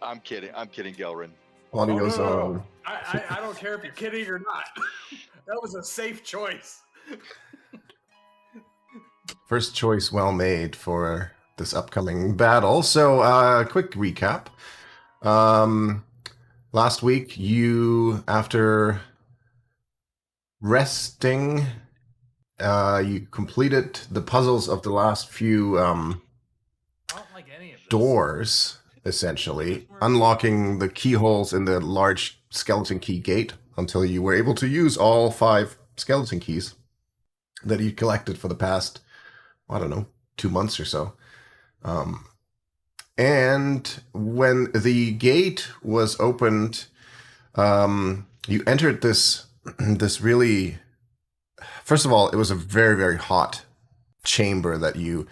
I'm kidding. I'm kidding, Gelrin. Oh, no, Audio's no, no. on. I don't care if you're kidding or not. That was a safe choice. First choice well made for this upcoming battle. So, quick recap. Last week, you, after resting, you completed the puzzles of the last few I don't like any of this. doors, essentially, unlocking the keyholes in the large skeleton key gate until you were able to use all 5 skeleton keys that you collected for the past, I don't know, 2 months or so. And when the gate was opened, you entered this really. First of all, it was a very, very hot chamber that you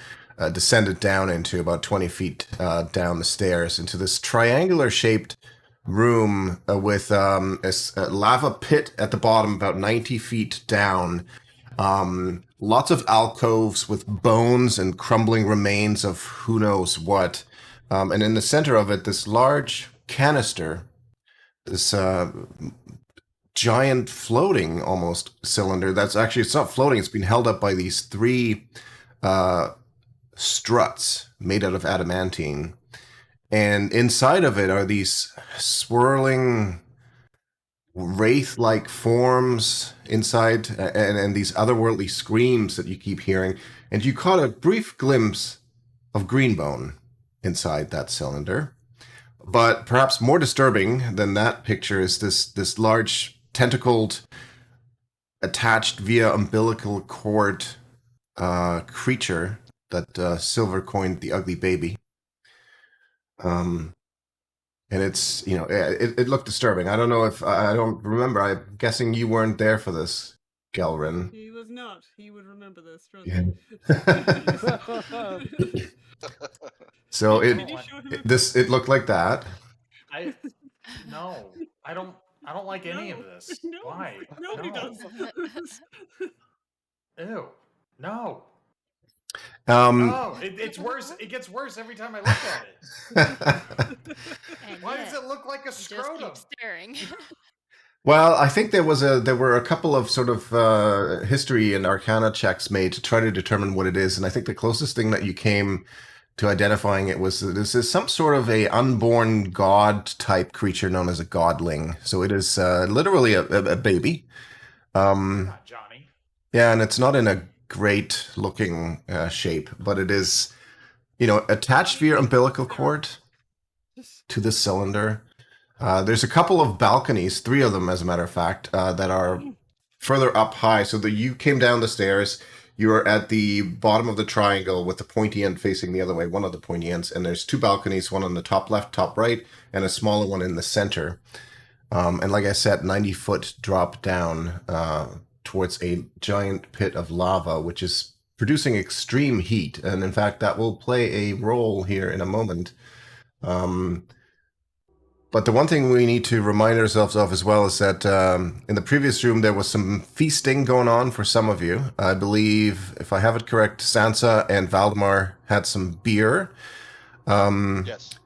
descended down into about 20 feet down the stairs into this triangular-shaped room with a lava pit at the bottom about 90 feet down. Lots of alcoves with bones and crumbling remains of who knows what. And in the center of it, this large canister, this giant floating almost cylinder that's actually, it's not floating, it's been held up by these 3 struts made out of adamantine. And inside of it are these swirling wraith-like forms inside, and these otherworldly screams that you keep hearing. And you caught a brief glimpse of Greenbone inside that cylinder. But perhaps more disturbing than that picture is this large tentacled, attached via umbilical cord creature that Silver coined the Ugly Baby. And it's, it looked disturbing. I don't know if, I don't remember. I'm guessing you weren't there for this, Gelrin. He was not. He would remember this. Trust Yeah. me. So Did you show him it looked like that. No, I don't like any of this. No, Why? nobody No. does. Ew. No. Um, Oh, it's worse. It gets worse every time I look at it. And Why yet, does it look like a you just scrotum? keep staring. Well, I think there were a couple of sort of history and arcana checks made to try to determine what it is, and I think the closest thing that you came to identifying it was that this is some sort of a unborn god type creature known as a godling. So it is literally a baby. Not Johnny. Yeah, and it's not in a great looking shape, but it is, attached via umbilical cord to the cylinder. There's a couple of balconies, 3 of them, as a matter of fact, that are further up high. So that you came down the stairs, you are at the bottom of the triangle with the pointy end facing the other way, one of the pointy ends, and there's 2 balconies, one on the top left, top right, and a smaller one in the center. And like I said, 90-foot drop down towards a giant pit of lava, which is producing extreme heat. And in fact, that will play a role here in a moment. But the one thing we need to remind ourselves of as well is that in the previous room, there was some feasting going on for some of you. I believe, if I have it correct, Sansa and Valdemar had some beer. Yes.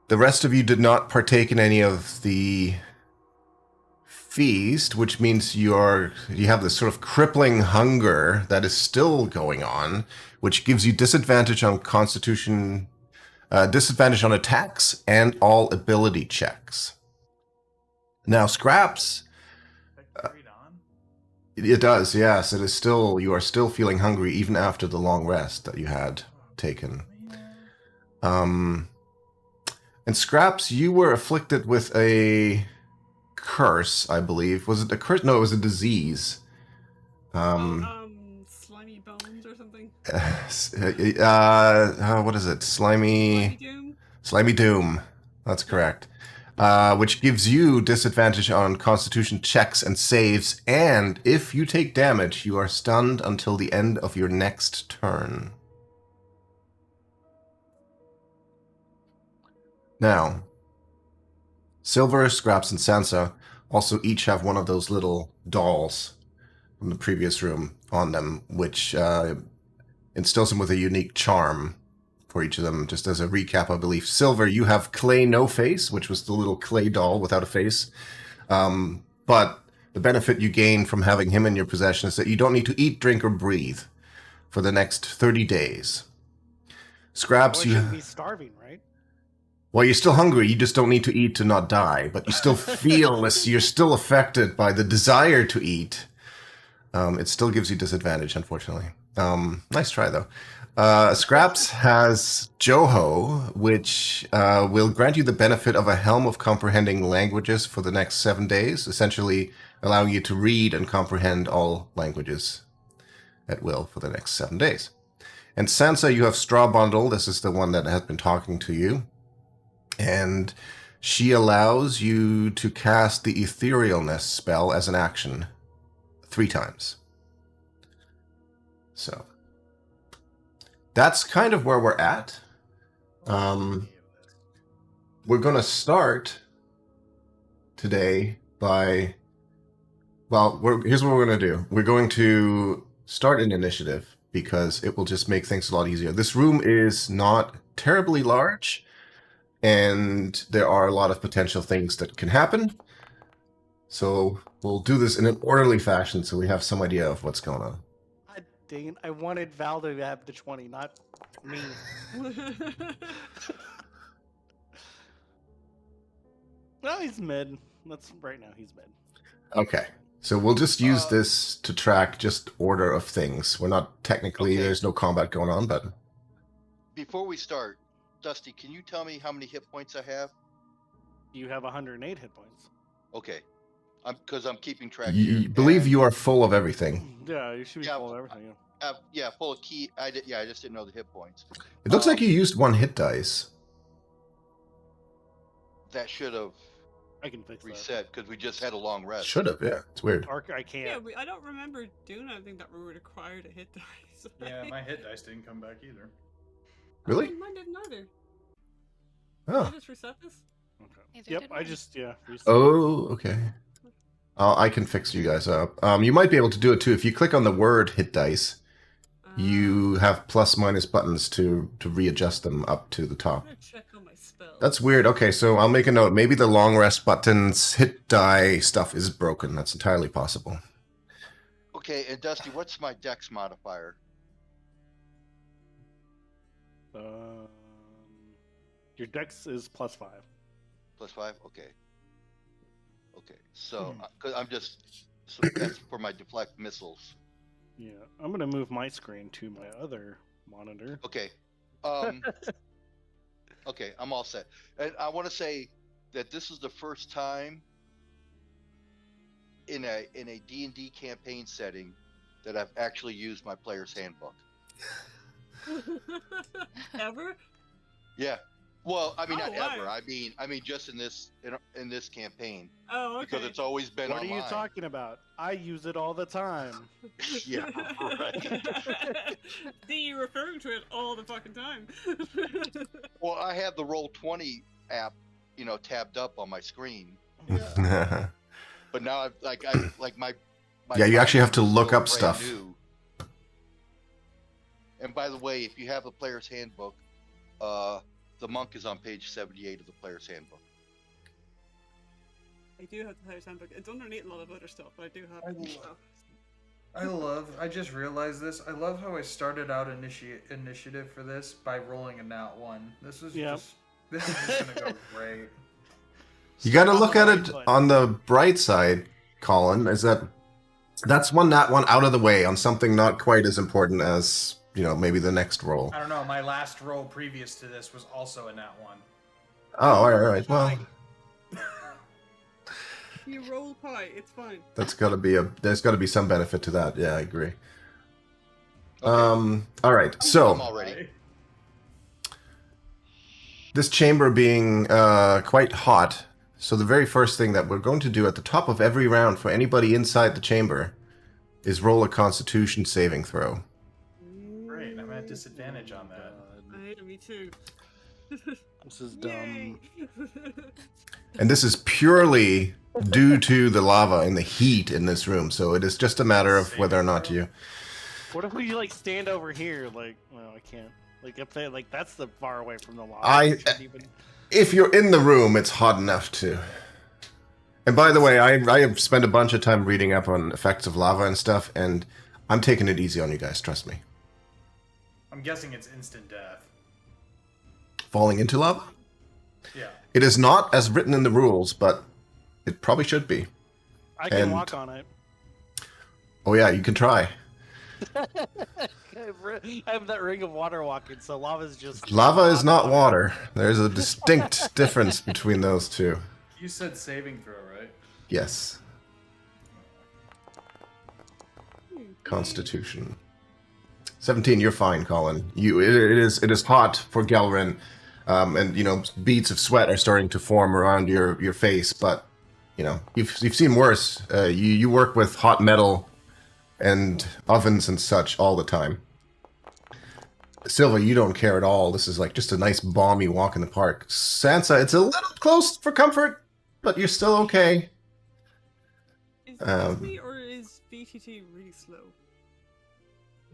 The rest of you did not partake in any of the feast, which means you have this sort of crippling hunger that is still going on, which gives you disadvantage on Constitution. Disadvantage on attacks and all ability checks. Now, Scraps, it does, yes. It is still, you are still feeling hungry even after the long rest that you had taken. And Scraps, you were afflicted with a curse, I believe. Was it a curse? No, it was a disease. Slimy bones or something. What is it? Slimy Doom. That's correct. Which gives you disadvantage on Constitution checks and saves, and if you take damage, you are stunned until the end of your next turn. Now, Silver, Scraps, and Sansa also each have one of those little dolls from the previous room on them, which instills them with a unique charm. for each of them, just as a recap, I believe. Silver, you have clay no face, which was the little clay doll without a face. But the benefit you gain from having him in your possession is that you don't need to eat, drink, or breathe for the next 30 days. Scraps, You you... shouldn't be starving, right? Well, you're still hungry. You just don't need to eat to not die. But you still feel this. You're still affected by the desire to eat. It still gives you disadvantage, unfortunately. Nice try, though. Scraps has Joho, which will grant you the benefit of a helm of comprehending languages for the next 7 days, essentially allowing you to read and comprehend all languages at will for the next 7 days. And Sansa, you have Straw Bundle. This is the one that has been talking to you. And she allows you to cast the Etherealness spell as an action 3 times. So that's kind of where we're at. We're going to start today by... Well, here's what we're going to do. We're going to start an initiative because it will just make things a lot easier. This room is not terribly large, and there are a lot of potential things that can happen. So we'll do this in an orderly fashion so we have some idea of what's going on. God dang it. I wanted Val to have the 20, not me. Well, he's mid. Right now, he's mid. Okay. So we'll just use this to track just order of things. We're not technically, Okay. there's no combat going on, but... Before we start, Dusty, can you tell me how many hit points I have? You have 108 hit points. Okay. Because I'm keeping track You here. believe And, you are full of everything. Yeah, you should be Yeah, full of everything. yeah, full of key. I just didn't know the hit points. It looks like you used 1 hit dice. That should have I can fix that. reset because we just had a long rest. Should have, yeah. It's weird. Arc, I can't. Yeah, I don't remember doing anything that we were required to hit dice. Yeah, my hit dice didn't come back either. Really? Mine didn't either. Did Oh. I just reset this? Okay. Neither Yep, did I mine. just, reset. Oh, okay. I can fix you guys up. You might be able to do it too. If you click on the word hit dice, you have plus minus buttons to readjust them up to the I'm top. gonna check on my spells. That's weird. Okay, so I'll make a note. Maybe the long rest buttons hit die stuff is broken. That's entirely possible. Okay, and Dusty, what's my dex modifier? Your dex is +5. +5? Okay. Okay, so, cause so that's for my deflect missiles. Yeah, I'm gonna move my screen to my other monitor. Okay. Okay, I'm all set. And I want to say that this is the first time in a D&D campaign setting that I've actually used my player's handbook. Ever? Yeah. Well, I mean, Oh, not wow. ever. I mean, just in this campign Oh, okay. because it's always been What online. are you talking about? I use it all the time. Yeah, right. D, you're referring to it all the fucking time. Well, I have the Roll20 app, tabbed up on my screen, Yeah, but now I've my you actually have to is look still up brand stuff. new. And by the way, if you have a player's handbook, the monk is on page 78 of the player's handbook. I do have the player's handbook. It's underneath a lot of other stuff, but I do have stuff. I just realized this. I love how I started out initiative for this by rolling a nat 1. This is just gonna go great. You got to On look the at right it button. on the bright side, Colin, is that's one out of the way on something not quite as important as, maybe the next roll. I don't know. My last roll previous to this was also a nat 1. Oh, all right. Well, You roll pie, it's fine. there's got to be some benefit to that. Yeah, I agree. Okay. All right. I'm So all ready. this chamber being quite hot, so the very first thing that we're going to do at the top of every round for anybody inside the chamber is roll a Constitution saving throw. Great. I'm at disadvantage on that. Me too. This is Yay! dumb. And this is purely due to the lava and the heat in this room, so it is just a matter of whether or not you... What if we stand over here? Well, I can't. Like if they like that's the far away from the lava. I- If you're in the room, it's hot enough to. And by the way, I have spent a bunch of time reading up on effects of lava and stuff, and I'm taking it easy on you guys, trust me. I'm guessing it's instant death. Falling into lava? Yeah. It is not as written in the rules, but it probably should be. I can and- walk on it. Oh yeah, you can try. I have that ring of water walking, so lava's just Lava is not water. There's a distinct difference between those two. You said saving throw, right? Yes. Constitution. 17, you're fine, Colin. It is hot for Gelrin, and you know beads of sweat are starting to form around your face. But you know you've seen worse. You work with hot metal and ovens and such all the time. Silva, you don't care at all. This is like just a nice balmy walk in the park. Sansa, it's a little close for comfort, but you're still okay. Is it just me or is VTT really slow?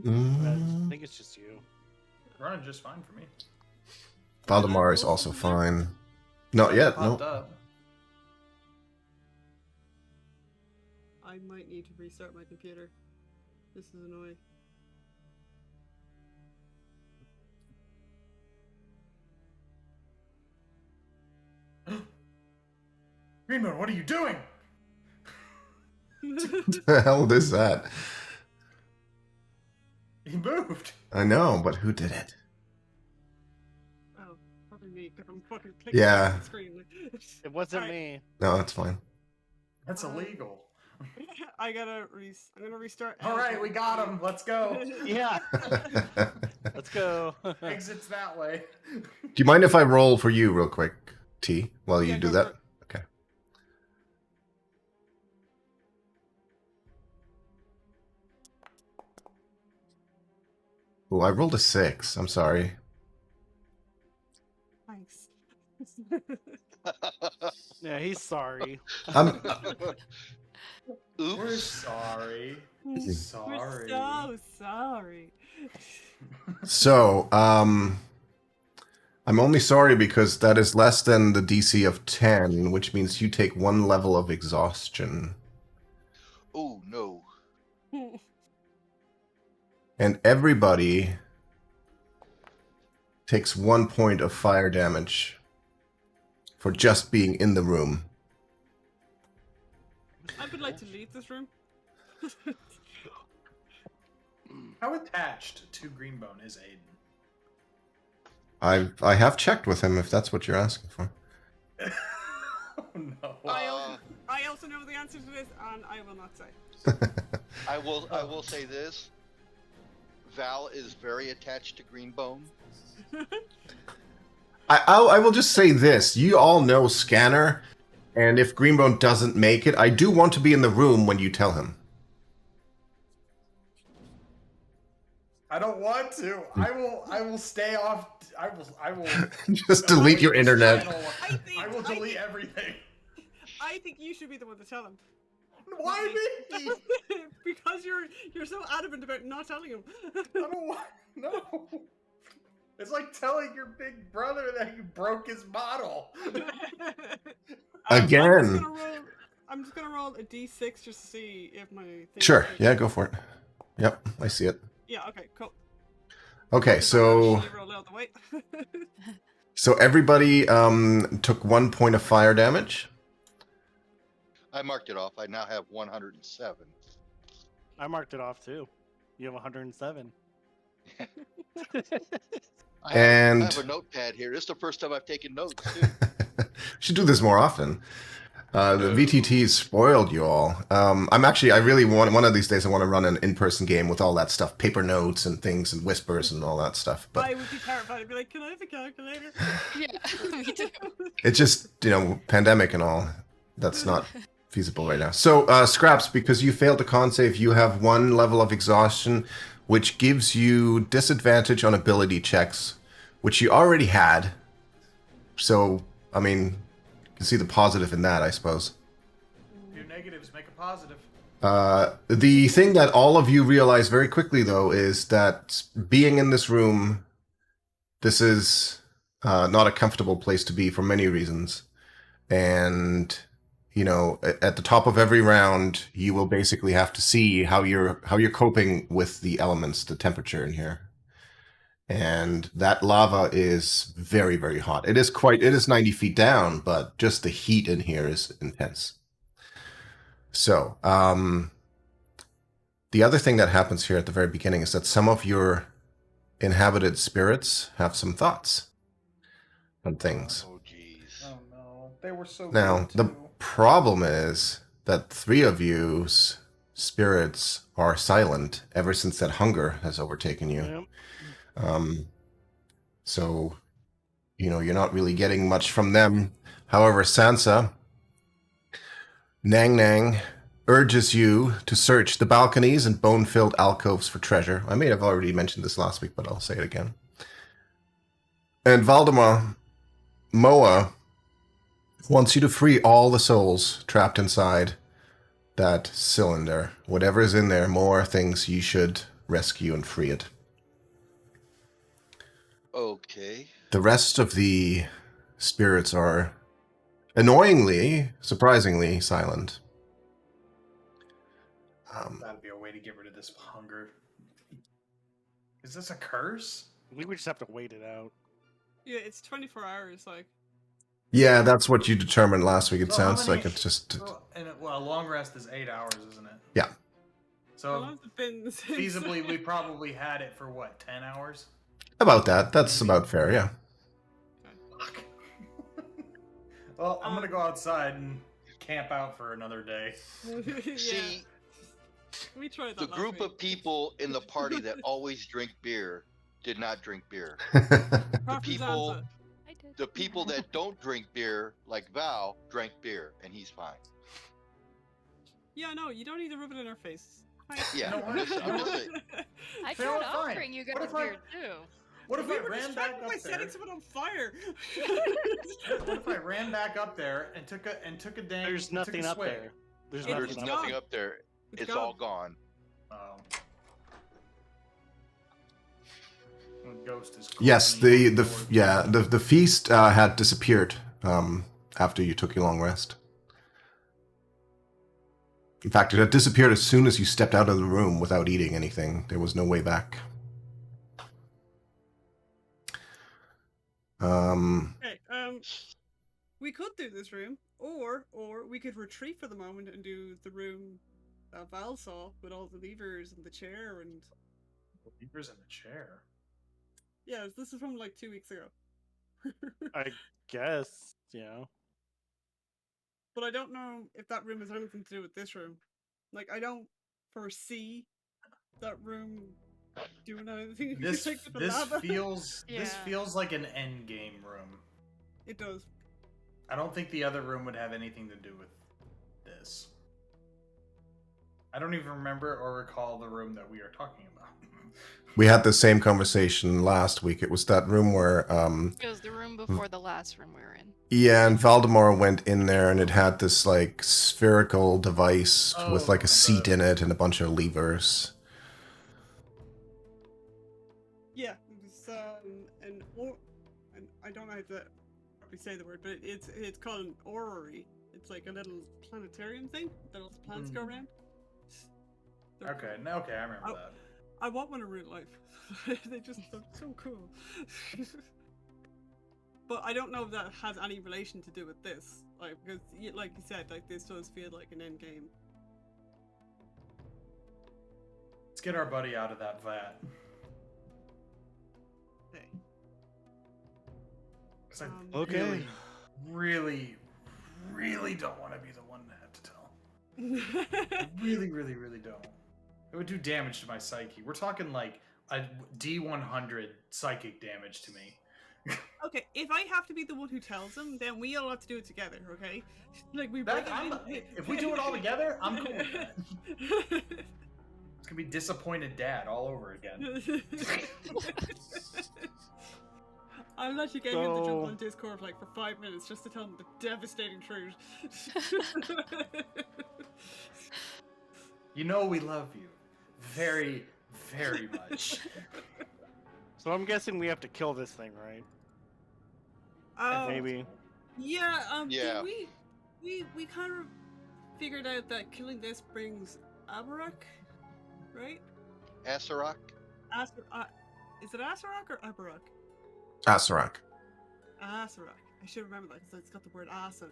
I think it's just you. Running just fine for me. Valdemar is also fine. Not yet, Popped no. up. I might need to restart my computer. This is annoying. Greenmoon, what are you doing? The hell is that? He moved. I know, but who did it? Oh, probably me, because I'm fucking clicking Yeah. on the screen. It wasn't Alright. me. No, that's fine. That's illegal. I'm gonna restart. All right, we got him. Let's go. Yeah. Do Let's go. Exits that way. you mind if I roll for you real quick, T, while you Yeah, do go that? for it. Okay. Oh, I rolled a 6. I'm sorry. Thanks. Yeah, he's sorry. I'm, We're Oops. sorry. We're Sorry. so sorry. so, I'm only sorry because that is less than the DC of 10, which means you take 1 level of exhaustion. Oh no. And everybody takes 1 point of fire damage for just being in the room. I would like to leave this room. How attached to Greenbone is Aiden? I have checked with him if that's what you're asking for. Oh no. I also know the answer to this, and I will not say. I will say this. Val is very attached to Greenbone. I will just say this. You all know Scanner, and if Greenbone doesn't make it, I do want to be in the room when you tell him. I don't want to. I will stay off. I will Just delete your this internet. channel. I will I delete think- everything. I think you should be the one to tell him. Why me? Because you're so adamant about not telling him. I don't want. No. It's like telling your big brother that you broke his bottle. Again. I'm just gonna roll a d6 just to see if my thing Sure. Yeah, go for it. Yep, I see it. Yeah. Okay. Cool. Okay, so She rolled out the way. everybody took 1 point of fire damage. I marked it off. I now have 107. I marked it off too. You have 107. I And- have a notepad here. This is the first time I've taken notes, too. Should do this more often. The VTTs spoiled you all. I really want, one of these days I want to run an in-person game with all that stuff, paper notes and things and whispers and all that stuff. But I would be terrified. I'd be like, "Can I have a calculator?" Yeah, me too. it's just, pandemic and all. That's not feasible right now. So, Scraps, because you failed the con save, you have 1 level of exhaustion, which gives you disadvantage on ability checks, which you already had. So, I mean, you can see the positive in that, I suppose. Do negatives make a positive. The thing that all of you realize very quickly, though, is that being in this room this is not a comfortable place to be for many reasons. And at the top of every round, you will basically have to see how you're coping with the elements, the temperature in here. And that lava is very, very hot. It is 90 feet down, but just the heat in here is intense. So, the other thing that happens here at the very beginning is that some of your inhabited spirits have some thoughts on things. Oh, jeez. Oh no, they were so Now, good the too. problem is that 3 of you's spirits are silent ever since that hunger has overtaken you. Yep. So, you're not really getting much from them. However, Sansa, Nang Nang, urges you to search the balconies and bone-filled alcoves for treasure. I may have already mentioned this last week, but I'll say it again. And Valdemar, Moa, wants you to free all the souls trapped inside that cylinder. Whatever is in there, Moa thinks you should rescue and free it. Okay. The rest of the spirits are annoyingly, surprisingly silent. That'd be a way to get rid of this hunger. Is this a curse? We would just have to wait it out. Yeah, it's 24 hours. Like, Yeah, that's what you determined last week. It So how sounds many- like it's just... Well, a long rest is 8 hours, isn't it? Yeah. how So long has it been since? feasibly, we probably had it for what, 10 hours? About that. That's about fair, yeah. Fuck. Well, I'm gonna go outside and camp out for another day. Yeah, See, we tried that. the last group week. of people in the party that always drink beer did not drink beer. Apart from people- Sansa. I did. The people that don't drink beer, like Val, drank beer, and he's fine. Yeah, no, you don't need to rub it in our face. Fine. Yeah, No, I'm just saying. I Phil, tried fine. offering you guys What if I- beer too. What if we I were ran distracted back by up there? setting someone on fire. What if I ran back up there and took a dang? There's nothing up there. There's It's There's nothing gone. up nothing up there. It's gone. all gone. Oh. Ghost is. Yes, crawling the forward. the feast had disappeared after you took your long rest. In fact, it had disappeared as soon as you stepped out of the room without eating anything. There was no way back. Okay, we could do this room, or we could retreat for the moment and do the room that Val saw with all the levers and the chair and The levers in the chair. yeah, this is from like 2 weeks ago. I guess, yeah. But I don't know if that room has anything to do with this room. Like, I don't foresee that room doing anything. This with the this lava. feels this Yeah. feels like an end game room. It does. I don't think the other room would have anything to do with this. I don't even remember or recall the room that we are talking about. We had the same conversation last week. It was that room where It was the room before the last room we were in. yeah, and Valdemar went in there and it had this like spherical device with like a seat in it and a bunch of levers. Yeah, it was and I don't know how to probably say the word, but it's called an orrery. It's like a little planetarium thing that all the planets go around. They're Okay, cool. no, okay, I remember Oh. that. I want one in real life. They just look so cool. But I don't know if that has any relation to do with this, like because like you said, like this does feel like an end game. Let's get our buddy out of that vat. Okay. Because I Okay. really, really don't want to be the one to have to tell. I really, really, really don't. It would do damage to my psyche. We're talking like a D100 psychic damage to me. Okay, if I have to be the one who tells them, then we all have to do it together, okay? Like we bring If we do it all together, I'm cool with that. It's gonna be disappointed dad all over again. I'll let you get him to jump So- on Discord like for 5 minutes just to tell him the devastating truth. You know we love you very, very much. So I'm guessing we have to kill this thing, right? Maybe. Yeah. Yeah. We kind of figured out that killing this brings Abarak, right? Asarak? Is it Asarak or Abarak? Asarak. Asarak. I should remember that because it's got the word acid.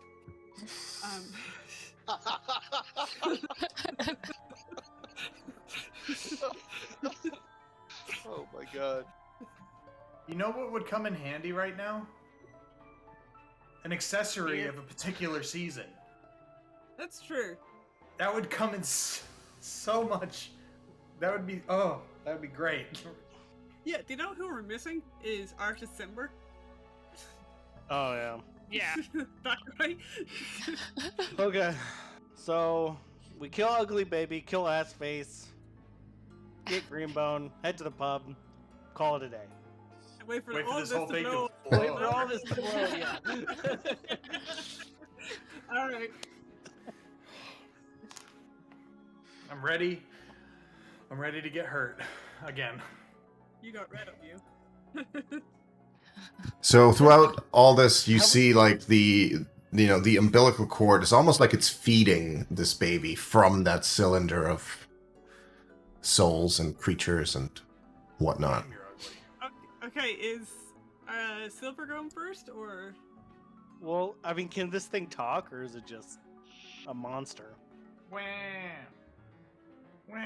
Oh my god. You know what would come in handy right now? An accessory of a particular season. That's true. That would come in so much. That would be great. Yeah, do you know who we're missing? Is Artist Simber. Oh yeah. Yeah. That right? Okay. So we kill Ugly Baby, kill Ass Face, get Greenbone, head to the pub, call it a day. And wait for Wait for all this this whole to thing blow. to Wait for all this to blow, yeah. All right. I'm ready. I'm ready to get hurt again. You got rid of you. So throughout all this, you see like the umbilical cord is almost like it's feeding this baby from that cylinder of souls and creatures and whatnot. Damn, you're ugly. Okay, is Silver going first or? Well, I mean, can this thing talk or is it just a monster? Wah. Wah.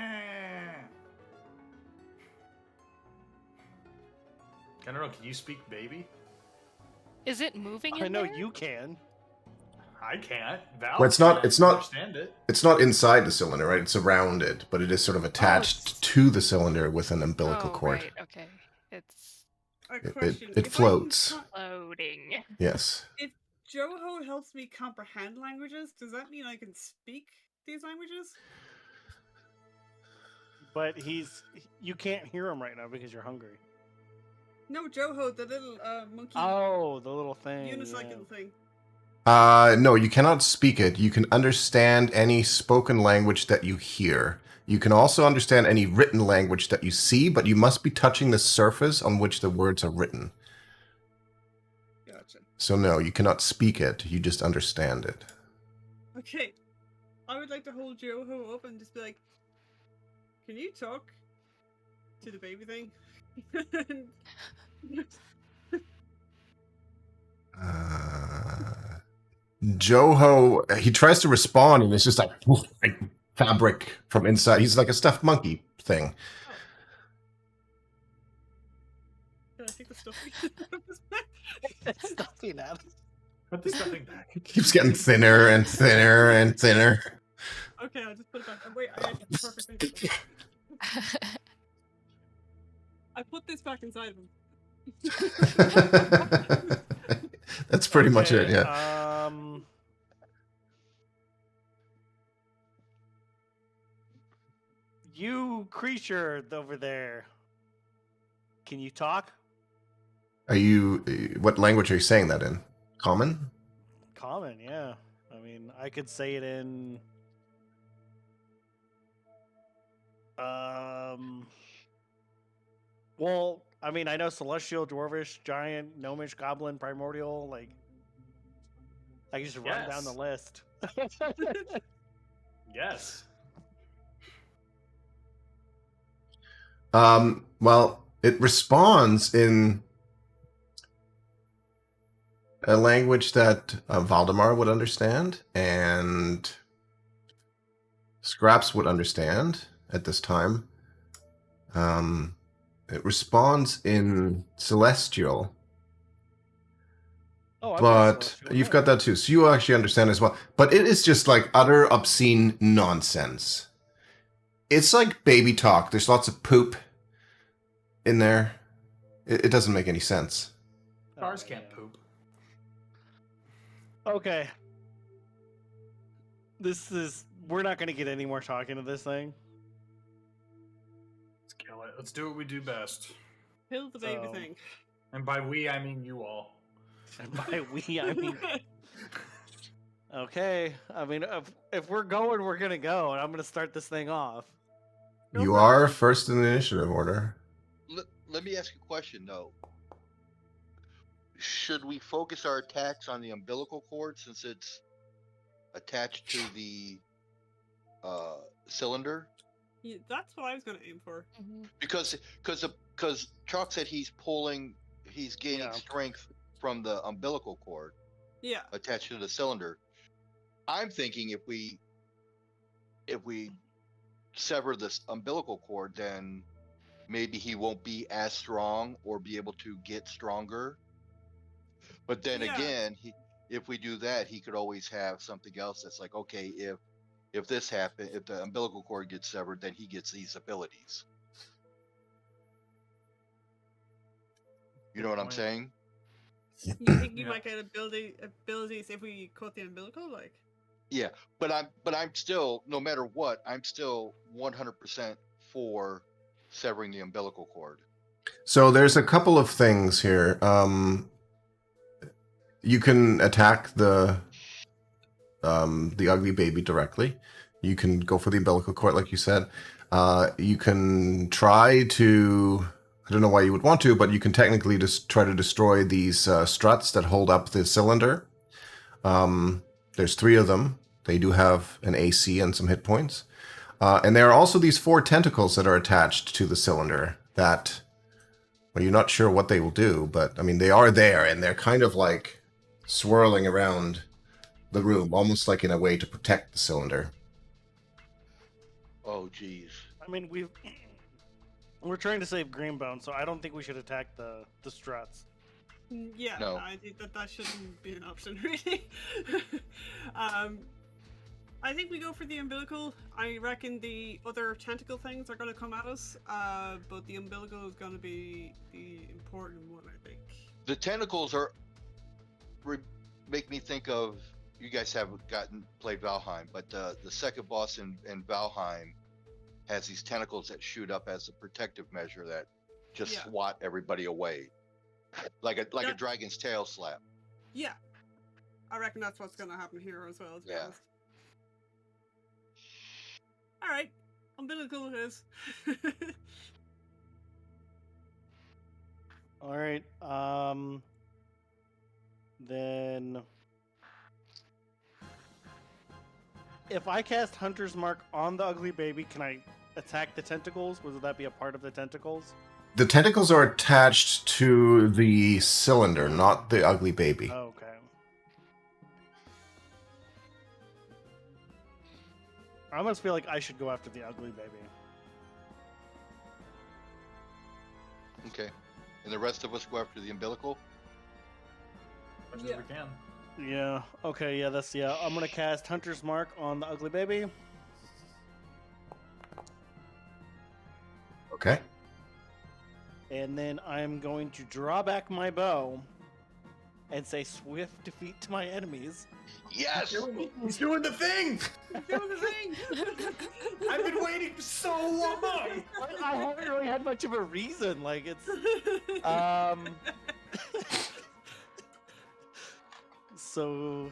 I don't know. Can you speak baby? Is it moving in I know there? you can. I can't. Val Well, it's not- can't it's not- understand it. It's not inside the cylinder, right? It's around it, but it is sort of attached it's- to the cylinder with an umbilical Oh, cord. right. Okay. It's A It- question. it If floats. loading. Yes. If Joho helps me comprehend languages, does that mean I can speak these languages? But you can't hear him right now because you're hungry. No, Joho, the little monkey Oh, the little thing. unicycle thing. No, you cannot speak it. You can understand any spoken language that you hear. You can also understand any written language that you see, but you must be touching the surface on which the words are written. Gotcha. So no, you cannot speak it. You just understand it. Okay. I would like to hold Joho up and just be like, can you talk to the baby thing? Joho, he tries to respond, and it's just like fabric from inside. He's like a stuffed monkey thing. Can I take the stuff? Stuffing out. Put the stuffing back. It keeps getting thinner and thinner and thinner. Okay, I'll just put it back. Wait, I got the perfect thing. I put this back inside of him. That's pretty much it, Okay, yeah. You creature over there. Can you talk? What language are you saying that in? Common? Common, yeah. I mean, I could say it in. Well, I mean, I know Celestial, Dwarvish, Giant, Gnomish, Goblin, Primordial. Like, I can just run down the list. Yes. Well, it responds in a language that Valdemar would understand and Scraps would understand at this time. It responds in Celestial, Oh, I've got but Celestial, you've yeah. got that too, so you actually understand as well. But it is just like utter obscene nonsense. It's like baby talk. There's lots of poop in there. It doesn't make any sense. Cars Oh, can't yeah. poop. Okay. We're not going to get any more talking to this thing. Let's kill it. Let's do what we do best. Kill the baby So- thing. And by we, I mean you all. And by we, I mean. Okay. I mean, if we're going, we're going to go, and I'm going to start this thing off. Go You for it. are first in the initiative order. let me ask you a question though. Should we focus our attacks on the umbilical cord since it's attached to the cylinder? Yeah, that's what I was going to aim for. Because Chalk said he's gaining Yeah. strength from the umbilical cord Yeah. attached to the cylinder. I'm thinking if we sever this umbilical cord, then maybe he won't be as strong or be able to get stronger. But then Yeah. again, if we do that, he could always have something else that's like, okay, if this happens, if the umbilical cord gets severed, then he gets these abilities. You know what I'm point. saying? You think you Yeah. might get abilities if we cut the umbilical? Like, Yeah, but I'm still, no matter what, I'm still 100% for severing the umbilical cord. So there's a couple of things here. You can attack the ugly baby directly. You can go for the umbilical cord, like you said. You can try to. I don't know why you would want to, but you can technically just try to destroy these struts that hold up the cylinder. There's 3 of them. They do have an AC and some hit points. And there are also these 4 tentacles that are attached to the cylinder that, well, you're not sure what they will do, but I mean, they are there and they're kind of like swirling around the room, almost like in a way to protect the cylinder. Oh, geez. I mean, we're trying to save Greenbone, so I don't think we should attack the struts. yeah, No. I think that shouldn't be an option, really. I think we go for the umbilical. I reckon the other tentacle things are going to come at us, but the umbilical is going to be the important one, I think. The tentacles make me think of, you guys haven't played Valheim, but the second boss in Valheim has these tentacles that shoot up as a protective measure that just Yeah. swat everybody away, like a Yeah. dragon's tail slap. Yeah, I reckon that's what's going to happen here as well. To be Yeah. honest. All right, umbilical it is. All right. Then if I cast Hunter's Mark on the ugly baby, can I attack the tentacles? Would that be a part of the tentacles? The tentacles are attached to the cylinder, not the ugly baby. Okay. I almost feel like I should go after the ugly baby. Okay. And the rest of us go after the umbilical? As much Yeah. as we can. Yeah. Okay. Yeah. I'm gonna cast Hunter's Mark on the ugly baby. Okay. And then I'm going to draw back my bow and say swift defeat to my enemies. Yes! He's doing the thing! Doing the thing. I've been waiting so long! I haven't really had much of a reason. Like it's so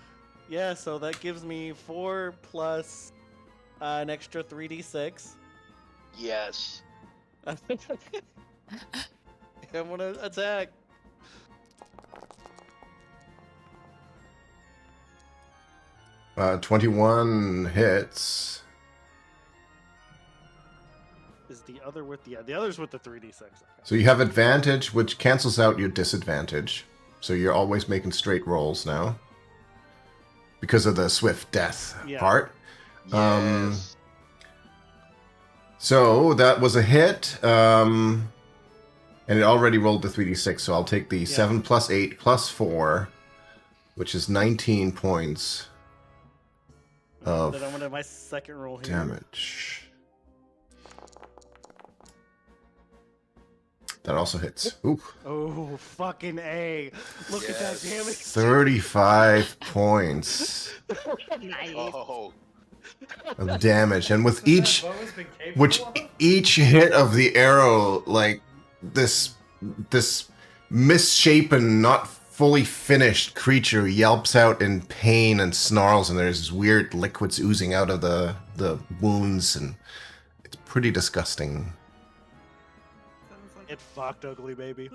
yeah, so that gives me 4 plus an extra 3d6. Yes. I'm gonna attack. Uh, 21 hits. Is the other with the other's with the 3d6. Okay. So you have advantage, which cancels out your disadvantage. So you're always making straight rolls now. Because of the swift death Yeah. part. Yes. So that was a hit. And it already rolled the 3d6, so I'll take the 7 plus 8 plus 4, which is 19 points of Then I'm gonna have my second roll here. damage. That also hits. Ooh. Oh, fucking A. Look at that Yes. damage. 35 points Nice. Oh, of damage. And with each That bow has been capable which of? each hit of the arrow, like this misshapen, not fully finished creature yelps out in pain and snarls, and there's weird liquids oozing out of the wounds, and it's pretty disgusting. Sounds Get fucked, ugly baby.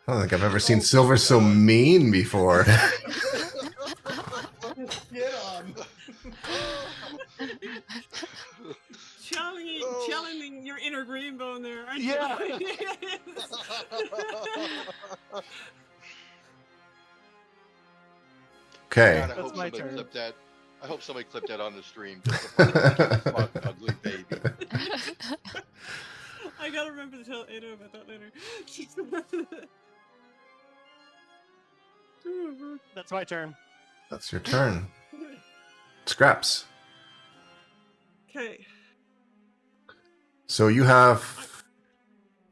I don't think I've ever seen Oh, Silver so God. mean before. Get on. Channeling your inner Greenbone there, aren't you? Yeah. Okay. God, I That's hope my somebody turn. clipped that. I hope somebody clipped that on the stream. Just the part where he said, "Fuck, ugly baby." I gotta remember to tell Ada about that later. That's my turn. That's your turn. Scraps. Okay. So you have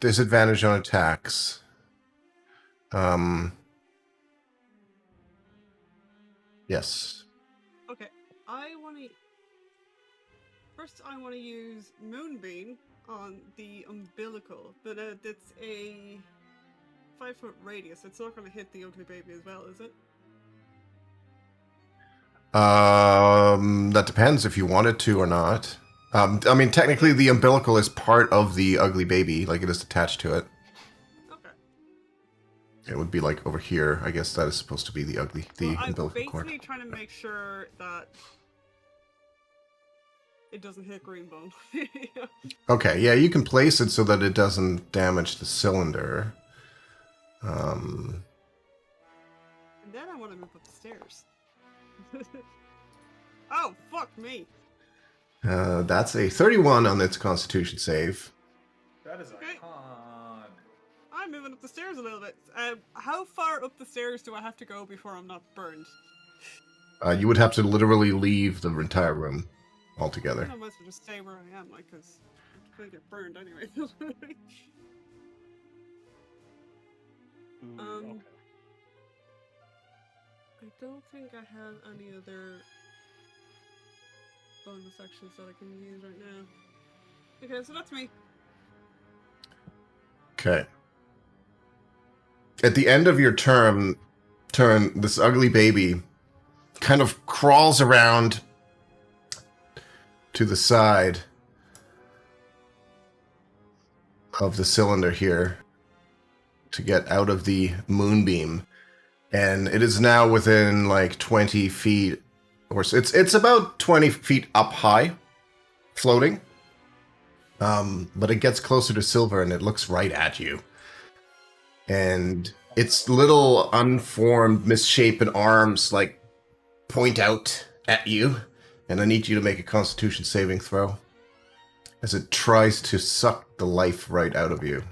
disadvantage on attacks. Yes. Okay. I want to use Moonbeam on the umbilical, but it's a 5-foot radius. It's not going to hit the ugly baby as well, is it? That depends if you want it to or not. I mean, technically, the umbilical is part of the ugly baby, like it is attached to it. Okay. It would be like over here. I guess that is supposed to be the Well, I'm umbilical basically cord. trying to make sure that it doesn't hit Greenbone. Okay, yeah, you can place it so that it doesn't damage the cylinder. And then I want to move up the stairs. Oh, fuck me. That's a 31 on its Constitution save. That is a Okay. con. I'm moving up the stairs a little bit. How far up the stairs do I have to go before I'm not burned? You would have to literally leave the entire room altogether. I might as well just stay where I am, like, because I'm gonna get burned anyway. Okay. I don't think I have any other bonus actions that I can use right now. Okay, so that's me. Okay. At the end of your turn, this ugly baby kind of crawls around to the side of the cylinder here to get out of the moonbeam. And it is now within like 20 feet, or so. It's about 20 feet up high, floating. But it gets closer to Silver and it looks right at you. And its little unformed, misshapen arms like point out at you. And I need you to make a Constitution saving throw as it tries to suck the life right out of you.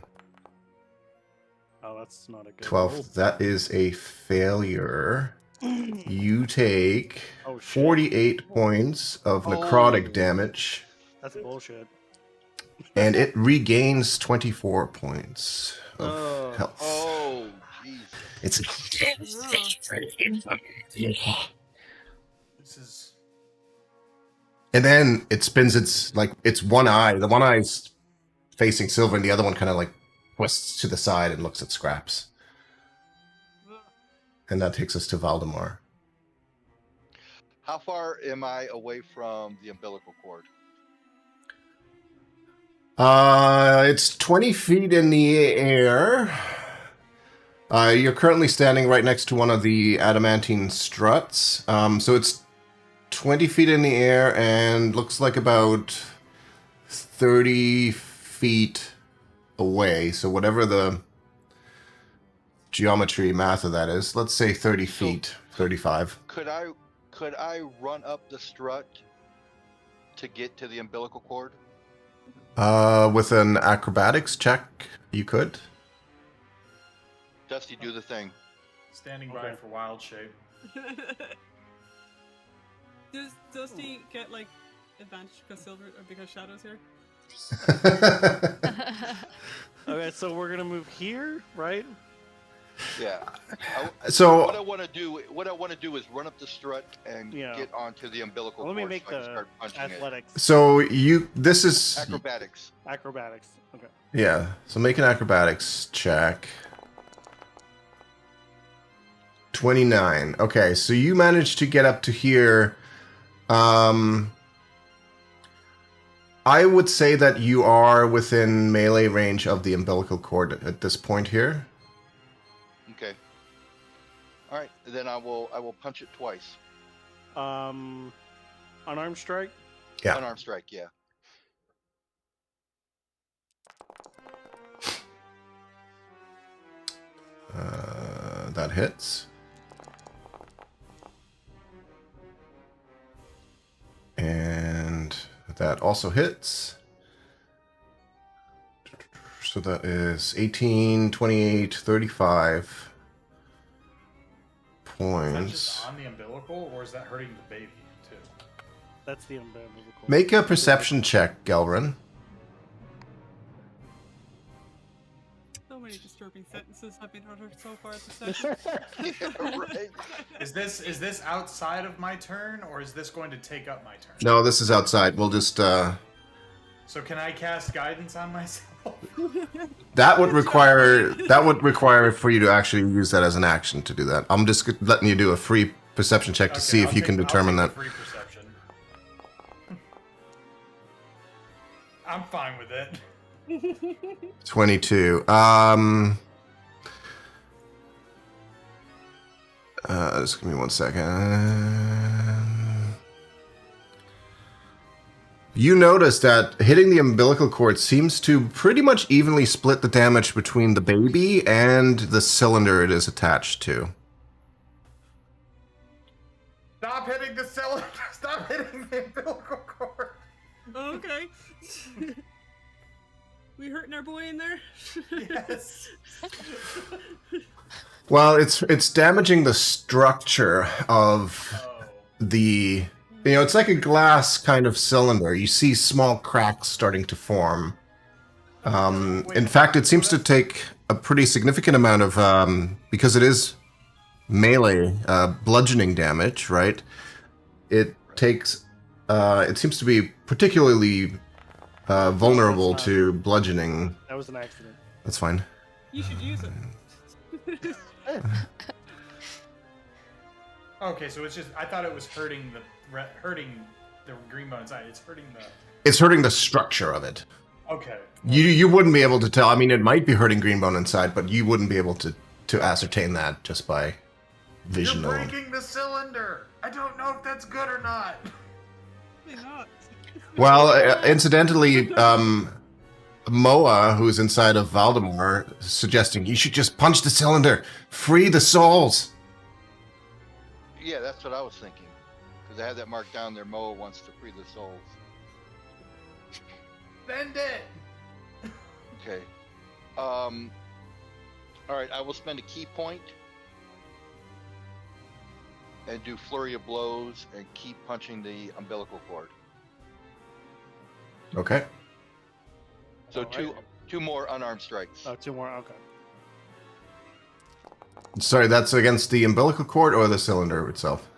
Oh, that's not a good 12. roll. That is a failure. You take Oh, shit. 48 points of necrotic Oh. damage, That's bullshit. and it regains 24 points of Oh. health. Oh, Jesus. It's This is. and then it spins its one eye. The one eye's facing Silver, and the other one kind of like twists to the side and looks at Scraps. And that takes us to Valdemar. How far am I away from the umbilical cord? It's 20 feet in the air. You're currently standing right next to one of the adamantine struts. So it's 20 feet in the air and looks like about 30 feet away. So whatever the geometry math of that is, let's say 30 feet, 35. Could I run up the strut to get to the umbilical cord? With an acrobatics check, you could. Dusty, do the thing. Standing by Okay. for wild shape. Does Dusty get like advantage because Silver or because Shadow's here? Okay, so we're gonna move here, right? Yeah. So What I want to do is run up the strut and Yeah. get onto the umbilical Let me cord make so I can the start punching athletics, this is Acrobatics. acrobatics. Okay. yeah. So make an acrobatics check. 29. Okay, so you managed to get up to here I would say that you are within melee range of the umbilical cord at this point here. Okay. All right. Then I will punch it twice. Unarmed strike. Yeah. Unarmed strike. Yeah. That hits. And that also hits. So that is 18, 28, 35 Is that points. just on the umbilical, or is that hurting the baby too? That's the umbilical. Make a perception check, Gelrin. So many disturbing sentences have been uttered so far this session. Yeah, right. Is this outside of my turn, or is this going to take up my turn? No, this is outside. We'll just So can I cast guidance on myself? that would require for you to actually use that as an action to do that. I'm just letting you do a free perception check to see if you can determine I'll that. take the free perception. I'm fine with it. 22. Just give me 1 second. You notice that hitting the umbilical cord seems to pretty much evenly split the damage between the baby and the cylinder it is attached to. Stop hitting the cylinder! Stop hitting the umbilical cord! Okay. We hurting our boy in there? Yes. Well, it's damaging the structure of Oh. the... You know, it's like a glass kind of cylinder. You see small cracks starting to form. In fact, it seems to take a pretty significant amount of... because it is melee bludgeoning damage, right? It takes... it seems to be particularly vulnerable to bludgeoning. That was an accident. That's fine. You should use it. Okay, so it's just I thought it was hurting the green bone inside. It's hurting the. It's hurting the structure of it. Okay. You wouldn't be able to tell. I mean, it might be hurting Greenbone inside, but you wouldn't be able to ascertain that just by vision You're alone. breaking the cylinder. I don't know if that's good or not. Probably not. Well, incidentally, Moa, who's inside of Valdemar, is suggesting you should just punch the cylinder, free the souls. Yeah, that's what I was thinking. Because I had that marked down there. Moa wants to free the souls. Bend it. Okay. All right. I will spend a key point and do flurry of blows and keep punching the umbilical cord. Okay. So Alright. two more unarmed strikes. Oh, 2 more. Okay. Sorry, that's against the umbilical cord or the cylinder itself?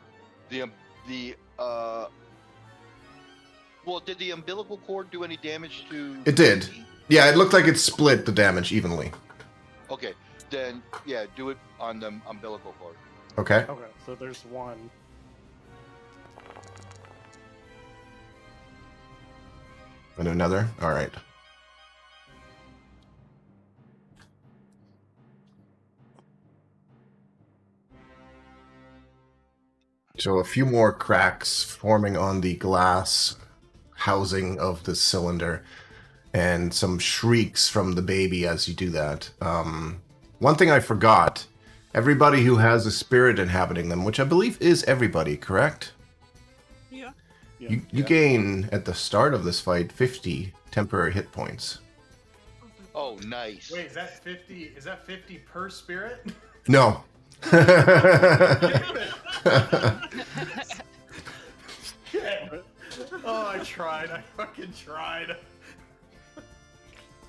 Well, did the umbilical cord do any damage to? It did. Yeah, it looked like it split the damage evenly. Okay, then yeah, do it on the umbilical cord. Okay. Okay. So there's 1. And another. All right. So a few more cracks forming on the glass housing of the cylinder, and some shrieks from the baby as you do that. One thing I forgot, everybody who has a spirit inhabiting them, which I believe is everybody, correct? Yeah. Yeah. You gain, at the start of this fight, 50 temporary hit points. Oh, nice. Wait, is that 50? Is that 50 per spirit? No. Oh, I tried. I fucking tried.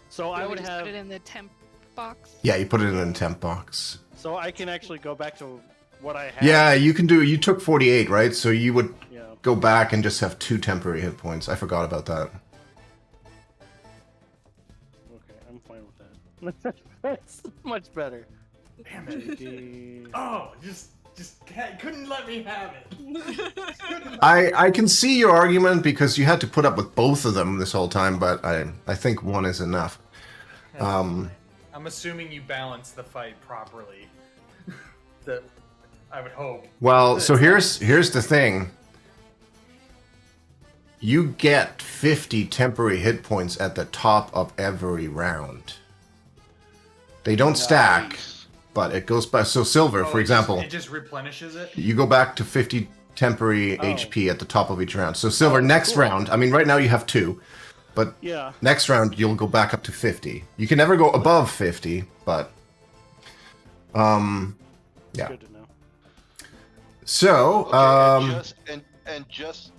So I We would just have. put it in the temp box. Yeah, you put it in a temp box. So I can actually go back to what I had. Yeah, you can do. You took 48, right? So you would Yeah. go back and just have 2 temporary hit points. I forgot about that. Okay, I'm fine with that. That's much better. Damn it. 50. Oh, just couldn't let me have it. I can see your argument because you had to put up with both of them this whole time, but I think one is enough. I'm assuming you balance the fight properly. That I would hope. Well, so here's the thing. You get 50 temporary hit points at the top of every round. They don't stack, Nice. but it goes by. So silver, for example, it just replenishes it. you go back to 50 temporary Oh. HP at the top of each round. So silver, Oh, next cool. round, I mean, right now you have 2, but Yeah. next round you'll go back up to 50. You can never go above 50, but yeah. Good to know. So Okay, and just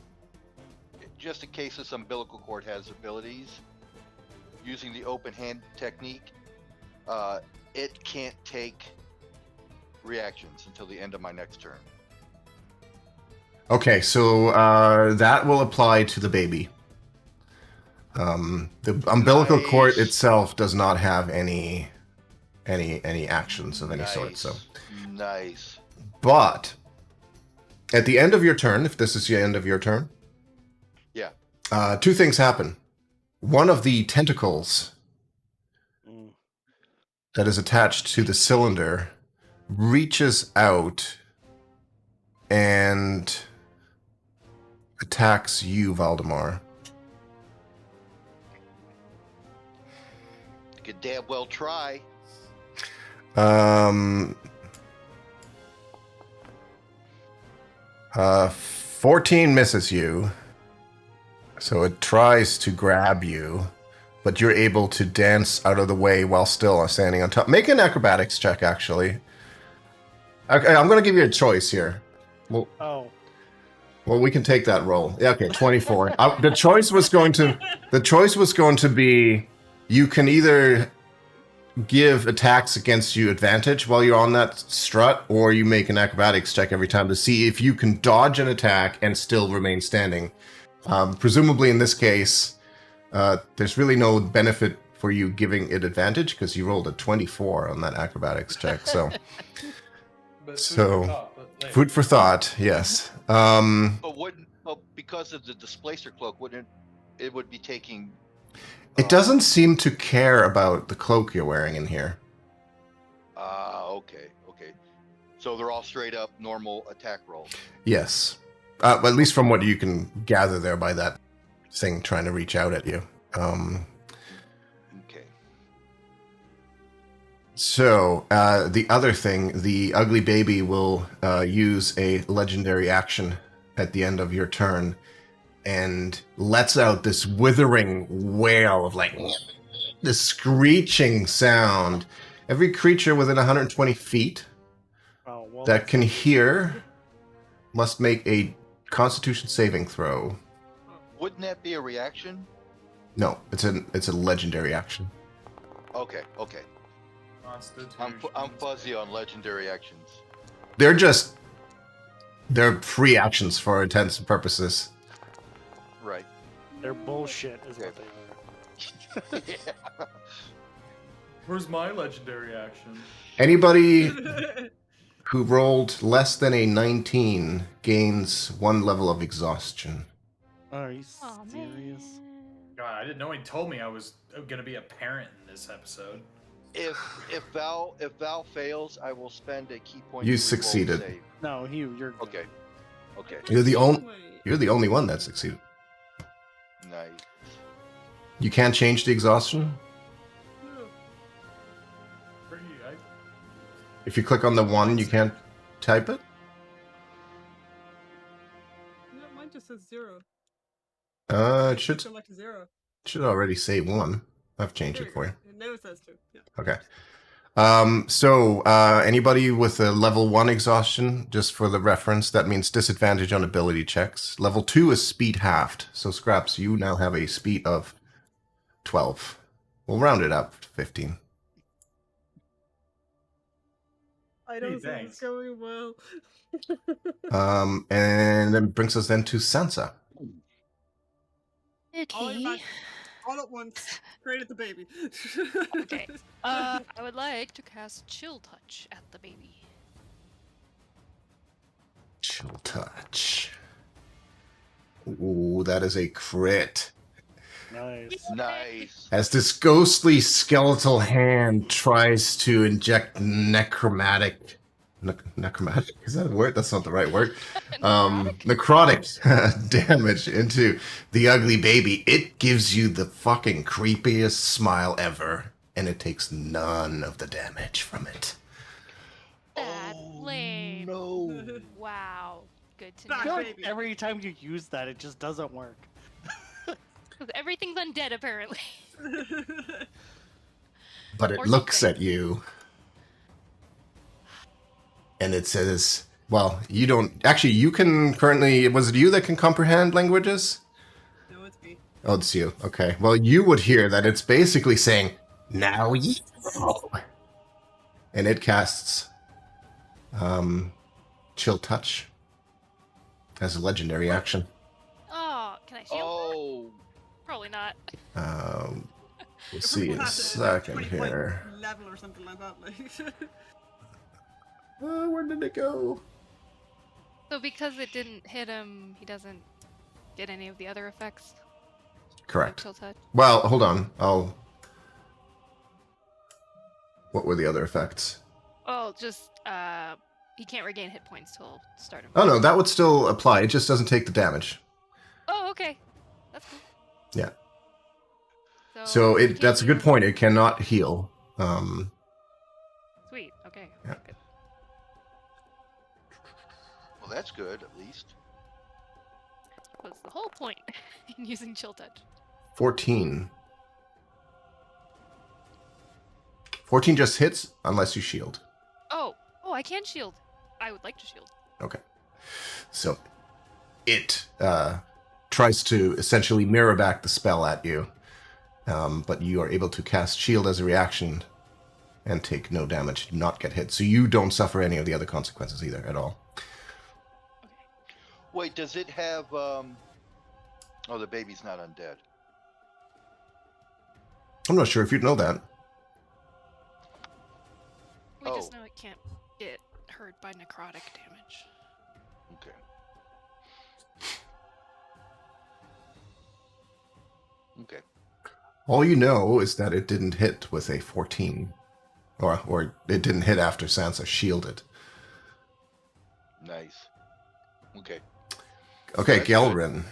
in case this umbilical cord has abilities, using the open hand technique, it can't take reactions until the end of my next turn. okay, so that will apply to the baby. The umbilical cord Nice. itself does not have any actions of any sort. So, Nice. but at the end of your turn, if this is the end of your turn, Yeah. 2 things happen. One of the tentacles Mm. that is attached to the cylinder reaches out and attacks you, Valdemar. You could damn well try. 14 misses you. So it tries to grab you, but you're able to dance out of the way while still standing on top. Make an acrobatics check, actually. Okay, I'm going to give you a choice here. Oh. Well, we can take that roll. Yeah, okay, 24. The choice was going to be you can either give attacks against you advantage while you're on that strut, or you make an acrobatics check every time to see if you can dodge an attack and still remain standing. Presumably in this case, there's really no benefit for you giving it advantage because you rolled a 24 on that acrobatics check. So, But So, food for thought, yes. But wouldn't, because of the displacer cloak, wouldn't it would be taking... It doesn't seem to care about the cloak you're wearing in here. Okay. So they're all straight up normal attack rolls. Yes. At least from what you can gather there by that thing trying to reach out at you. Okay. So, the other thing, the ugly baby will use a legendary action at the end of your turn and lets out this withering wail of like this screeching sound. Every creature within 120 feet Oh, well, that can hear must make a Constitution saving throw. Wouldn't that be a reaction? No, it's a legendary action. Okay. I'm fuzzy on legendary actions. They're free actions for intents and purposes. Right. they're bullshit, is what they are. Yeah. Where's my legendary action? Anybody who rolled less than a 19 gains 1 level of exhaustion. Are you Oh, serious? man. God, I didn't know he told me I was gonna be a parent in this episode. If Val fails, I will spend a key point. You to reroll succeeded. save. No, you're good. Okay. You're the only one that succeeded. Nice. You can't change the exhaustion. If you click on the 1, you can't type it. No, mine just says 0. It should Select 0. already say 1. I've changed it for you. It never says 2. Yeah. Okay. So anybody with a level 1 exhaustion, just for the reference, that means disadvantage on ability checks. Level 2 is speed halved. So Scraps, you now have a speed of 12. We'll round it up to 15. I don't think thanks. it's going well. And then brings us then to Sansa. Okay. All at once. Straight at the baby. Okay. I would like to cast Chill Touch at the baby. Chill touch. Ooh, that is a crit. Nice. Nice. As this ghostly skeletal hand tries to inject necromantic. Necromantic? Is that a word? That's not the right word. Necrotic damage into the ugly baby. It gives you the fucking creepiest smile ever, and it takes none of the damage from it. That's lame. No. Wow. Good to Back, I feel know. like baby. every time you use that, it just doesn't work. 'Cause everything's undead apparently. But it Or looks something. at you, and it says, well, you don't... Actually, you can currently... Was it you that can comprehend languages? No, it's me. Oh, it's you. Okay. Well, you would hear that it's basically saying, now you know. And it casts Chill Touch as a legendary action. Oh, can I shield? Oh. Probably not. We'll see in a Pass it at a second 20 point here. level or something like that. Like. Where did it go? So because it didn't hit him, he doesn't get any of the other effects of Correct. Chill Touch. Well, hold on. What were the other effects? Oh, just he can't regain hit points till start of. Oh no, that would still apply. It just doesn't take the damage. Oh, okay. That's cool. Yeah. So he can't That's a good heal. point. It cannot heal. Sweet. Okay. Yeah. Good. Well, that's good at least. Was the whole point in using Chill Touch. 14. 14 just hits unless you shield. Oh, I can shield. I would like to shield. Okay. So it tries to essentially mirror back the spell at you, but you are able to cast shield as a reaction and take no damage, not get hit. So you don't suffer any of the other consequences either at all. Wait, does it have? Oh, the baby's not undead. I'm not sure if you'd know that. We just Oh. know it can't get hurt by necrotic damage. Okay. Okay. All you know is that it didn't hit with a 14. Or it didn't hit after Sansa shielded. Nice. Okay. Okay, That's good. Gelrin.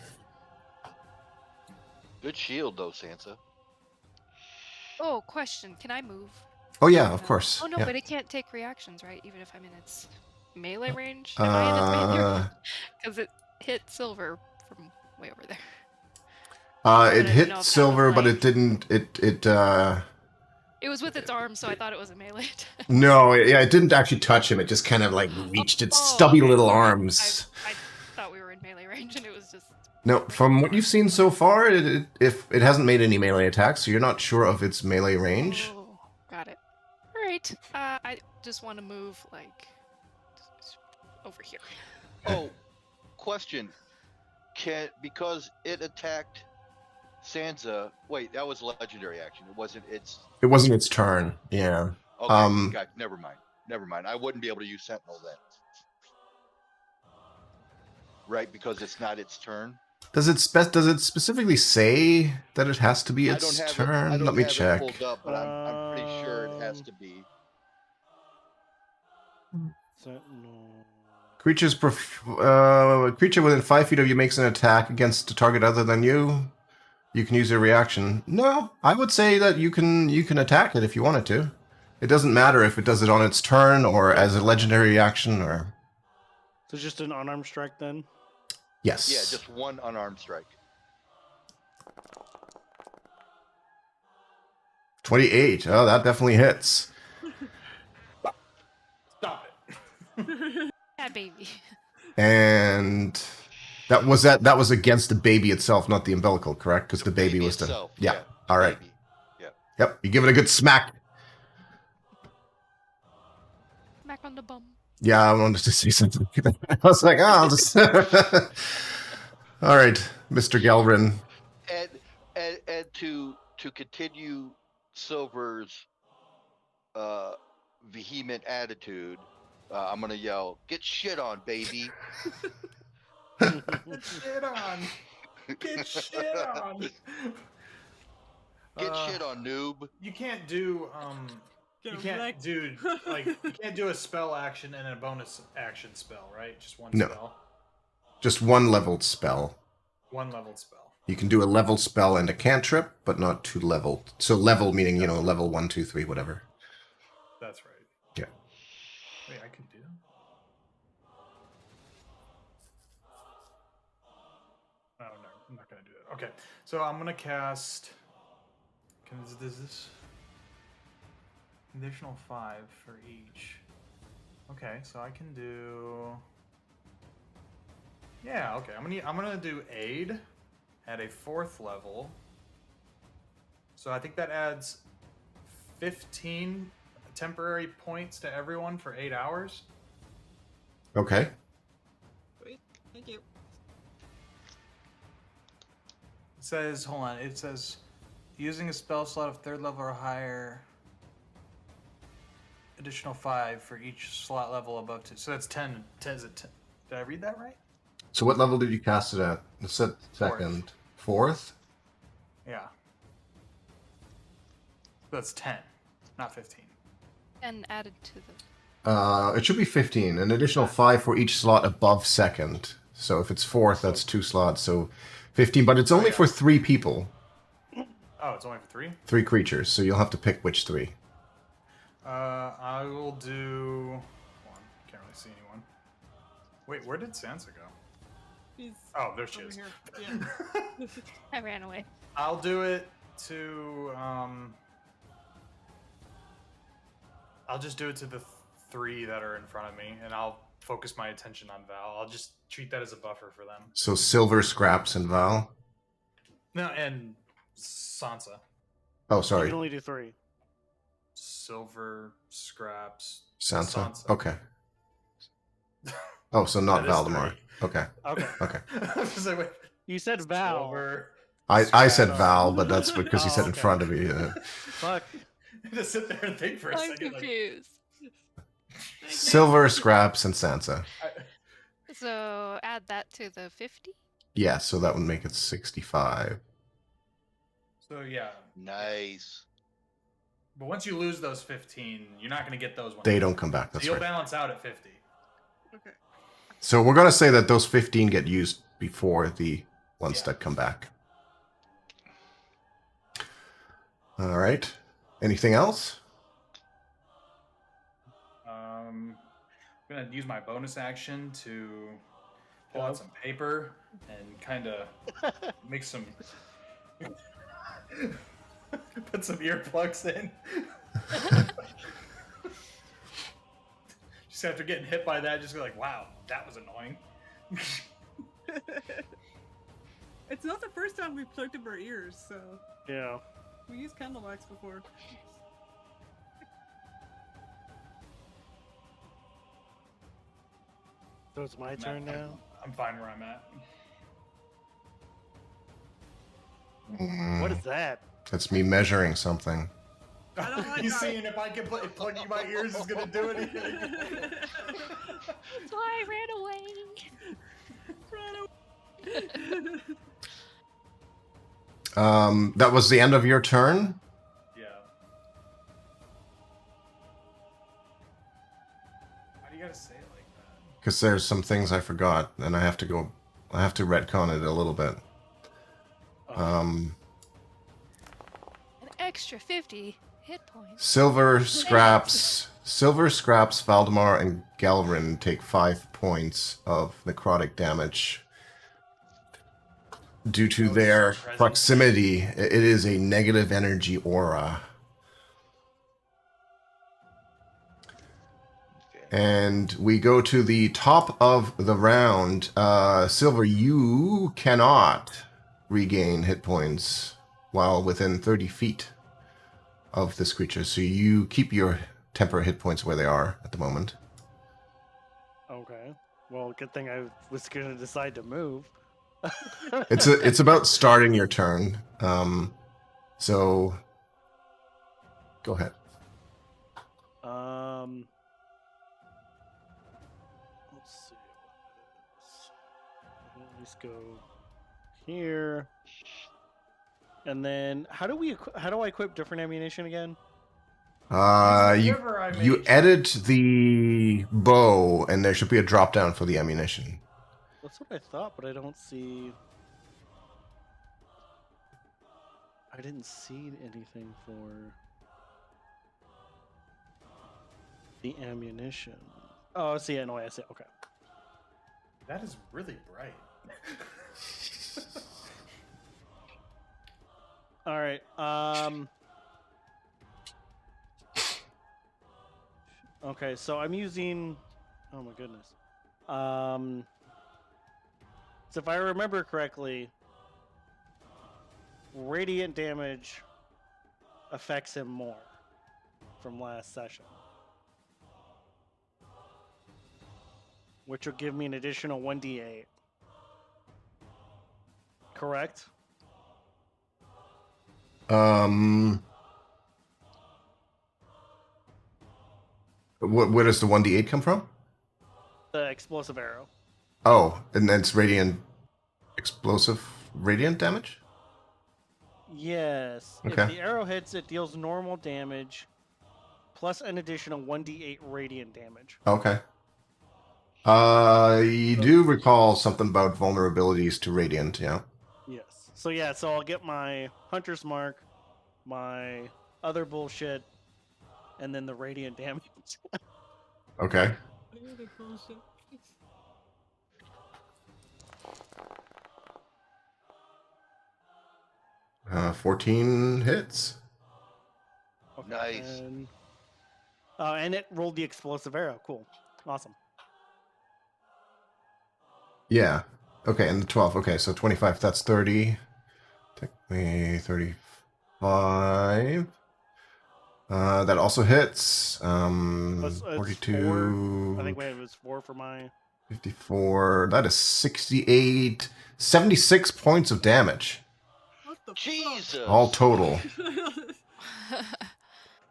Good shield though, Sansa. Oh, question. Can I move? Oh yeah, of No. course. Oh no, yeah. but it can't take reactions, right? Even if I'm in its melee range? Am I in its melee range? Because it hit silver from way over there. It I didn't know hit if that was silver, but like- it didn't. It was with its arms, so I thought it was a melee attack. No, it didn't actually touch him. It just kind of like reached its Oh, stubby okay, little sorry. arms. I thought we were in melee range, and it was just. No, from what you've seen so far, if it hasn't made any melee attacks, so you're not sure of its melee range. Oh, got it. All right. I just want to move like over here. Oh, question. Because it attacked Sansa. Wait, that was a legendary action. It wasn't its. It wasn't its turn. Yeah. Okay, never mind. Never mind. I wouldn't be able to use Sentinel then. Right, because it's not its turn. Does it specifically say that it has to be its turn? I don't Let me have check. It pulled up, but I'm pretty sure it has to be. Sentinel. Creature within 5 feet of you makes an attack against a target other than you. You can use a reaction. No, I would say that you can attack it if you wanted to. It doesn't matter if it does it on its turn or as a legendary reaction or. So just an unarmed strike then? Yes. Yeah, just one unarmed strike. 28. Oh, that definitely hits. Stop it. Bad baby. And that was against the baby itself, not the umbilical, correct? Because the baby was the itself. yeah. All right. Baby. Yep. You give it a good smack. Smack on the bum. Yeah, I wanted to say something. I was like, oh, I'll just. All right, Mr. Gelrin. And to continue Silver's vehement attitude, I'm gonna yell, "Get shit on, baby!" Get shit on. Get shit on. Get shit on, noob. You can't do Get you can't wrecked. do like you can't do a spell action and a bonus action spell, right? Just one No. spell. Just one leveled spell. One leveled spell. You can do a level spell and a cantrip, but not two leveled. So level meaning, you know, level 1, 2, 3, whatever. That's right. Yeah. Wait, I can do that? Oh no, I'm not gonna do that. Okay, so I'm gonna cast. Does this additional 5 for each? Okay, so I can do. Yeah, okay. I'm gonna do aid at a 4th level. So I think that adds 15 temporary points to everyone for 8 hours. Okay. Sweet. Thank you. It says, hold on, it says using a spell slot of 3rd level or higher, additional 5 for each slot level above 2. So that's 10. 10 is it 10? Did I read that right? So what level did you cast it at? It said second. Fourth? Yeah. That's 10, not 15. And added to the. It should be 15. An additional 5 for each slot above second. So if it's fourth, that's 2 slots. So 15, but it's only for 3 people. Oh, it's only for 3? 3 creatures, so you'll have to pick which 3. I will do. Hold on, can't really see anyone. Wait, where did Sansa go? He's Oh, there she over is. here. Yeah. I ran away. I'll do it to. I'll just do it to the 3 that are in front of me, and I'll focus my attention on Val. I'll just treat that as a buffer for them. So Silver, Scraps, and Val. No, and Sansa. Oh, You sorry. can only do 3. Silver, Scraps, Sansa. Sansa. Okay. Oh, so not That is Valdemar. 3. Okay. Okay. Okay. I was just like, wait. You said Val. Silver. I said Scraps. Val, but that's because he Oh, said in okay. front of me. Fuck. Just sit there and think for a I'm second. Like, confused. Silver, Scraps, and Sansa. So add that to the 50? Yeah, so that would make it 65. so yeah, Nice. but once you lose those 15, you're not going to get those ones. They don't come back. So That's you'll right. balance out at 50. Okay. So we're going to say that those 15 get used before the ones Yeah. that come back. All right. Anything else? I'm gonna use my bonus action to pull out some paper and kind of make some, put some earplugs in. Just after getting hit by that, just go like, "Wow, that was annoying." It's not the first time we've plugged up our ears, so Yeah. we used candle wax before. So it's my turn now. I'm fine where I'm at. What is that? That's me measuring something. I don't like you that. seeing if I can if plugging my ears is gonna do anything? That's why I ran away. That was the end of your turn? Yeah. Why do you gotta say it like that? Because there's some things I forgot, and I have to retcon it a little bit. An extra 50 hit points. Silver Scraps, Valdemar, and Galrin take 5 points of necrotic damage. Due to their proximity, it is a negative energy aura. And we go to the top of the round. Silver, you cannot regain hit points while within 30 feet of this creature. So you keep your temporary hit points where they are at the moment. Okay. Well, good thing I was going to decide to move. It's about starting your turn. So go ahead. Let's see. Let's go here. And then how do I equip different ammunition again? You Whatever I you made. edit the bow, and there should be a drop down for the ammunition. That's what I thought, but I don't see. I didn't see anything for the ammunition. Oh, I see it. No, I see it. Okay. That is really bright. All right. Okay, so I'm using. Oh my goodness. So if I remember correctly, radiant damage affects him more from last session, which will give me an additional 1d8. Correct? Where does the 1d8 come from? The explosive arrow. Oh, and that's radiant, explosive radiant damage. Yes. Okay. If the arrow hits, it deals normal damage plus an additional 1d8 radiant damage. Okay. You do recall something about vulnerabilities to radiant, yeah. Yes. So yeah, so I'll get my hunter's mark, my other bullshit, and then the radiant damage. Okay. Really bullshit. 14 hits. Okay. Nice. And it rolled the explosive arrow. Cool. Awesome. Yeah. Okay, and the 12. Okay, so 25, that's 30. Technically 35. That also hits. It's 42. 4. I think it was 4 for my. 54. That is 68. 76 points of damage. What the Jesus. All total.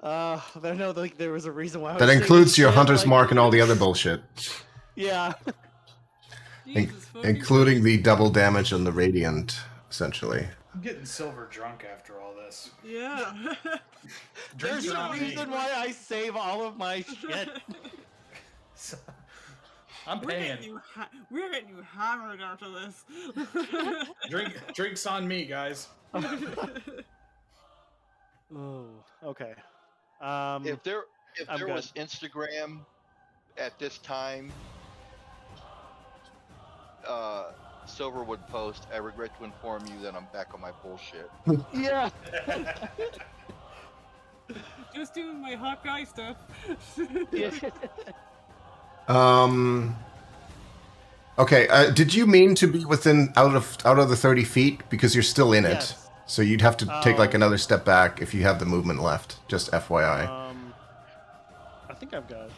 There was a reason why. I That was includes saying your shit, hunter's like- mark and all the other bullshit. Yeah. Jesus fucking Including Christ. the double damage on the radiant, essentially. I'm getting silver drunk after all this. Yeah. Drinks There's are a on me. reason why I save all of my shit. I'm paying. We're getting you hammered after this. Drinks on me, guys. Oh, okay. If there I'm good. was Instagram at this time, Silver would post, "I regret to inform you that I'm back on my bullshit." Yeah. Just doing my hot guy stuff. Okay, did you mean to be within out of the 30 feet? Because you're still in it. Yes. So you'd have to take like Oh. another step back if you have the movement left. Just FYI. I think I've got.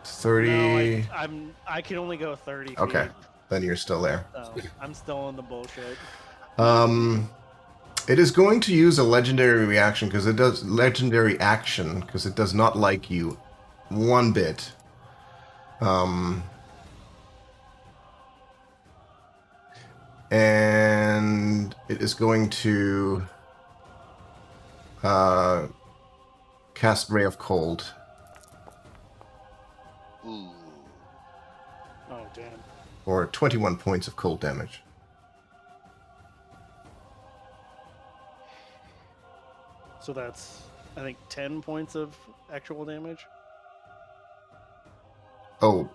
30. No, I can only go 30 feet. Okay, then you're still there. So I'm still in the bullshit. It is going to use a legendary reaction because it does legendary action because it does not like you one bit. And it is going to cast Ray of Cold. Ooh. Oh damn. For 21 points of cold damage. So that's I think 10 points of actual damage Oh,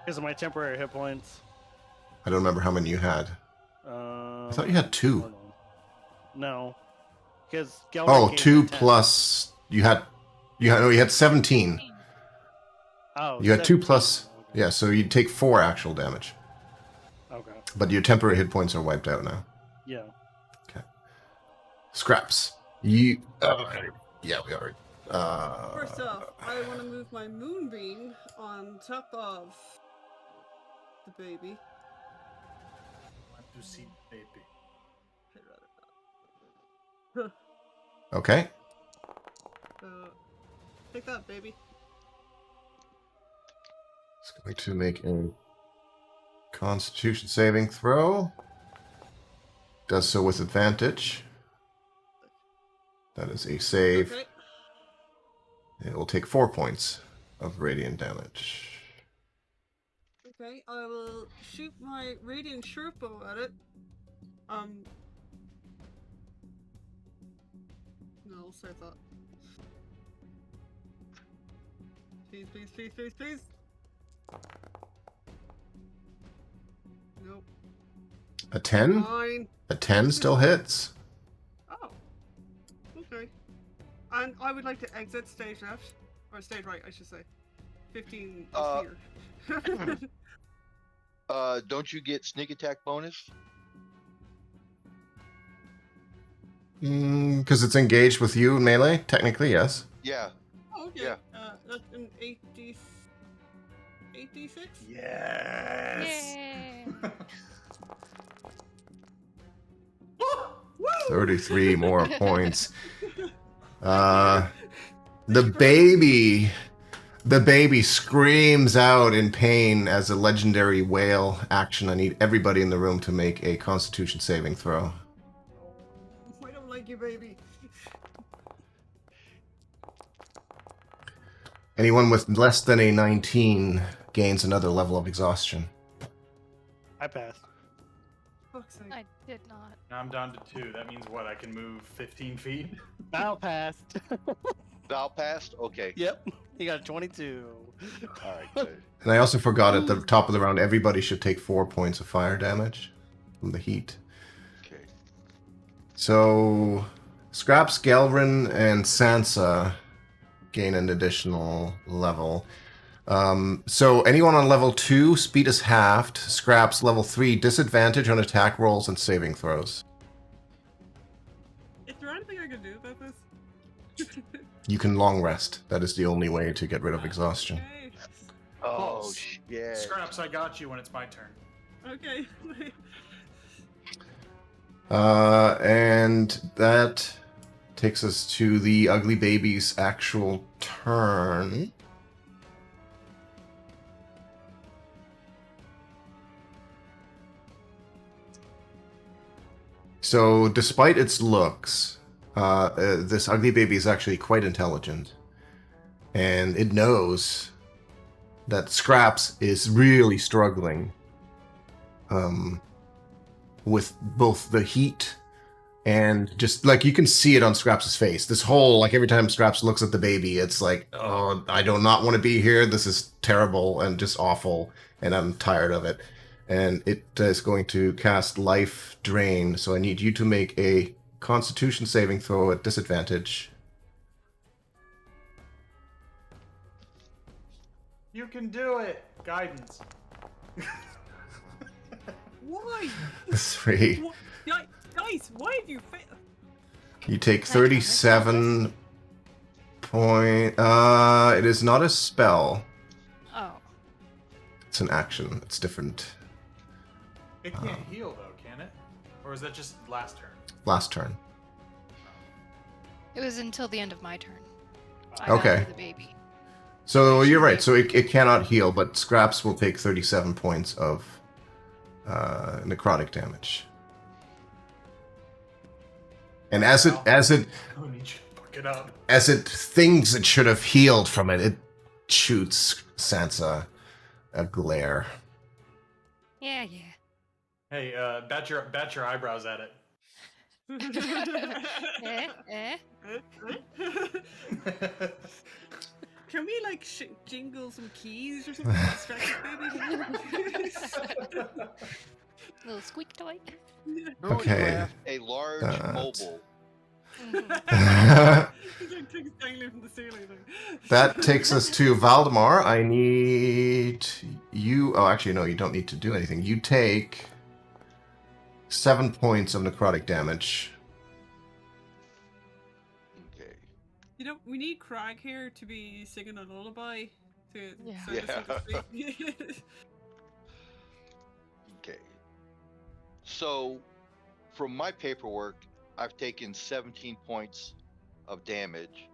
because of my temporary hit points. I don't remember how many you had. I thought you had 2. hold on. No, because Oh, 2 plus you had 17. Oh, You had 2 17. plus, Okay. yeah, so you'd take 4 actual damage. Okay. But your temporary hit points are wiped out now. Yeah. Scraps. You. Yeah, we are. First off, I want to move my moonbeam on top of the baby. Want to see baby. I'd rather not. Okay. Take that, baby. It's going to make a Constitution saving throw. Does so with advantage. That is a save. Okay. It will take 4 points of radiant damage. Okay, I will shoot my radiant short bow at it. No, I'll save that. Please, please, please, please, please. Nope. A 10? 9. A 10 still hits. Oh. Okay. And I would like to exit stage left. Or stage right, I should say. 15 is here. Don't you get sneak attack bonus? Because it's engaged with you in melee? Technically, yes. Yeah. Oh, okay. Yeah. That's an 8d6? Yes. Yay! 33 more points. The baby screams out in pain as a legendary wail action. I need everybody in the room to make a Constitution saving throw. I don't like you, baby. Anyone with less than a 19 gains another level of exhaustion. I passed. Fuck's sake. I did not. Now I'm down to 2. That means what? I can move 15 feet? Val passed. Val passed? Okay. Yep. He got a 22. All right, good. And I also forgot at the top of the round, everybody should take 4 points of fire damage from the heat. Okay. So, Scraps, Gelrin, and Sansa gain an additional level. So anyone on level 2, speed is halved. Scraps, level 3, disadvantage on attack rolls and saving throws. Is there anything I can do about this? You can long rest. That is the only way to get rid of exhaustion. Okay. Oh, Pulse. yeah. Scraps, I got you when it's my turn. Okay. And that takes us to the ugly baby's actual turn. So, despite its looks, this ugly baby is actually quite intelligent. And it knows that Scraps is really struggling with both the heat and just, like, you can see it on Scraps' face. This whole, like, every time Scraps looks at the baby, it's like, oh, I do not want to be here. This is terrible and just awful, and I'm tired of it. And it is going to cast Life Drain, so I need you to make a Constitution saving throw at disadvantage. You can do it! Guidance. Why? 3. What? Guys, why have you failed? You take 37 point... it is not a spell. Oh. It's an action. It's different. It can't heal though, can it? Or is that just last turn? Last turn. It was until the end of my turn. I Okay. got rid of the baby. So you're right. So it cannot heal, but Scraps will take 37 points of necrotic damage. And as it I need you to fuck it up. as it thinks it should have healed from it, it shoots Sansa a glare. Yeah, yeah. Hey, bat your eyebrows at it. Eh? Can we like jingle some keys or something to distract the baby? Little squeak toy. Okay. A large That- mobile. That He's like things dangling from the ceiling. takes us to Valdemar. I need you. Oh, actually, no, you don't need to do anything. You take 7 points of necrotic damage. Okay. You know, we need Crag here to be singing a lullaby to Yeah. send us into sleep. Okay. So, from my paperwork, I've taken 17 points of damage,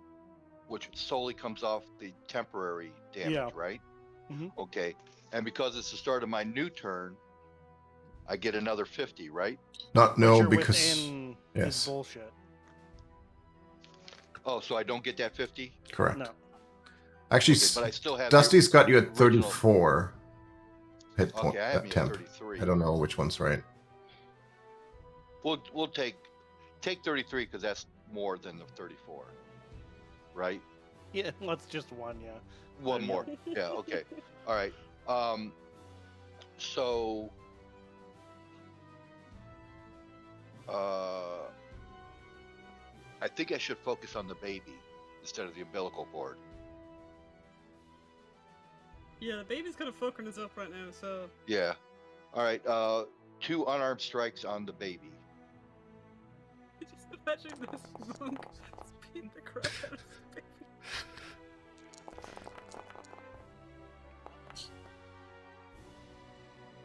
which solely comes off the temporary damage, Yeah. right? Okay. And because it's the start of my new turn, I get another 50, right? But No, you're because within his yes, bullshit. Oh, so I don't get that 50? correct. No. Actually, Okay, but I still have Dusty's got you at original- 34 hit point Okay, I have me at temp. 33. I don't know which one's right. We'll take 33 because that's more than the 34, right? Yeah, let's just one, yeah. One Yeah. more. Yeah. Okay. All right. So. I think I should focus on the baby instead of the umbilical cord. Yeah, the baby's kind of fucking us up right now, so. Yeah. All right. 2 unarmed strikes on the baby. Just imagine this monk beating the crap out of this baby.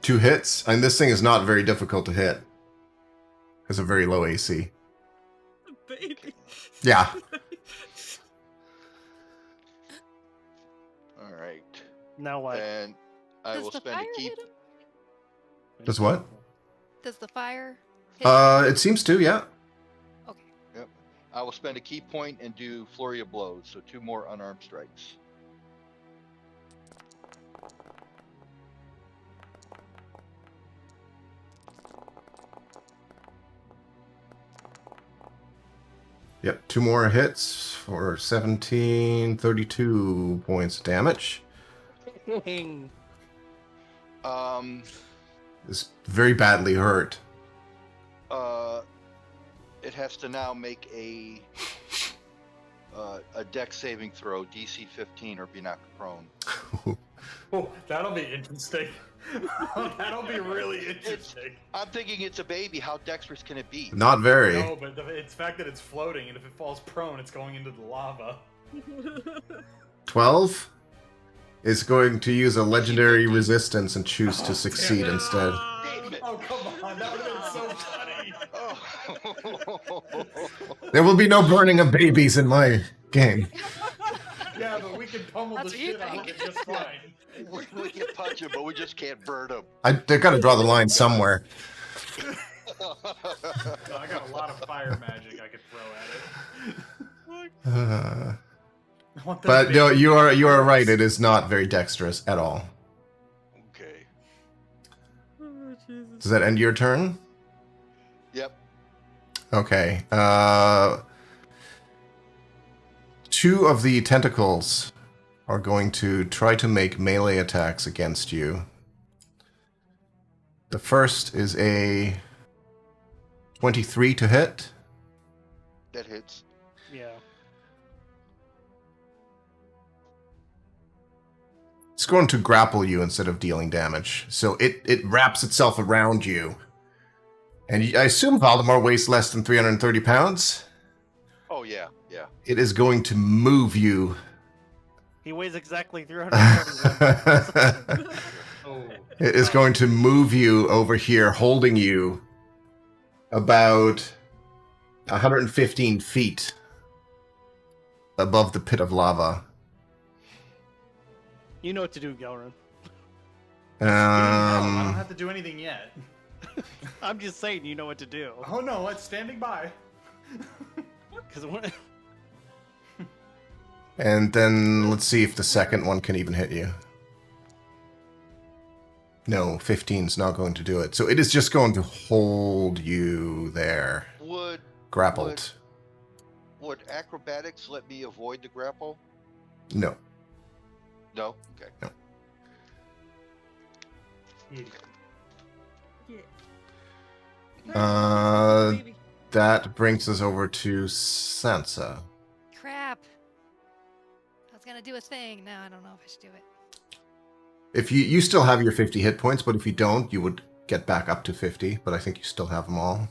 Two hits, and this thing is not very difficult to hit. Has a very low AC. The baby. Yeah. All right. Now what? And I Does will the spend fire a key. hit him? Does what? Does the fire hit him? It seems to, yeah. Okay. Yep. I will spend a key point and do flurry of blows, so 2 more unarmed strikes. Yep, 2 more hits for 17, 32 points of damage. Dang. Is very badly hurt. It has to now make a dex saving throw, DC 15, or be knocked prone. Oh, that'll be interesting. That'll be really interesting. I'm thinking it's a baby. How dexterous can it be? Not very. No, but it's the fact that it's floating, and if it falls prone, it's going into the lava. 12 is going to use a legendary resistance and choose to succeed damn it. instead. Damn it. Oh, come on. That would have been so funny. Oh. There will be no burning of babies in my game. Yeah, but we can pummel That's the what you shit out of think. it just fine. We can punch him, but we just can't burn him. They've got to draw the line somewhere. I got a lot of fire magic I could throw at it. I want the But no, baby- you are right. It is not very dexterous at all. Okay. Oh, Jesus. Does that end your turn? Yep. Okay. 2 of the tentacles are going to try to make melee attacks against you. The first is a 23 to hit. That hits. Yeah. It's going to grapple you instead of dealing damage. So it wraps itself around you. And I assume Valdemar weighs less than 330 pounds. Oh, yeah. Yeah. It is going to move you. He weighs exactly 331 pounds. Oh. It is going to move you over here, holding you about 115 feet above the pit of lava. You know what to do, Gelrin. I don't have to do anything yet. I'm just saying you know what to do. Oh no, it's standing by. Because And then let's see if the second one can even hit you. No, 15's not going to do it. So it is just going to hold you there, Would grappled. would acrobatics let me avoid the grapple? No. No? Okay. Uh, Baby. That brings us over to Sansa. Crap. I was gonna do a thing. Now I don't know if I should do it. If you still have your 50 hit points, but if you don't, you would get back up to 50. But I think you still have them all.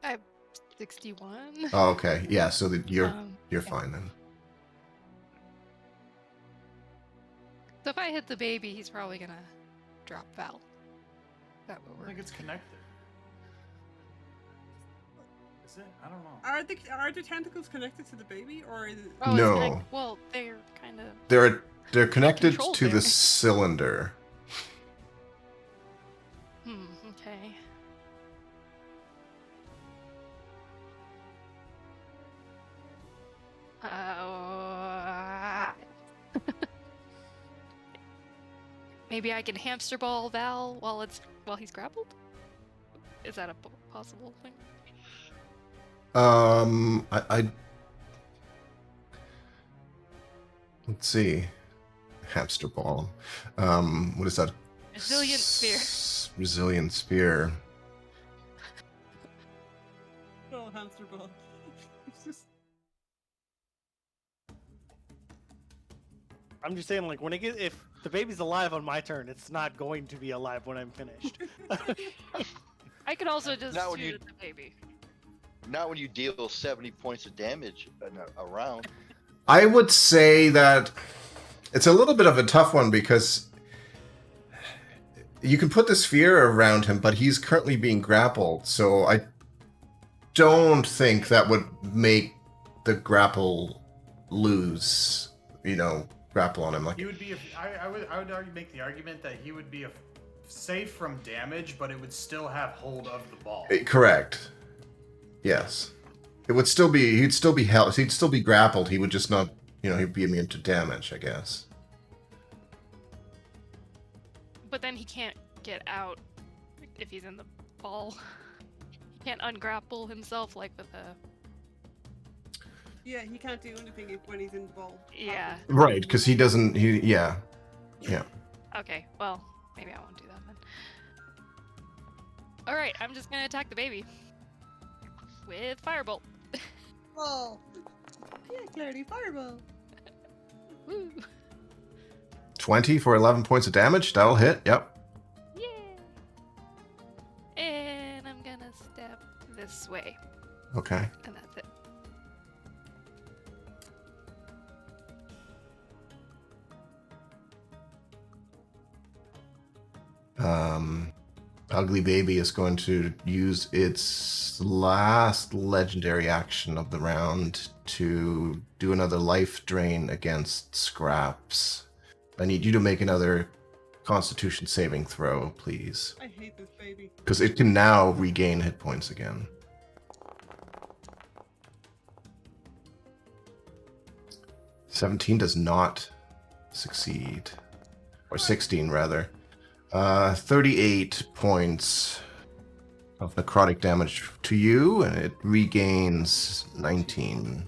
I have 61. Oh, okay. Yeah. So that you're Yeah. fine then. So if I hit the baby, he's probably gonna drop Val. That would I work. think it's connected. Is it? I don't know. Are the tentacles connected to the baby, or is it? Oh, No. it's well, they're kind of. They're They're connected Control to the there. cylinder. Okay. Maybe I can hamster ball Val while he's grappled? Is that a possible thing? I let's see. Hamster ball. What is that? Resilient sphere. Resilient sphere. Oh, hamster ball. It's just I'm just saying, like, if the baby's alive on my turn, it's not going to be alive when I'm finished. I could also just Not when shoot you- at the baby. Not when you deal 70 points of damage a round. I would say that it's a little bit of a tough one because you can put the sphere around him, but he's currently being grappled, so I don't think that would make the grapple lose, grapple on him. Like, He would be. I would argue, make the argument that he would be safe from damage, but it would still have hold of the ball. correct. Yes. It would still be, he'd still be held, he'd still be grappled, he would just not, he'd be immune to damage, I guess. But then he can't get out if he's in the ball. He can't ungrapple himself like with a... yeah, he can't do anything when he's in the ball. Yeah. Right, because yeah. Okay, well, maybe I won't do that then. Alright, I'm just gonna attack the baby. With Firebolt. Ball. Yeah, clarity fireball. Woo! 20 for 11 points of damage, that'll hit, yep. Yeah! And I'm gonna step this way. Okay. And that's it. Ugly Baby is going to use its last legendary action of the round to do another life drain against Scraps. I need you to make another Constitution saving throw, please. I hate this baby. Because it can now regain hit points again. 17 does not succeed. Or 16, rather. 38 points of necrotic damage to you, and it regains 19.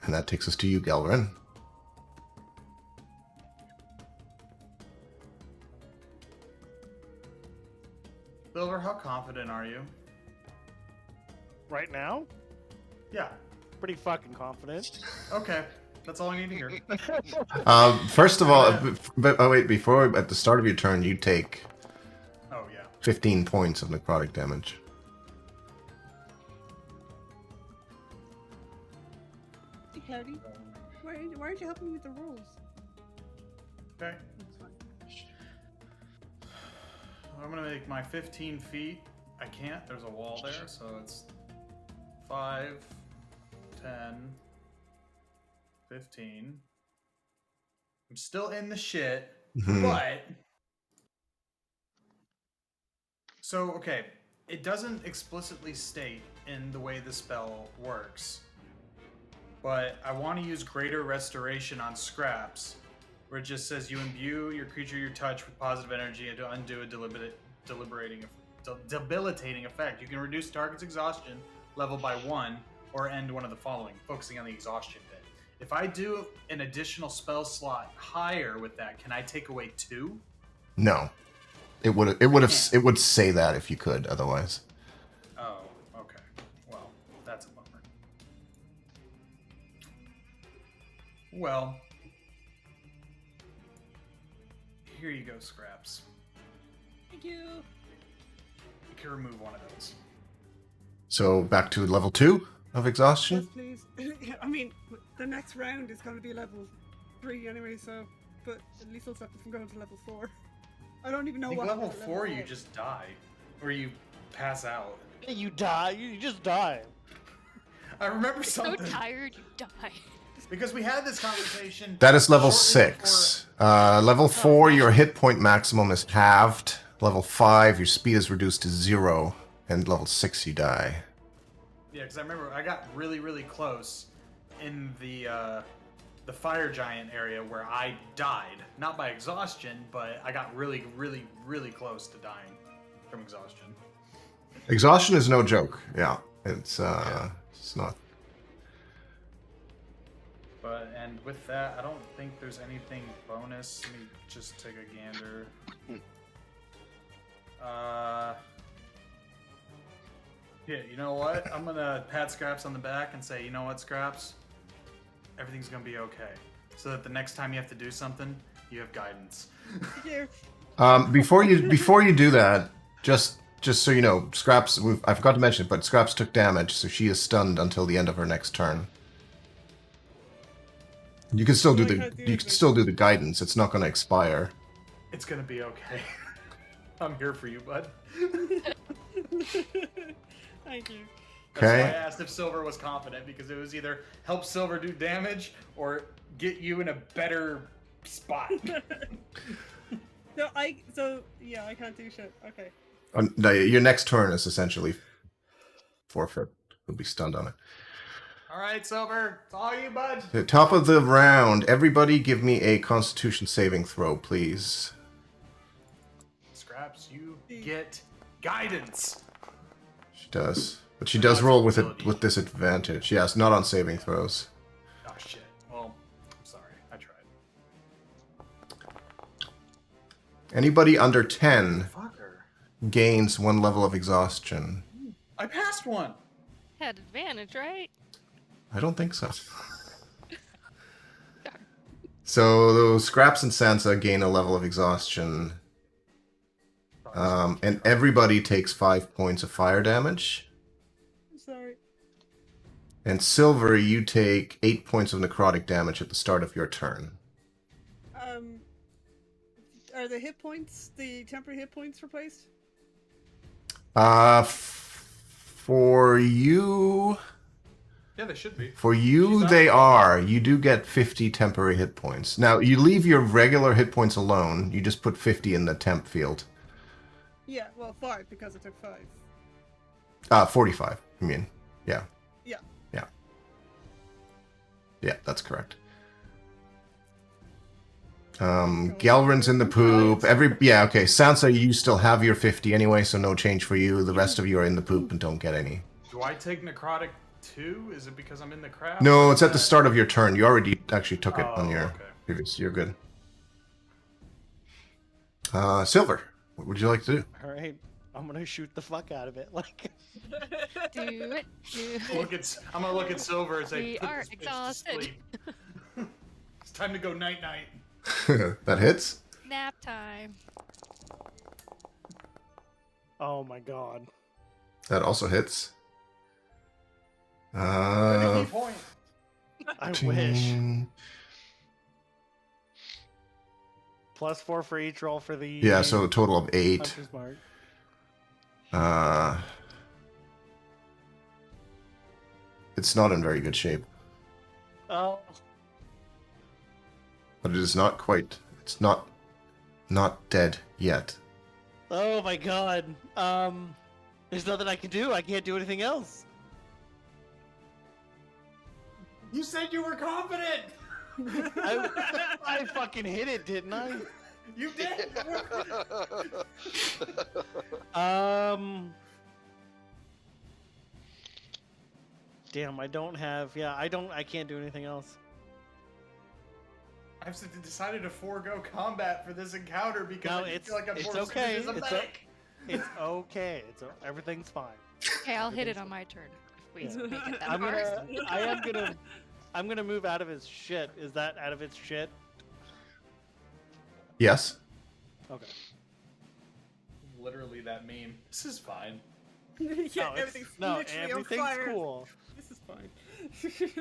And that takes us to you, Gelrin. Silver, how confident are you? Right now, Yeah. pretty fucking confident. Okay. That's all I need to hear. First of all, before, at the start of your turn, you take Oh, yeah. 15 points of necrotic damage. Hey, Clarity. Why aren't you helping me with the rolls? Okay. I'm gonna make my 15 feet. I can't. There's a wall there, so it's 5, 10, 15. I'm still in the shit, Mhm. but so okay, it doesn't explicitly state in the way the spell works, but I want to use Greater Restoration on Scraps, where it just says you imbue your creature you touch with positive energy and to undo a debilitating effect. You can reduce target's exhaustion level by 1 or end one of the following, focusing on the exhaustion bit. If I do an additional spell slot higher with that, can I take away 2? No. It would say that if you could, otherwise. Oh, okay. Well, that's a bummer. Well, here you go, Scraps. Thank you. You can remove one of those. So back to level 2 of Yes, exhaustion. please. I mean, the next round is going to be level 3 anyway, so. But at least I'll stop it from going to level 4. I don't even I know think what. level happens at 4 you four. just die. Or you pass out. You die. You just die. I remember So something tired, you die. because we had this conversation. That is level shortly 6. Level 4, your hit point maximum is halved. Level 5, your speed is reduced to 0. And level 6, you die. Yeah, because I remember I got really, really close in the fire giant area where I died. Not by exhaustion, but I got really, really, really close to dying from exhaustion. Exhaustion is no joke. Yeah, it's not. But, and with that, I don't think there's anything bonus. Let me just take a gander. Yeah, you know what? I'm gonna pat Scraps on the back and say, you know what, Scraps? Everything's gonna be okay. So that the next time you have to do something, you have guidance. Here. Before you do that, just so you know, Scraps. I forgot to mention it, but Scraps took damage, so she is stunned until the end of her next turn. You can still do the guidance. It's not going to expire. It's gonna be okay. I'm here for you, bud. Thank you. That's why I Okay. asked if Silver was confident, because it was either help Silver do damage or get you in a better spot. No, I can't do shit. Okay. No, your next turn is essentially forfeit. You'll be stunned on it. All right, Silver, it's all you, bud. The top of the round. Everybody, give me a Constitution saving throw, please. Scraps, you get guidance. She does, but she does roll with it with disadvantage. Yes, not on saving throws. Oh shit. Well, I'm sorry. I tried. Anybody under 10 Fucker. gains 1 level of exhaustion. I passed one. Had advantage, right? I don't think so. So those Scraps and Sansa gain a level of exhaustion. And everybody takes 5 points of fire damage. I'm sorry. And Silver, you take 8 points of necrotic damage at the start of your turn. Are the hit points, the temporary hit points, replaced? For you, Yeah, they should be. they are. You do get 50 temporary hit points. Now, you leave your regular hit points alone. You just put 50 in the temp field. Yeah, well, 5 because I took 5. 45, I mean. Yeah. Yeah. Yeah. Yeah, that's correct. Galrin's in the poop. Okay. Sansa, you still have your 50 anyway, so no change for you. The rest of you are in the poop and don't get any. Do I take necrotic too? Is it because I'm in the crap? No, it's at the start of your turn. You already actually took it on your okay. previous. You're good. Silver, what would you like to do? All right, I'm gonna shoot the fuck out of it. Like, Do it. Do it. I'm gonna look at Silver and say, We "Put are this bitch to exhausted." sleep." It's time to go night night. That hits. Nap time. oh my god. That also hits. Any point. I wish. +4 for each roll for the. Yeah, so a total of 8. Hunter's Mark. It's not in very good shape, Oh. but it is not quite. It's not dead yet. Oh my god. There's nothing I can do. I can't do anything else. You said you were confident. I fucking hit it, didn't I? You did. Damn, I don't have. Yeah, I can't do anything else. I've decided to forego combat for this encounter because No, I feel like I'm it's forced okay. as a It's medic. It's okay. Everything's fine. Okay, I'll hit it on my turn. If we Yeah. make it that I'm far. I'm gonna move out of his shit. Is that out of its shit? Yes. Okay. Literally that meme. This is fine. Yeah, everything's literally everything's on fire. cool. This is fine.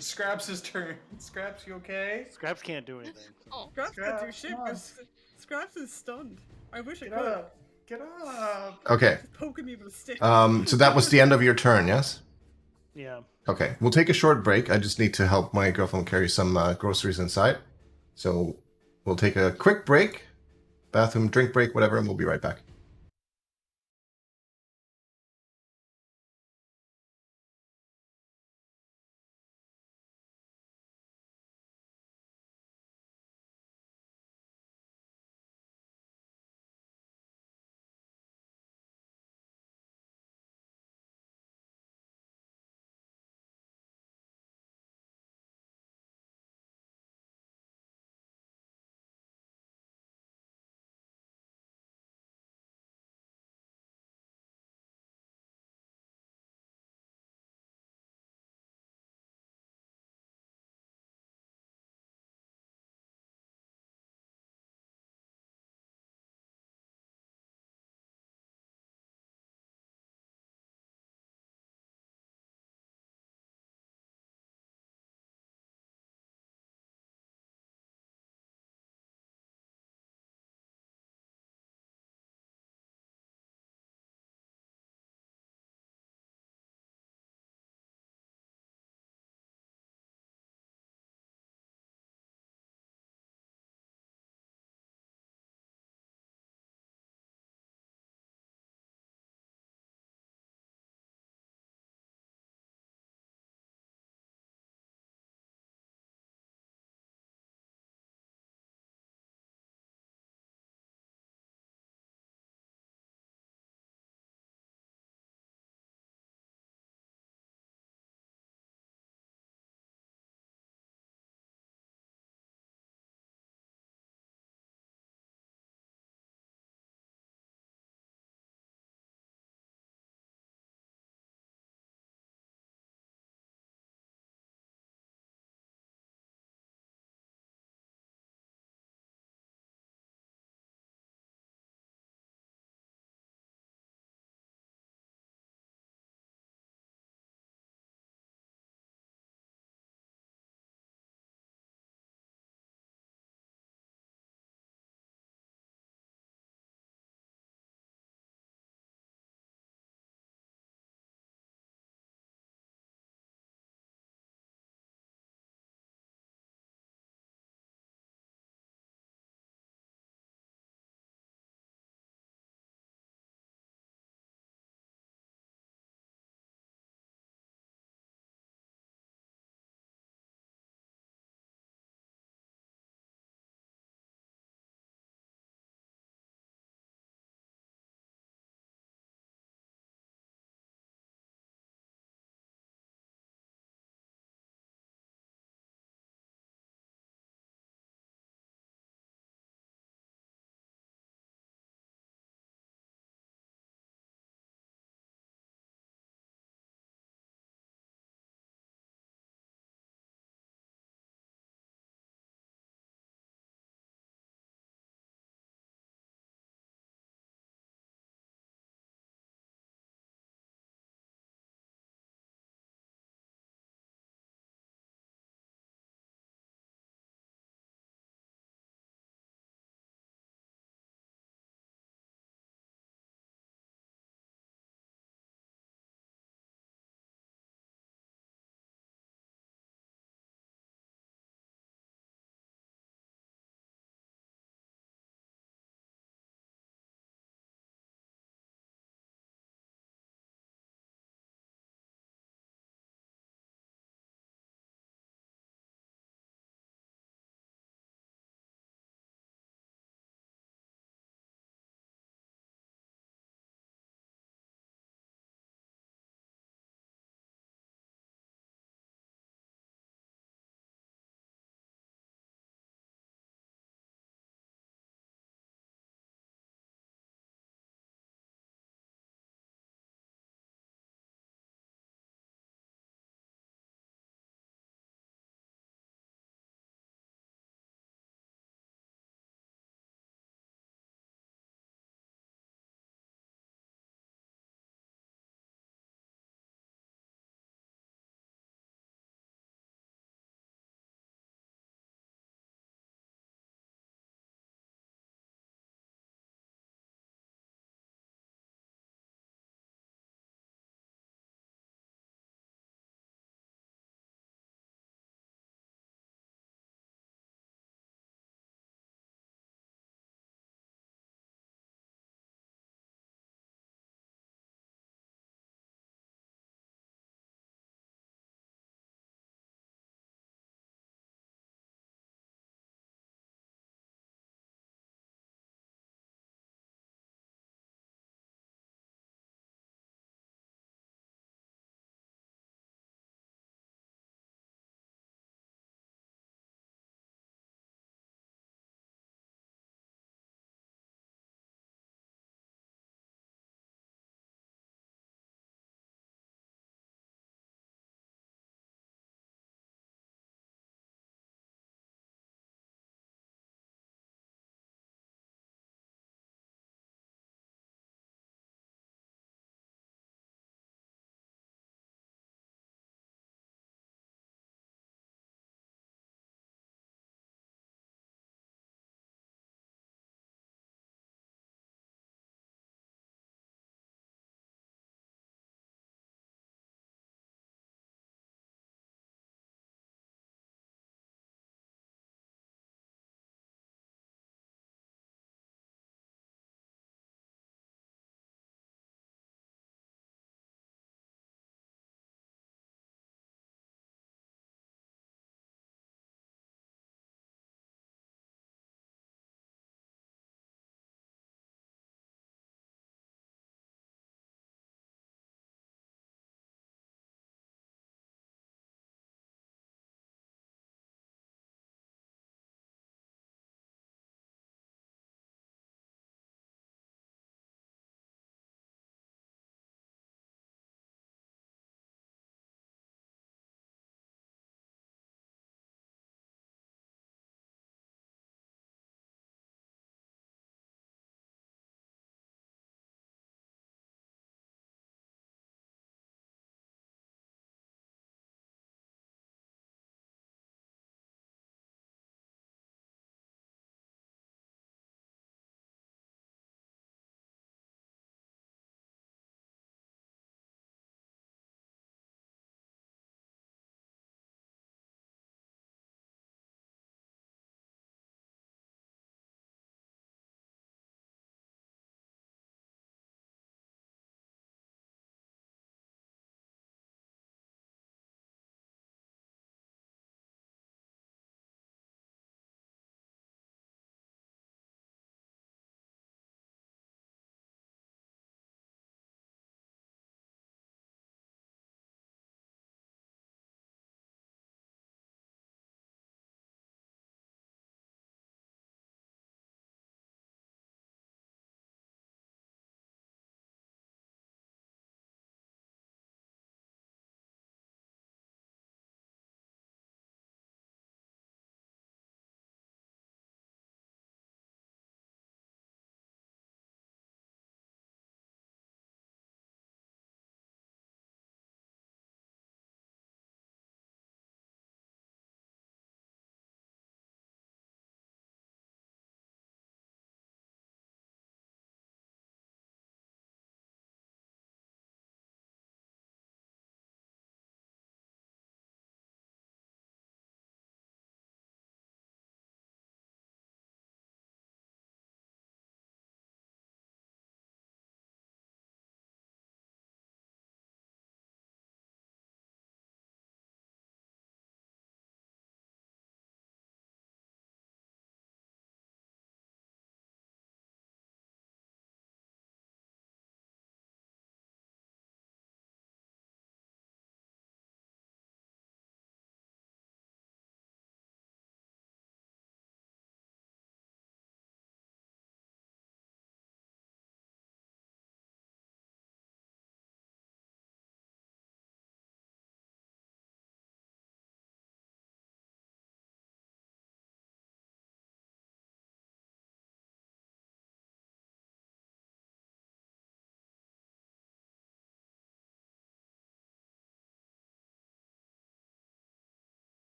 Scraps' turn. Scraps, you okay? Scraps can't do anything. Oh, Scraps can't do Scraps, shit come on. because Scraps is stunned. I wish I Get could. up. Get up. Okay. Just poking me with a stick. So that was the end of your turn, yes? Yeah. Okay. We'll take a short break. I just need to help my girlfriend carry some groceries inside. So we'll take a quick break, bathroom, drink break, whatever, and we'll be right back.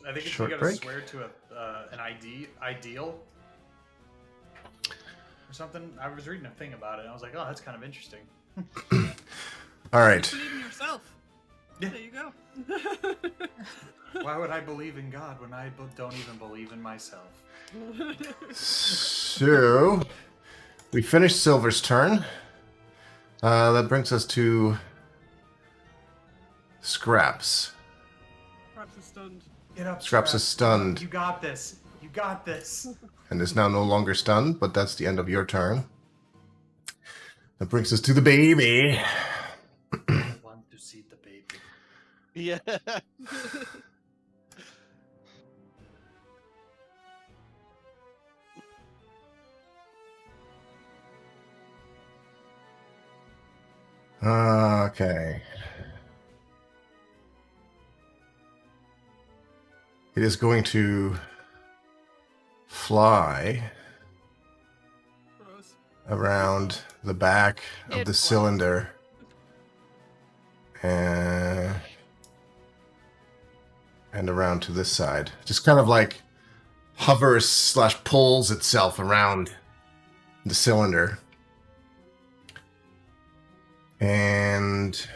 I think it's Short you gotta break? swear to an ideal or something. I was reading a thing about it, and I was like, oh, that's kind of interesting. All right. Believe in yourself. Yeah. There you go. Why would I believe in God when I don't even believe in myself? So we finished Silver's turn. That brings us to Scraps. Perhaps it's stunned. Get up, Scraps is stunned. You got this. You got this. And is now no longer stunned, but that's the end of your turn. That brings us to the baby. I want to see the baby. Yeah. Okay. It is going to fly Gross. around the back of It the flies. cylinder. And around to this side. Just kind of like hovers / pulls itself around the cylinder. And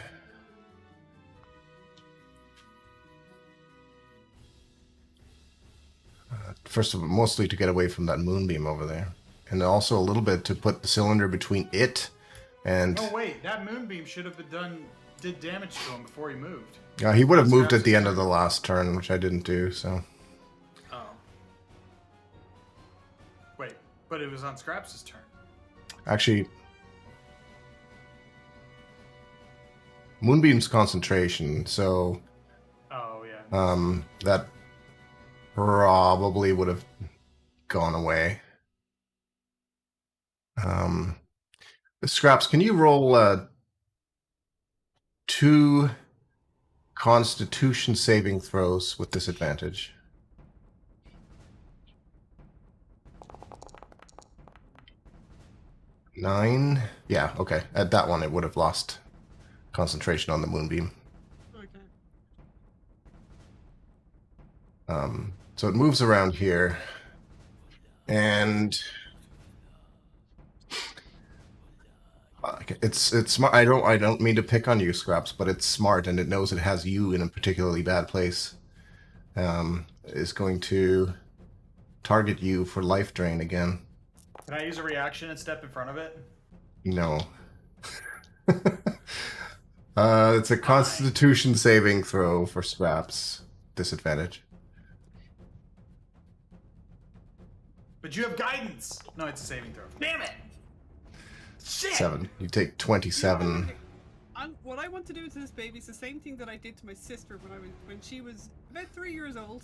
first of all, mostly to get away from that moonbeam over there. And also a little bit to put the cylinder between it and... Oh wait, that moonbeam should have did damage to him before he moved. he would have moved Scraps' at the end of turn. the last turn, which I didn't do, so... Oh. Wait, but it was on Scraps' turn. Actually... Moonbeam's concentration, so... Oh yeah. That probably would have gone away. Scraps, can you roll 2 Constitution saving throws with disadvantage? Nine? Yeah, okay. At that one, it would have lost concentration on the moonbeam. Okay. So it moves around here, and it's smart. I don't mean to pick on you, Scraps, but it's smart, and it knows it has you in a particularly bad place. Is going to target you for life drain again. Can I use a reaction and step in front of it? No. It's a Constitution saving throw for Scraps. Disadvantage. But you have guidance. No, it's a saving throw. Damn it! Shit! 7. You take 27. What I want to do to this baby is the same thing that I did to my sister when she was about 3 years old.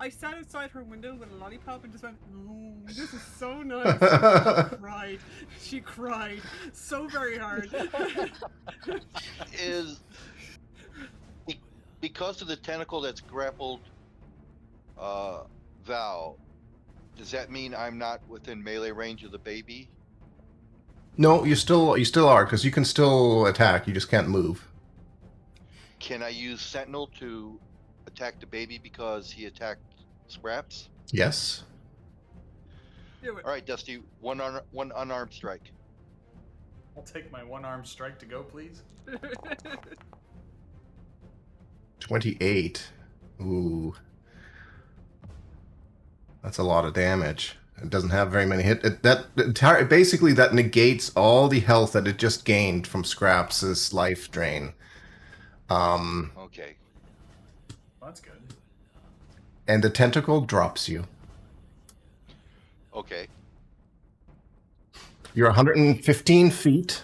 I sat outside her window with a lollipop and just went, "Oh, this is so nice." She cried. She cried so very hard. Is because of the tentacle that's grappled Val, does that mean I'm not within melee range of the baby? No, you still are, because you can still attack. You just can't move. Can I use Sentinel to attack the baby because he attacked Scraps? Yes. Do it. All right, Dusty, one unarmed strike. I'll take my one-arm strike to go, please. 28. Ooh. That's a lot of damage. It doesn't have very many hits. Basically, that negates all the health that it just gained from Scraps' life drain. Okay. Well, that's good. And the tentacle drops you. Okay. You're 115 feet.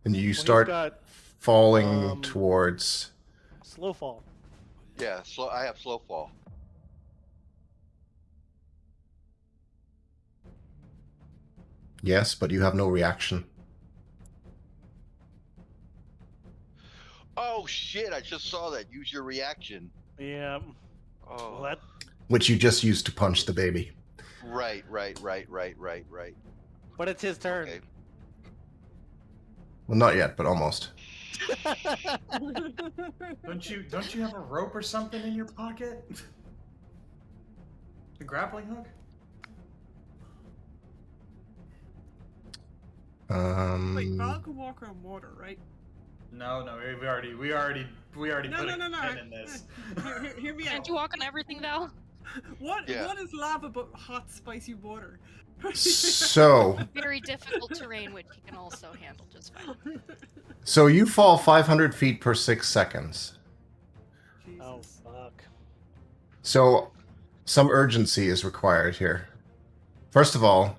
And you start got falling towards... slow fall. Yeah, I have slow fall. Yes, but you have no reaction. Oh shit! I just saw that. Use your reaction. Yeah. Oh. Well, that Which you just used to punch the baby. Right. but it's his turn. Okay. Well, not yet, but almost. Don't you have a rope or something in your pocket? The grappling hook? Wait, Val can walk on water, right? No, we already No, put no, a no, no. pin in this. Hear me Can't out. you walk on everything, Val? What Yeah. what is lava but hot, spicy water? So, Very difficult terrain, which he can also handle just fine. so you fall 500 feet per 6 seconds. Oh Jesus. fuck. So, some urgency is required here. First of all,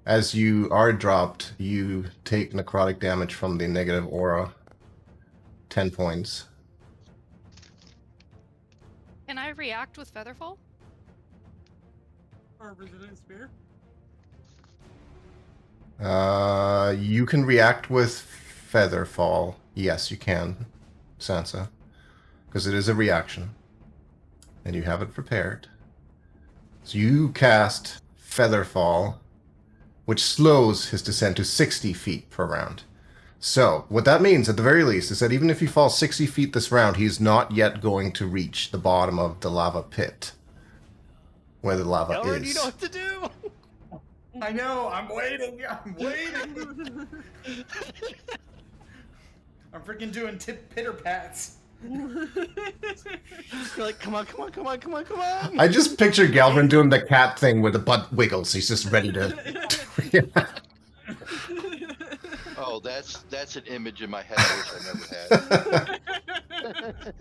as you are dropped, you take necrotic damage from the negative aura. 10 points. Can I react with Featherfall? Or resilient spear? You can react with Featherfall. Yes, you can, Sansa. Because it is a reaction. And you have it prepared. So you cast Featherfall, which slows his descent to 60 feet per round. So, what that means, at the very least, is that even if he falls 60 feet this round, he's not yet going to reach the bottom of the lava pit. Where the lava Elrin, is. you know what to do. I know. I'm waiting. I'm waiting. I'm freaking doing pitter pats. You're like, come on, come on, come on, come on, come on. I just picture Galvin doing the cat thing where the butt wiggles. He's just ready to... Oh, that's an image in my head I wish I never had.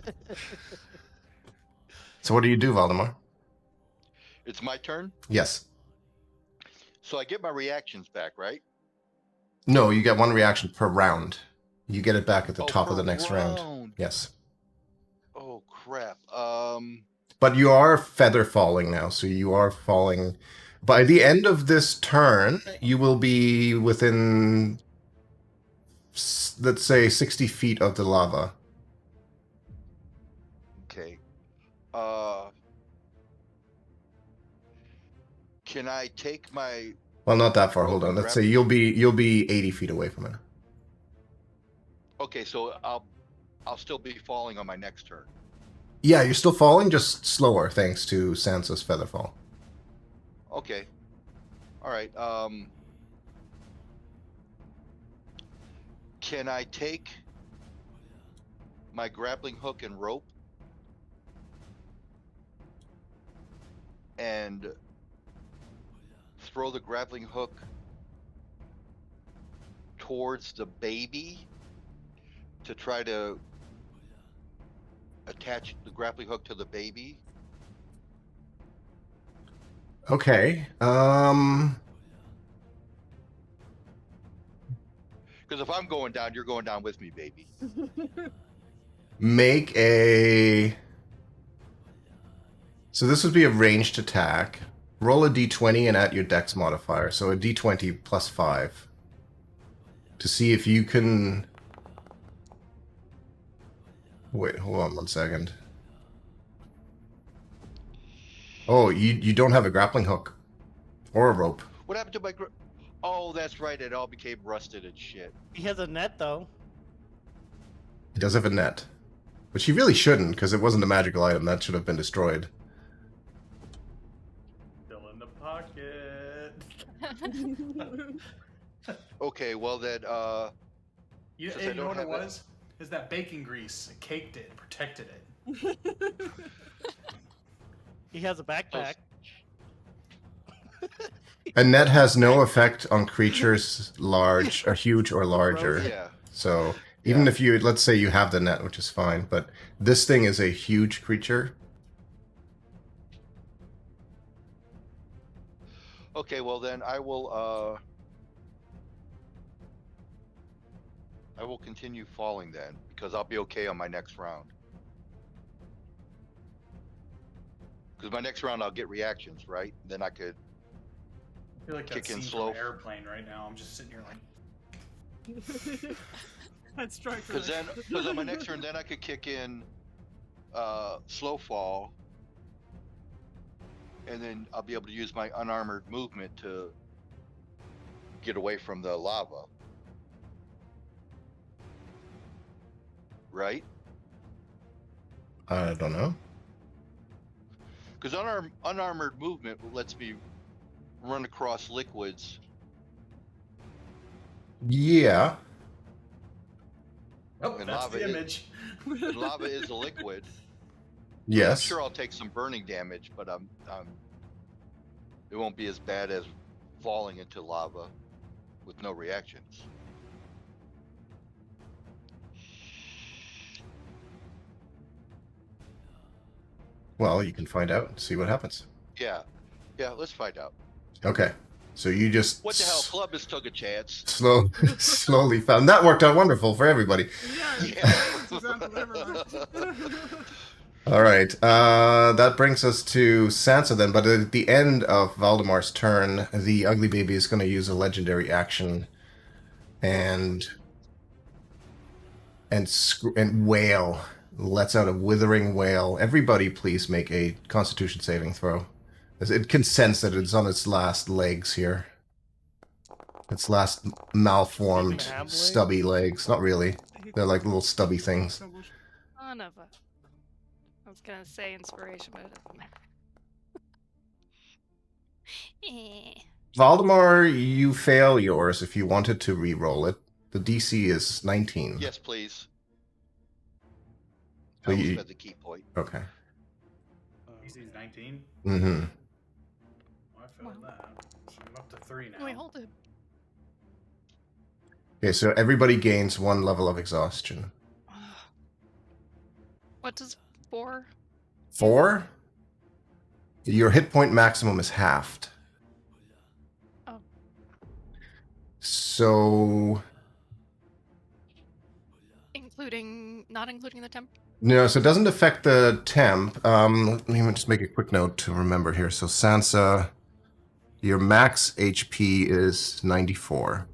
So what do you do, Valdemar? It's my turn. Yes. So I get my reactions back, right? No, you get one reaction per round. You get it back at the Oh, top of per the next round. round. Yes. Oh crap. But you are feather falling now, so you are falling. By the end of this turn, you will be within, let's say, 60 feet of the lava. Okay. Can I take my? Well, not that far. Rope Hold on. and Let's grab- say you'll be 80 feet away from it. Okay, so I'll still be falling on my next turn. Yeah, you're still falling, just slower, thanks to Sansa's featherfall. Okay. All right. Can I take my grappling hook and rope and throw the grappling hook towards the baby to try to attach the grappling hook to the baby? Okay. Because if I'm going down, you're going down with me, baby. Make a... So this would be a ranged attack. Roll a d20 and add your dex modifier. So a d20 plus 5. To see if you can... Wait, hold on 1 second. Oh, you don't have a grappling hook. Or a rope. What happened to my Oh, that's right. It all became rusted and shit. He has a net though. He does have a net. Which he really shouldn't, because it wasn't a magical item. That should have been destroyed. Still in the pocket. Okay, well then, You, Since hey, I you know don't what it have that- was? Is that bacon grease. It caked it, protected it. He has a backpack. A net has no effect on creatures large, or huge, or larger. yeah. So even Yeah. if you, let's say you have the net, which is fine, but this thing is a huge creature. Okay, well then I will continue falling then, because I'll be okay on my next round. Because my next round I'll get reactions, right? Then I could. I feel like that Kick in scene slow. from Airplane right now. I'm just sitting here like, That's striker. Because on my next turn, then I could kick in slow fall, and then I'll be able to use my unarmored movement to get away from the lava. right? I don't know. Because unarmored movement lets me run across liquids. Yeah. Oh, And that's lava the is- image. And lava is a liquid. Yes. I'm sure I'll take some burning damage, but it won't be as bad as falling into lava with no reactions. Well, you can find out and see what happens. Yeah, let's find out. Okay. So you just What the hell? Clubbus took a chance. slowly found that worked out wonderful for everybody. Yeah, Yeah. best example ever. All right. That brings us to Sansa then. But at the end of Valdemar's turn, the ugly baby is going to use a legendary action and wail. Lets out a withering wail. Everybody, please make a Constitution saving throw. As it can sense that it's on its last legs here. Its last malformed, Doesn't it have legs? stubby legs. Not really. They're like little stubby things. So much. Son of a. I was gonna say inspiration, but it doesn't matter. Eh. Valdemar, you fail yours if you wanted to re-roll it. The DC is 19. Yes, please. So I almost you- spent the key point. Okay. DC's 19. Mm-hmm. Oh, I failed that. So I'm up to 3 now. Wait, hold it. Okay, so everybody gains 1 level of exhaustion. What does 4? 4? Your hit point maximum is halved. Oh. So... Not including the temp? No, so it doesn't affect the temp. Let me just make a quick note to remember here. So Sansa, your max HP is 94.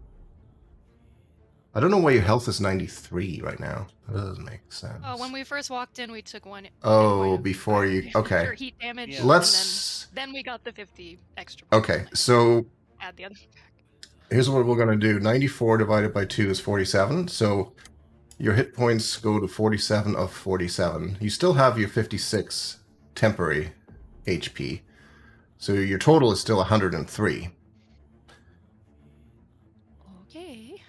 I don't know why your health is 93 right now. That doesn't make sense. Oh, when we first walked in, we took one. Oh, before you... Okay. For heat damage. Yeah. and Let's... then we got the 50 extra. Okay, so Add the other. here's what we're going to do. 94 divided by 2 is 47. So your hit points go to 47 of 47. You still have your 56 temporary HP. So your total is still 103. Okay.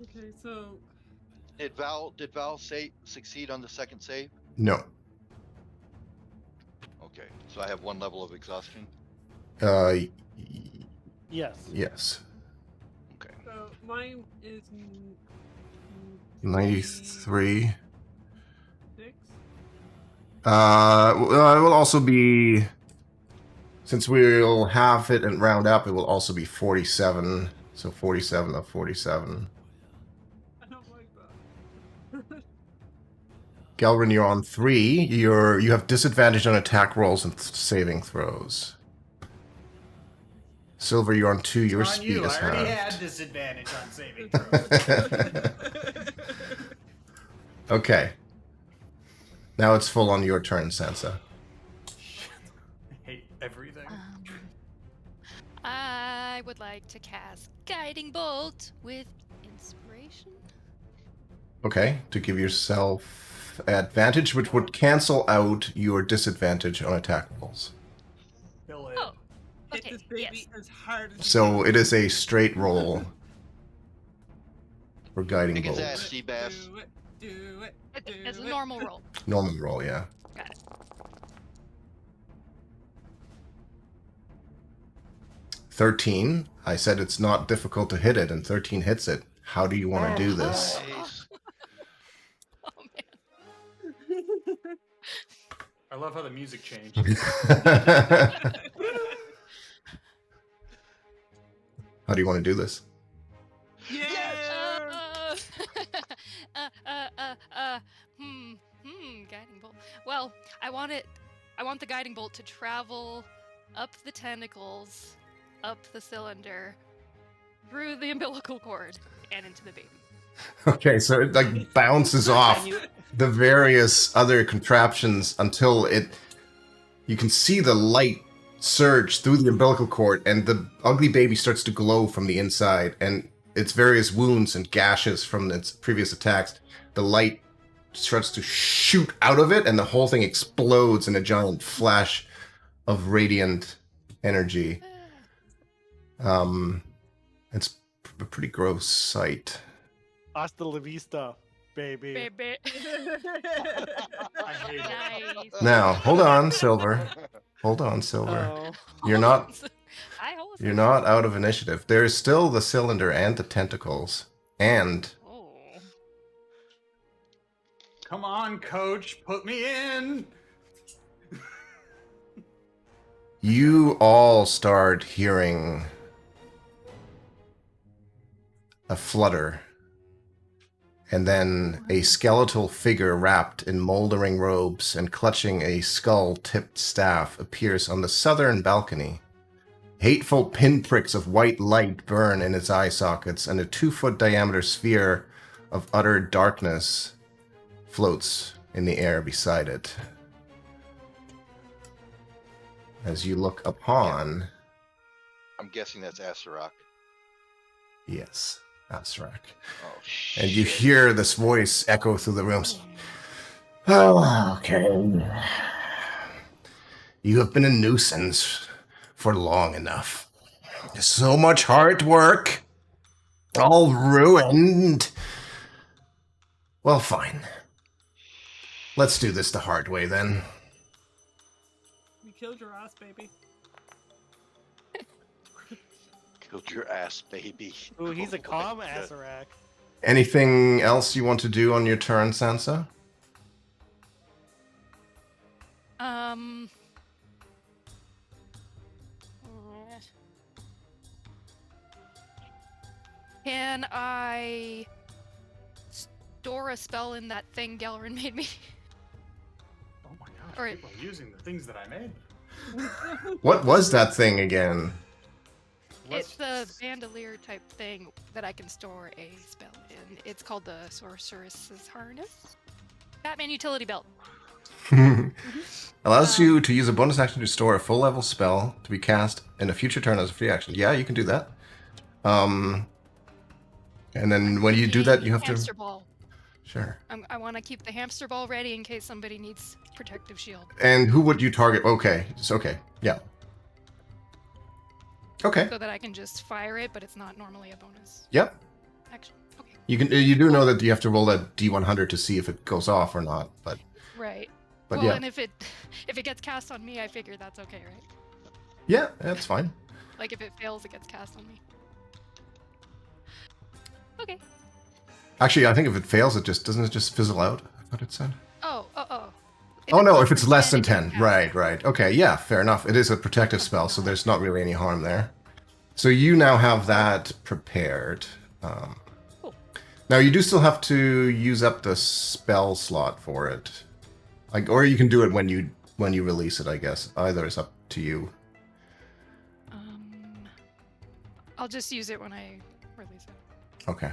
Okay, so Did Val succeed on the second save? No. Okay, so I have 1 level of exhaustion. Y- Yes. yes. Okay. so mine is 93. 6. Well, it will also be... Since we'll half it and round up, it will also be 47. So 47 of 47. I don't like that. Galrin, you're on 3. You have disadvantage on attack rolls and saving throws. Silver, you're on 2. Your on speed you. is I already halved. had disadvantage on saving throws. Okay. Now it's full on your turn, Sansa. I hate everything. I would like to cast Guiding Bolt with inspiration. Okay, to give yourself advantage, which would cancel out your disadvantage on attack rolls. Kill it. Oh, Hit okay. this baby Yes. as hard as you So can. it is a straight roll for guiding Kick his bolt. ass, Seabass. Do it. Do it. It's a do it. normal roll. Normal roll, yeah. Got it. 13. I said it's not difficult to hit it, and 13 hits it. How do you want to do this? Nice. Oh man. I love how the music changed. How do you want to do this? Yeah. Guiding bolt. Well, I want the guiding bolt to travel up the tentacles, up the cylinder, through the umbilical cord, and into the baby. Okay, so it like bounces off the various other contraptions until you can see the light surge through the umbilical cord, and the ugly baby starts to glow from the inside, and its various wounds and gashes from its previous attacks, the light starts to shoot out of it, and the whole thing explodes in a giant flash of radiant energy. It's a pretty gross sight. Hasta la vista, baby. Baby. I hate it. Nice. Now, hold on, Silver. Hold on, Silver. Oh. You're not You're out of initiative. There is still the cylinder and the tentacles. And Oh. Come on, coach, put me in. you all start hearing a flutter. And then a skeletal figure wrapped in moldering robes and clutching a skull-tipped staff appears on the southern balcony. Hateful pinpricks of white light burn in its eye sockets, and a 2-foot diameter sphere of utter darkness floats in the air beside it. As you look upon... I'm guessing that's Asarak. Yes, Asarak. Oh, shit. And you hear this voice echo through the rooms. Oh, okay. You have been a nuisance for long enough. So much hard work. All ruined. Well, fine. Let's do this the hard way, then. We killed your ass, baby. Killed your ass, baby. Ooh, he's a Oh my calm God. Asarak. Anything else you want to do on your turn, Sansa? Can I store a spell in that thing Galrin made me? Oh my gosh, Alright. people are using the things that I made. What was that thing again? It's the bandolier type thing that I can store a spell in. It's called the Sorceress's Harness. Batman utility belt. Allows you to use a bonus action to store a full level spell to be cast in a future turn as a free action. Yeah, you can do that. And then when you do that, you have hamster to... ball. Sure. I want to keep the hamster ball ready in case somebody needs protective shield. And who would you target? Okay, it's okay. Yeah. Okay. So that I can just fire it, but it's not normally a bonus Yep. action. Okay. You do know that you have to roll that D100 to see if it goes off or not, but Right. but well, yeah. and if it gets cast on me, I figure that's okay, right? Yeah, that's fine. Like if it fails, it gets cast on me. Okay. Actually, I think if it fails, it just fizzle out. I thought it said. Oh. Oh no, it's if it's less than it gets 10. cast. Right. Okay, yeah, fair enough. It is a protective spell, so there's not really any harm there. So you now have that prepared. Cool. Now you do still have to use up the spell slot for it. Like, or you can do it when you release it, I guess. Either is up to you. I'll just use it when I release it. Okay.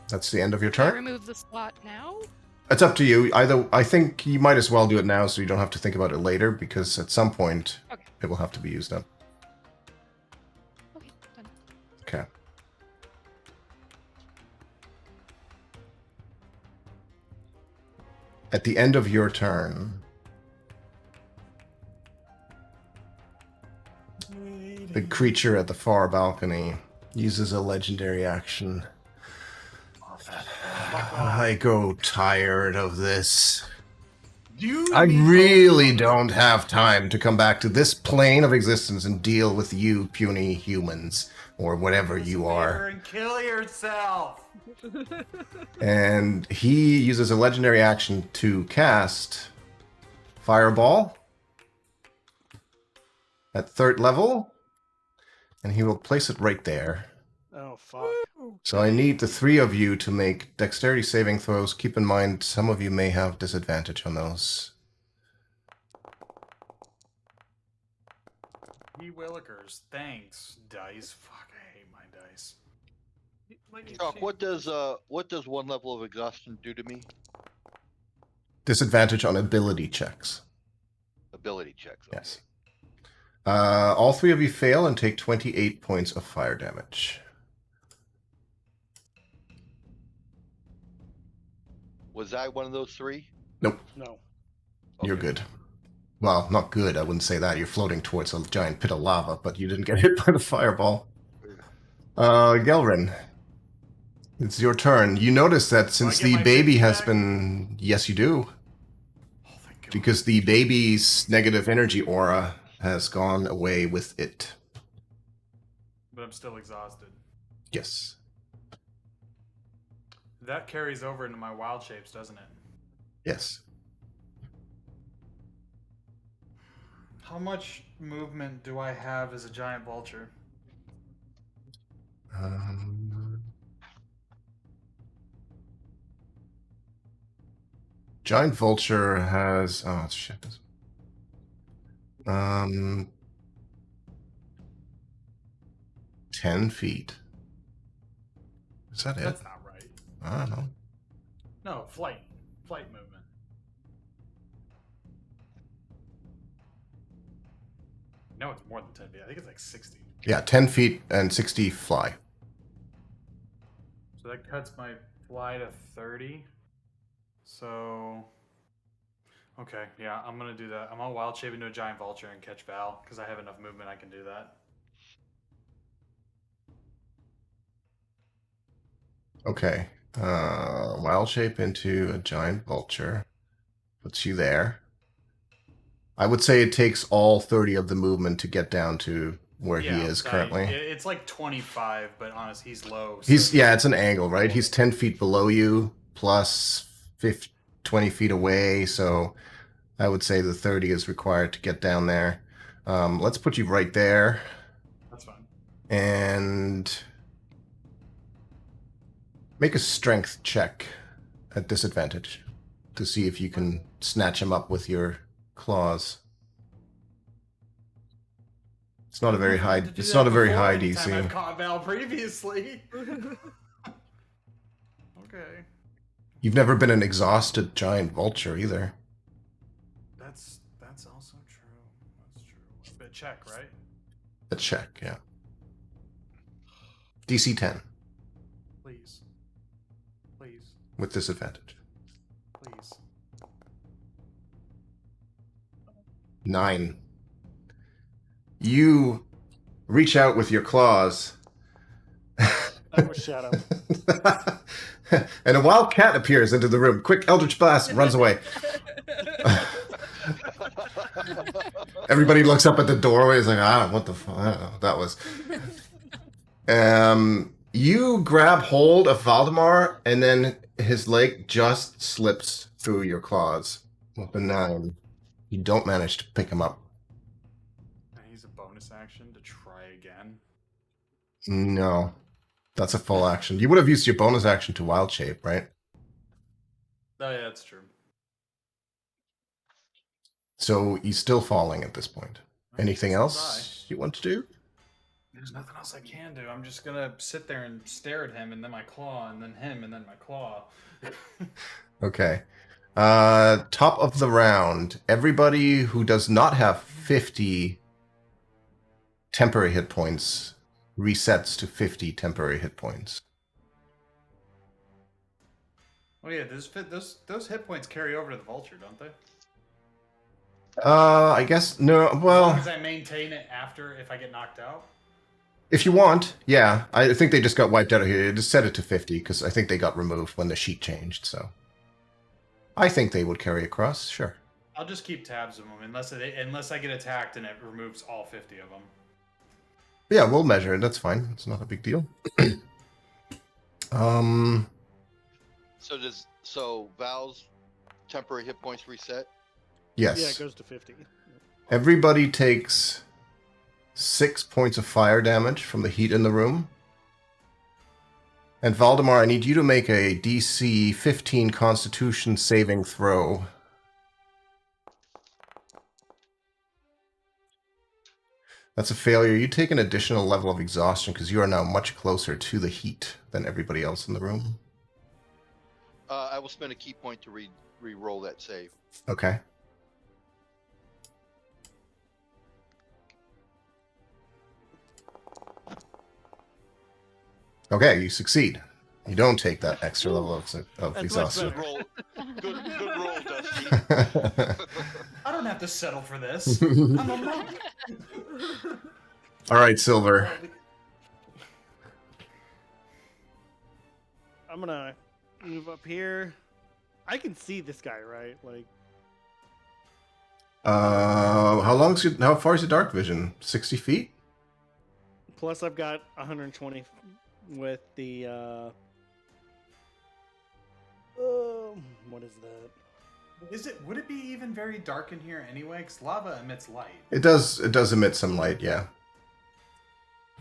That's the end of your Can I turn? remove the slot now? It's up to you. Either I think you might as well do it now so you don't have to think about it later, because at some point Okay. it will have to be used up. Okay, done. Okay. At the end of your turn, the creature at the far balcony uses a legendary action. I go tired of this. I really don't have time to come back to this plane of existence and deal with you puny humans, or whatever you are. And kill yourself. And he uses a legendary action to cast Fireball at 3rd level, and he will place it right there. Oh, fuck. So I need the 3 of you to make dexterity saving throws. Keep in mind, some of you may have disadvantage on those. He Willikers, thanks, dice. Fuck, I hate my dice. Chalk, what does 1 level of exhaustion do to me? Disadvantage on ability checks. Ability checks. Okay. Yes. All three of you fail and take 28 points of fire damage. Was I one of those three? Nope, No. you're Okay. good. Well, not good, I wouldn't say that. You're floating towards a giant pit of lava, but you didn't get hit by the fireball. Gelrin, it's your turn. You notice that since get the my baby 50 has back? been... Yes, you do. Oh, thank God. Because the baby's negative energy aura has gone away with it. But I'm still exhausted. Yes. That carries over into my wild shapes, doesn't it? Yes. How much movement do I have as a giant vulture? Giant vulture has... Oh, shit. 10 feet. Is that it? That's not right. I don't know. No, flight. Flight movement. No, it's more than 10 feet. I think it's like 60. Yeah, 10 feet and 60 fly. So that cuts my fly to 30. So... Okay, yeah, I'm gonna do that. I'm gonna wild shape into a giant vulture and catch Val, because I have enough movement I can do that. Okay. Wild shape into a giant vulture. Puts you there. I would say it takes all 30 of the movement to get down to where he is currently. It's like 25, but honest, he's low. So Yeah, it's an angle, right? He's 10 feet below you, plus 20 feet away, so I would say the 30 is required to get down there. Let's put you right there. That's fine. And make a strength check at disadvantage to see if you can snatch him up with your claws. It's not a very high. It's not a very high DC. I've caught Val previously. Okay. You've never been an exhausted giant vulture either. That's also true. That's true. But check, right? A check, yeah. DC 10 Please. Please. with disadvantage. Please. 9. You reach out with your claws. That was Shadow. And a wild cat appears into the room. Quick, Eldritch Blast, runs away. Everybody looks up at the doorway. Is like, what the fuck? I don't know what that was. You grab hold of Valdemar, and then his leg just slips through your claws. With a 9. You don't manage to pick him up. I use a bonus action to try again. No. That's a full action. You would have used your bonus action to wild shape, right? Oh yeah, that's true. So he's still falling at this point. Anything else you want to do? There's nothing else I can do. I'm just gonna sit there and stare at him, and then my claw, and then him, and then my claw. Okay. Top of the round. Everybody who does not have 50 temporary hit points resets to 50 temporary hit points. Oh yeah, those hit points carry over to the vulture, don't they? I guess no. As long Well, as I maintain it after if I get knocked out. if you want, yeah. I think they just got wiped out of here. Just set it to 50 because I think they got removed when the sheet changed. So I think they would carry across. Sure. I'll just keep tabs of them unless I get attacked and it removes all 50 of them. Yeah, we'll measure it. That's fine. It's not a big deal. So Val's temporary hit points reset? Yes. Yeah, it goes to 50. Everybody takes 6 points of fire damage from the heat in the room. And Valdemar, I need you to make a DC 15 Constitution saving throw. That's a failure. You take an additional level of exhaustion because you are now much closer to the heat than everybody else in the room. I will spend a key point to re-roll that save. Okay. Okay, you succeed. You don't take that extra level of That's much exhaustion. Good roll. Good roll, Dusty. I don't have to settle for this. I'm a monk. All right, Silver. I'm gonna move up here. I can see this guy, right? Like, How far is your dark vision? 60 feet? plus I've got 120 with the what is that? Would it be even very dark in here anyway? Because lava emits light. It does emit some light, yeah.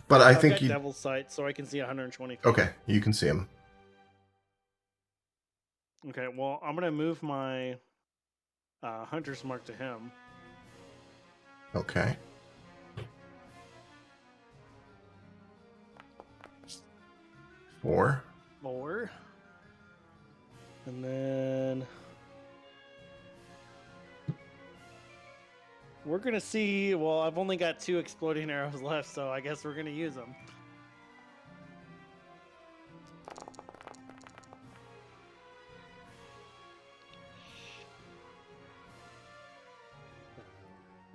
But I I've think got you Devil's Sight, so I can see 120 feet. okay, you can see him. Okay, well, I'm gonna move my Hunter's Mark to him. Okay. Four. And then we're gonna see. Well, I've only got 2 exploding arrows left, so I guess we're gonna use them.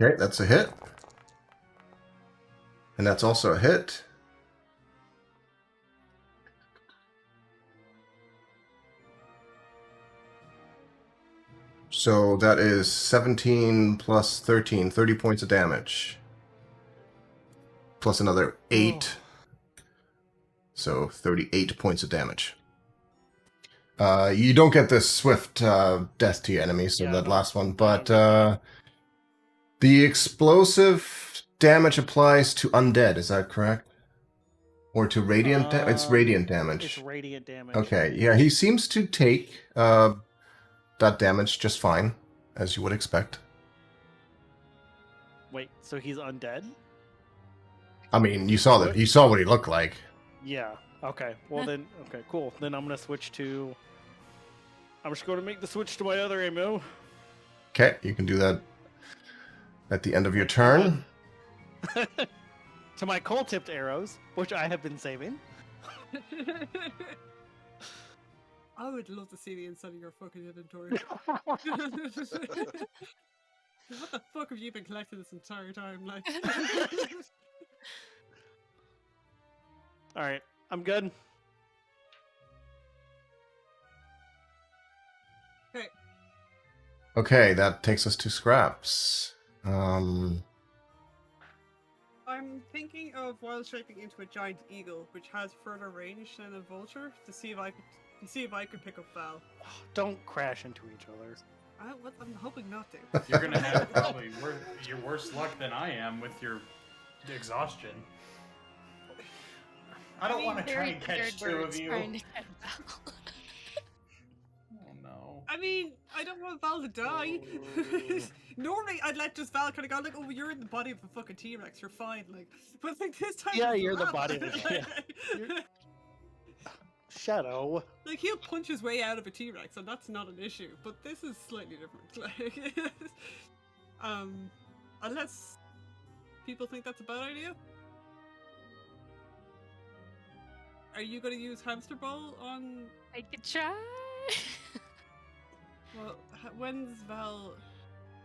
Okay, that's a hit. And that's also a hit. So that is 17 plus 13, 30 points of damage. Plus another 8. So 38 points of damage. You don't get this swift death to your enemies, so Yeah, that no, last one. I But don't get the explosive damage applies to undead, is that correct? Or to radiant damage? It's radiant damage. It's radiant damage. Okay, yeah, he seems to take that damage just fine, as you would expect. Wait, so he's undead? I mean, you saw what he looked like. Yeah. Okay. Well then, okay, cool. Then I'm gonna switch to. I'm just going to make the switch to my other ammo. Okay, you can do that at the end of your turn. To my coal-tipped arrows, which I have been saving. I would love to see the inside of your fucking inventory. What the fuck have you been collecting this entire time? Like, All right, I'm good. okay, Okay, that takes us to scraps. I'm thinking of wild shaping into a giant eagle, which has further range than a vulture, to see if I could pick up Val. Don't crash into each other. I'm hoping not to. You're gonna have probably your worse luck than I am with your exhaustion. I don't want to try and catch 2 of you. Trying to get Val. Oh no. I mean, I don't want Val to die. Normally, I'd let just Val kind of go like, "Oh, you're in the body of a fucking T-Rex. You're fine." Like, but like this time, Yeah, it's you're the Val. body of a T-Rex. Shadow. Like, he'll punch his way out of a T-Rex, and that's not an issue. But this is slightly different. Like, unless people think that's a bad idea. Are you going to use hamster ball on? I could try. Well, when's Val?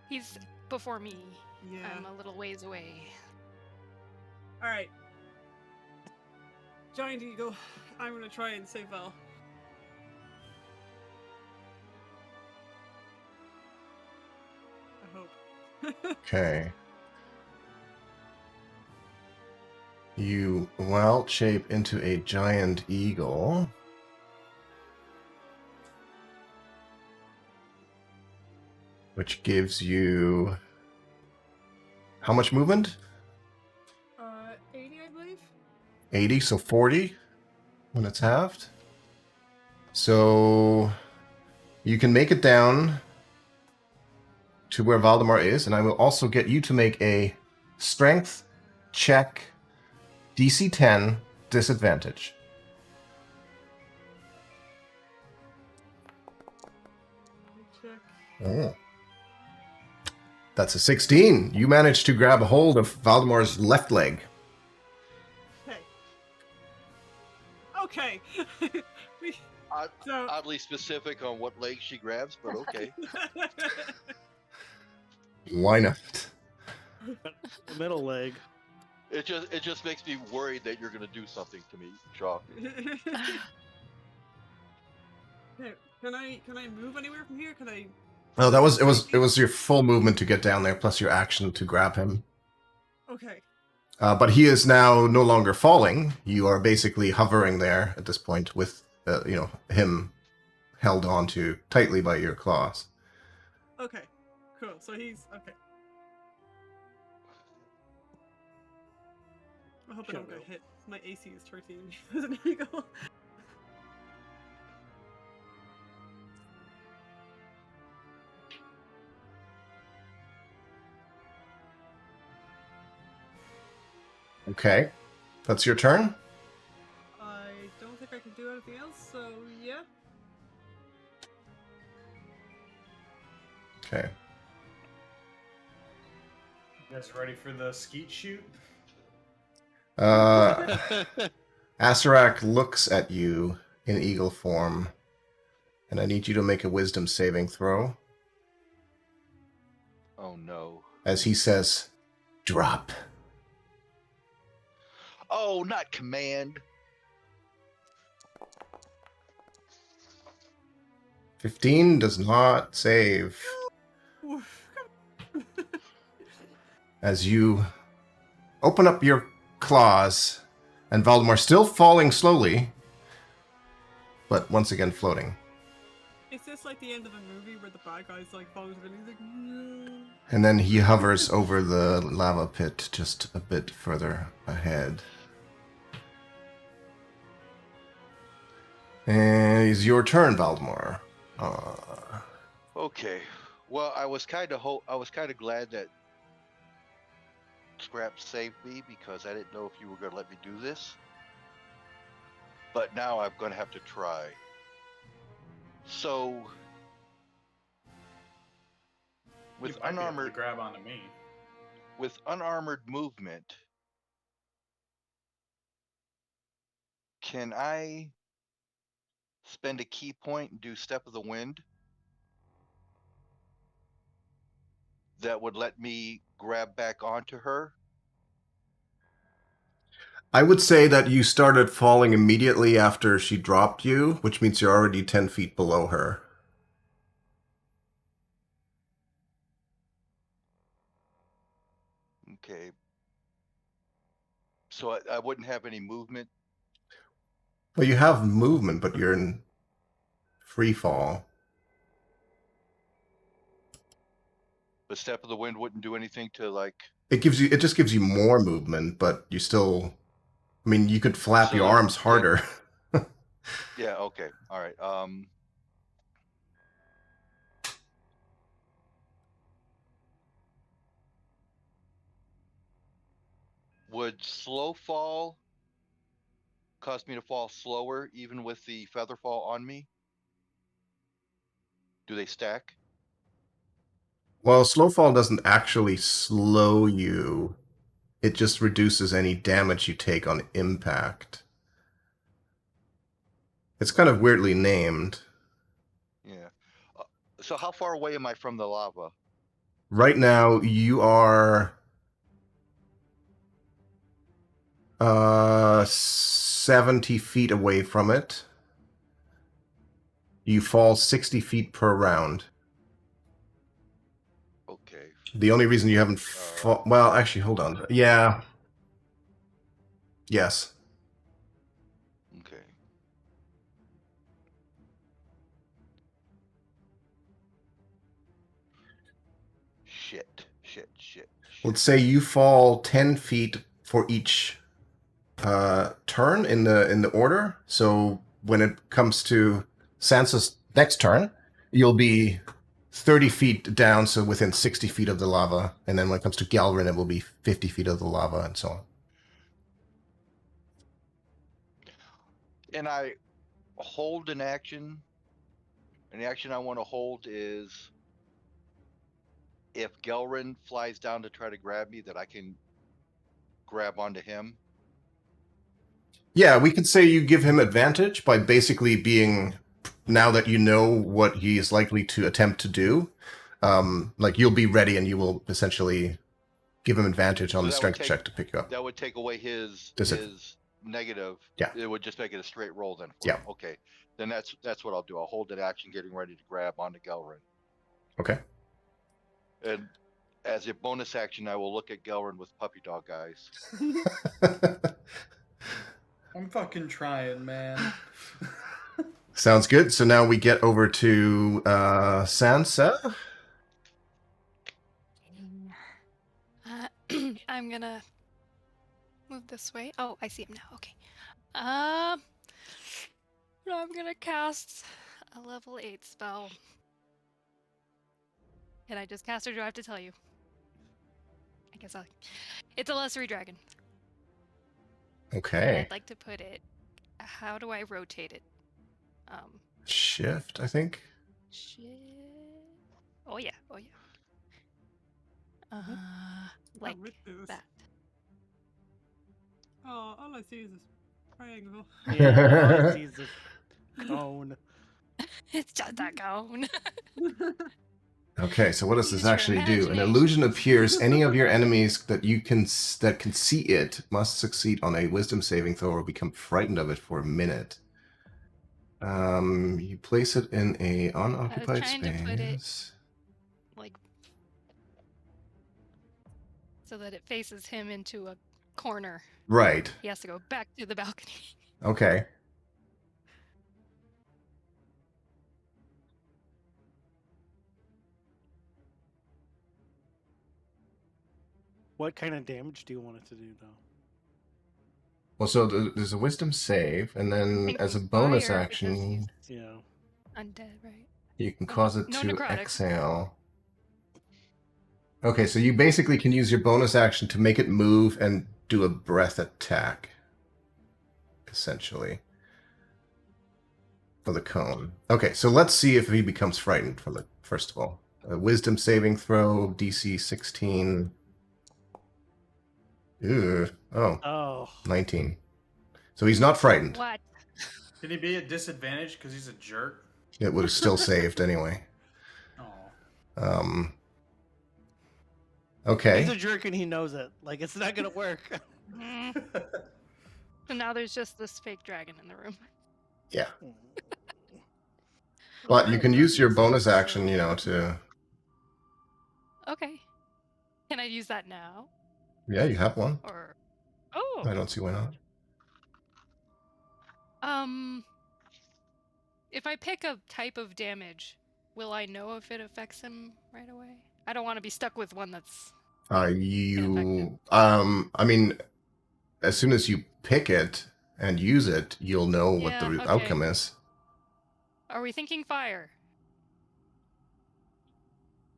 He's before me. Yeah. I'm a little ways away. All right. Giant eagle. I'm gonna try and save Val. I hope. Okay. You wild shape into a giant eagle. Which gives you how much movement? 80, I believe. 80, so 40 when it's halved. So you can make it down to where Valdemar is, and I will also get you to make a strength check DC 10 disadvantage. Check. Oh. That's a 16. You managed to grab a hold of Valdemar's left leg. Okay. Okay. we, Odd, so. oddly specific on what leg she grabs, but okay. Why not? The middle leg. It just makes me worried that you're gonna do something to me, Shaw. Okay, can I move anywhere from here? Can I? Oh, it was your full movement to get down there, plus your action to grab him. Okay. But he is now no longer falling. You are basically hovering there at this point with, him held onto tightly by your claws. Okay. Cool. So he's okay. I hope I don't get hit. My AC is 13 as an eagle. Okay, that's your turn. I don't think I can do anything else. So yeah. Okay. You guys ready for the skeet shoot? Asarak looks at you in eagle form, and I need you to make a wisdom saving throw. Oh no. As he says, drop. Oh, not command. 15 does not save. As you open up your claws, and Valdemar still falling slowly, but once again floating. Is this like the end of a movie where the bad guy's like falling and he's like, no. And then he hovers over the lava pit just a bit further ahead. And it's your turn, Valdemar. Okay. Well, I was kind of glad that Scrap saved me because I didn't know if you were going to let me do this. But now I'm going to have to try. So, with You might be able to unarmored grab onto me. with unarmored movement, can I spend a key point and do Step of the Wind? That would let me grab back onto her. I would say that you started falling immediately after she dropped you, which means you're already 10 feet below her. Okay. So I wouldn't have any movement. Well, you have movement, but you're in free fall. The Step of the Wind wouldn't do anything to like. It just gives you more movement, but you still, I mean, you could flap So your arms harder. Yeah. Okay. All right. Would slow fall cause me to fall slower, even with the feather fall on me? Do they stack? Well, slow fall doesn't actually slow you. It just reduces any damage you take on impact. It's kind of weirdly named. Yeah. So how far away am I from the lava? Right now, you are 70 feet away from it. You fall 60 feet per round. Okay. The only reason you haven't well, actually, hold on. Yeah. Yes. Okay. Shit. Let's say you fall 10 feet for each turn in the order. So when it comes to Sansa's next turn, you'll be 30 feet down, so within 60 feet of the lava. And then when it comes to Galrin, it will be 50 feet of the lava, and so on. And I hold an action. And the action I want to hold is if Gelrin flies down to try to grab me, that I can grab onto him. Yeah, we could say you give him advantage by basically being, now that you know what he is likely to attempt to do, like you'll be ready and you will essentially give him advantage on So the that would strength take- check to pick you up. That would take away his Dis- negative. Yeah. It would just make it a straight roll then. For Yeah. him. Okay. Then that's what I'll do. I'll hold that action, getting ready to grab onto Gelrin. Okay. And as a bonus action, I will look at Gelrin with puppy dog eyes. I'm fucking trying, man. Sounds good. So now we get over to Sansa. I'm gonna move this way. Oh, I see him now. Okay. I'm gonna cast a level 8 spell. Can I just cast, or do I have to tell you? I guess it's a Lessery Dragon. And Okay. I'd like to put it. How do I rotate it? Shift, I think. Shit. Oh yeah. Oh yeah. Like with this. that. Oh, all I see is this triangle. Yeah, all I see is this cone. It's just a cone. Okay, so what does this Use your actually do? An imagination. illusion appears. Any of your enemies that can see it must succeed on a Wisdom saving throw or become frightened of it for a minute. You place it in a unoccupied trying to put it- space. Like so that it faces him into a corner. Right. He has to go back to the balcony. Okay. What kind of damage do you want it to do, though? Well, so there's a Wisdom save, and then think as a with bonus fire, action, because Yeah. Undead, right? you can cause it no to necrotic. exhale. Okay, so you basically can use your bonus action to make it move and do a breath attack, essentially, for the cone. Okay, so let's see if he becomes frightened from it, first of all. A Wisdom saving throw, DC 16. Ew. Oh, Oh. 19. So he's not frightened. What? Can he be at disadvantage because he's a jerk? It would have still saved anyway. Oh. Okay. He's a jerk and he knows it. Like, it's not gonna work. Mm. So now there's just this fake dragon in the room. Yeah. But you can use your bonus action, to... Okay. Can I use that now? Yeah, you have one. Or oh. I don't see why not. If I pick a type of damage, will I know if it affects him right away? I don't want to be stuck with one that's I mean, as soon as you pick it and use it, you'll know what the Yeah, okay. outcome is. Are we thinking fire?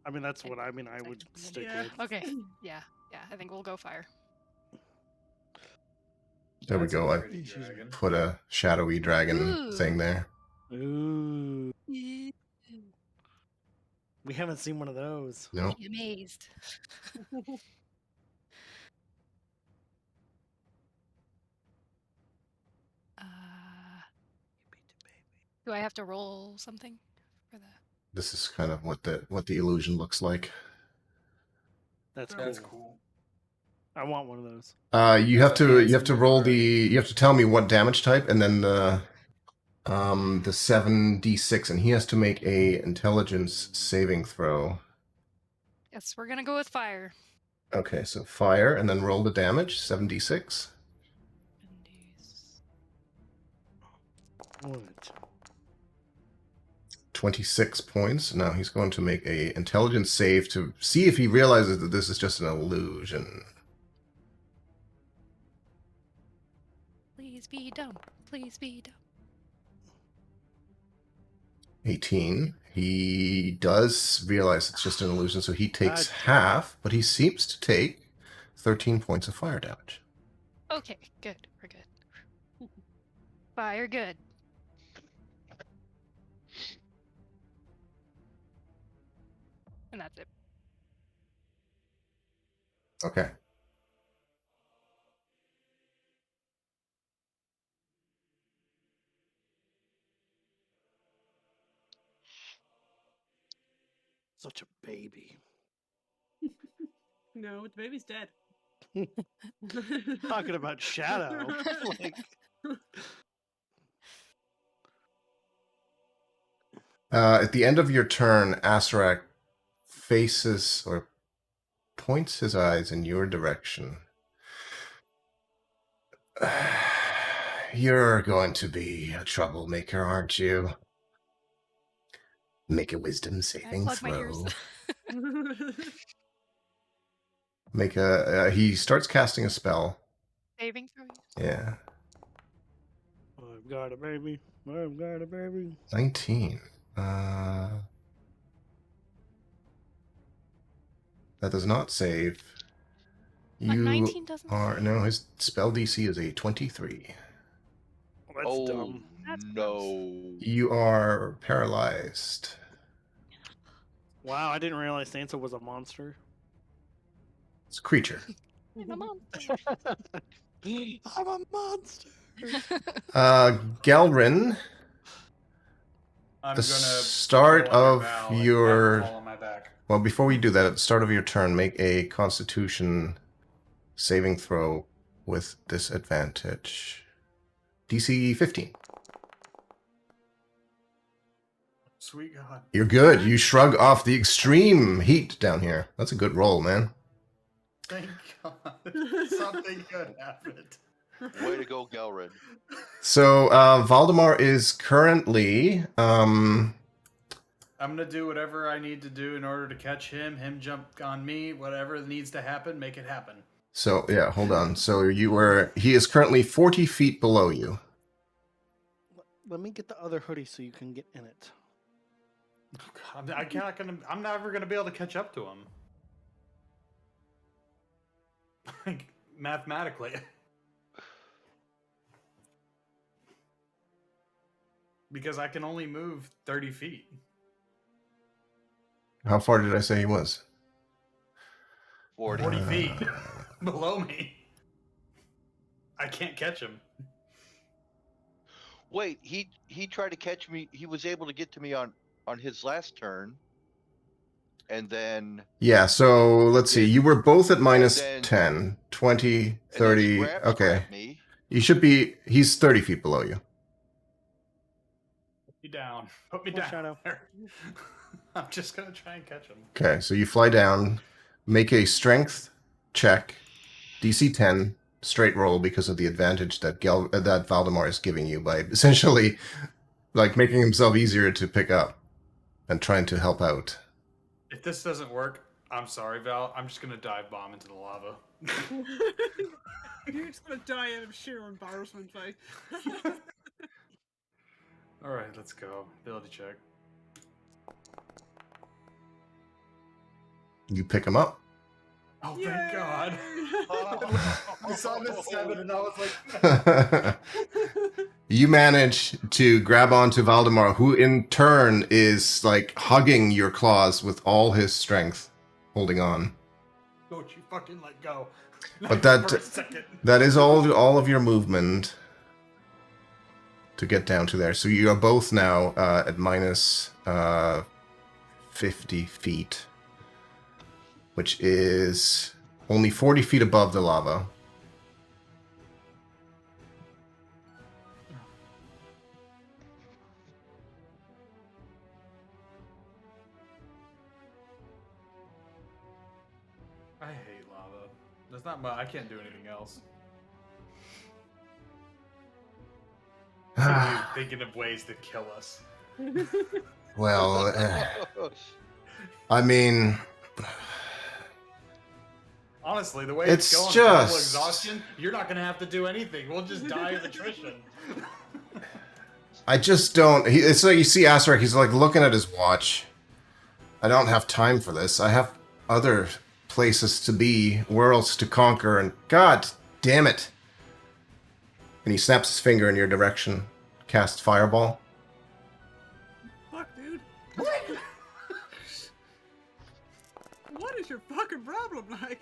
I mean, that's what I would stick Yeah. with. Okay. Yeah. Yeah, I think we'll go fire. There we That's a go. I pretty dragon. put a shadowy dragon Ooh. thing there. Ooh. We haven't seen one of those. No. Be amazed. Do I have to roll something for that? This is kind of what the illusion looks like. That's That's cool. cool. I want one of those. You have to roll you have to tell me what damage type, and then the 7d6, and he has to make a intelligence saving throw. Yes, we're gonna go with fire. Okay, so fire, and then roll the damage, 7d6. What? 26 points. Now he's going to make a intelligence save to see if he realizes that this is just an illusion. Please be dumb. Please be dumb. 18. He does realize it's just an illusion, so he takes half, but he seems to take 13 points of fire damage. Okay, good. We're good. Fire good. And that's it. Okay. such a baby. No, the baby's dead. Talking about Shadow. Like, At the end of your turn, Asarak faces or points his eyes in your direction. You're going to be a troublemaker, aren't you? Make a wisdom saving plug my ears. throw. Make a. He starts casting a spell. Saving throw. Yeah. I've got a baby. I've got a baby. 19. That does not save. A 19 doesn't save. No, his spell DC is a 23. That's Oh dumb. That's no! You are paralyzed. Wow, I didn't realize Sansa was a monster. It's a creature. I'm a monster. I'm a monster. Gelrin, I'm the gonna start go under of Val and your. have him fall on my back. Well, before we do that, at the start of your turn, make a Constitution saving throw with disadvantage. DC 15. Sweet God. You're good. You shrug off the extreme heat down here. That's a good roll, man. Thank God. Something good happened. Way to go, Gelred. So, Valdemar is currently. I'm gonna do whatever I need to do in order to catch him jump on me, whatever needs to happen, make it happen. So, yeah, hold on. So, he is currently 40 feet below you. Let me get the other hoodie so you can get in it. Oh, God, I'm never gonna be able to catch up to him. Like, mathematically. Because I can only move 30 feet. How far did I say he was? 40. 40 feet below me. I can't catch him. Wait, he tried to catch me. He was able to get to me on his last turn, and then Yeah, so let's see. You were both at minus then- 10, 20, and then 30. Scraps Okay. grabbed me. You should be. He's 30 feet below you. Put me down. Put me Poor down. Shadow. I'm just gonna try and catch him. Okay, so you fly down, make a strength check, DC 10, straight roll because of the advantage that that Valdemar is giving you by essentially like making himself easier to pick up and trying to help out. If this doesn't work, I'm sorry, Val. I'm just gonna dive bomb into the lava. You're just gonna die out of sheer embarrassment, like. All right, let's go. Ability check. You pick him up. Oh, Yay! thank God. I saw the 7 and I was like, You manage to grab onto Valdemar, who in turn is like hugging your claws with all his strength, holding on. don't you fucking let go. But Not for a second. that is all of your movement to get down to there. So you are both now at minus 50 feet, which is only 40 feet above the lava. I hate lava. There's not much. I can't do anything else. I'm thinking of ways to kill us. Well, I mean, Honestly, the way It's it's going, double just- exhaustion, you're not gonna have to do anything. We'll just die of attrition. I just don't. It's like you see Asarak, he's like looking at his watch. I don't have time for this. I have other places to be, worlds to conquer, and God damn it. And he snaps his finger in your direction, casts Fireball. Fuck, dude. What is your fucking problem, like?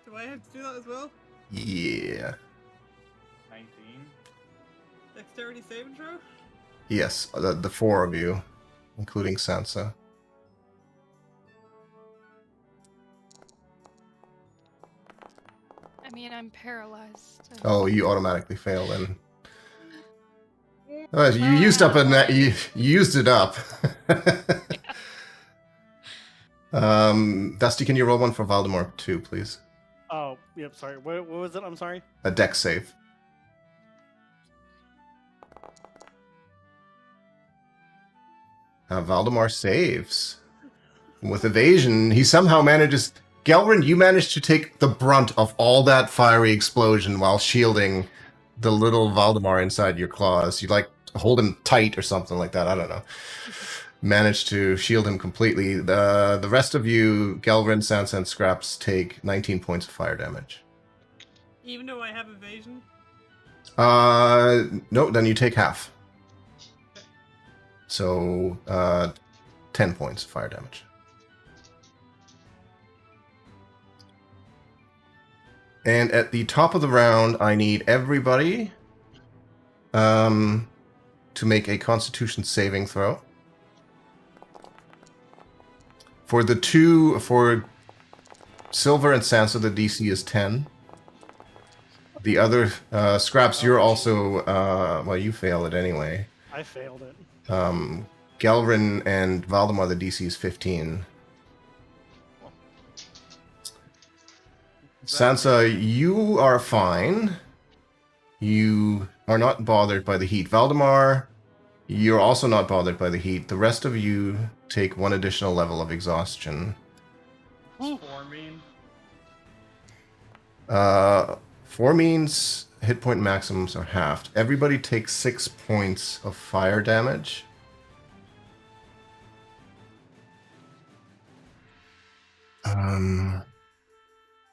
Do I have to do that as well? Yeah. 19. Dexterity saving throw? Yes, the four of you. including Sansa. I mean, I'm paralyzed. Oh, you automatically fail then. Oh, you used up a net. You used it up. Dusty, can you roll one for Valdemar too, please? Oh, yep. Sorry. What was it? I'm sorry. A dex save. Valdemar saves. With evasion, he somehow manages... Gelrin, you managed to take the brunt of all that fiery explosion while shielding the little Valdemar inside your claws. You, like, hold him tight or something like that. I don't know. Managed to shield him completely. The rest of you, Gelrin, Sansa, and Scraps, take 19 points of fire damage. Even though I have evasion? No, then you take half. So, 10 points of fire damage. And at the top of the round, I need everybody to make a Constitution saving throw. For Silver and Sansa, the DC is 10. The other, Scraps, you're also, well, you fail it anyway. I failed it. Gelrin and Valdemar, the DC is 15. Sansa, you are fine. You are not bothered by the heat. Valdemar, you're also not bothered by the heat. The rest of you take one additional level of exhaustion. Formine. Formine's hit point maximums are halved. Everybody takes 6 points of fire damage.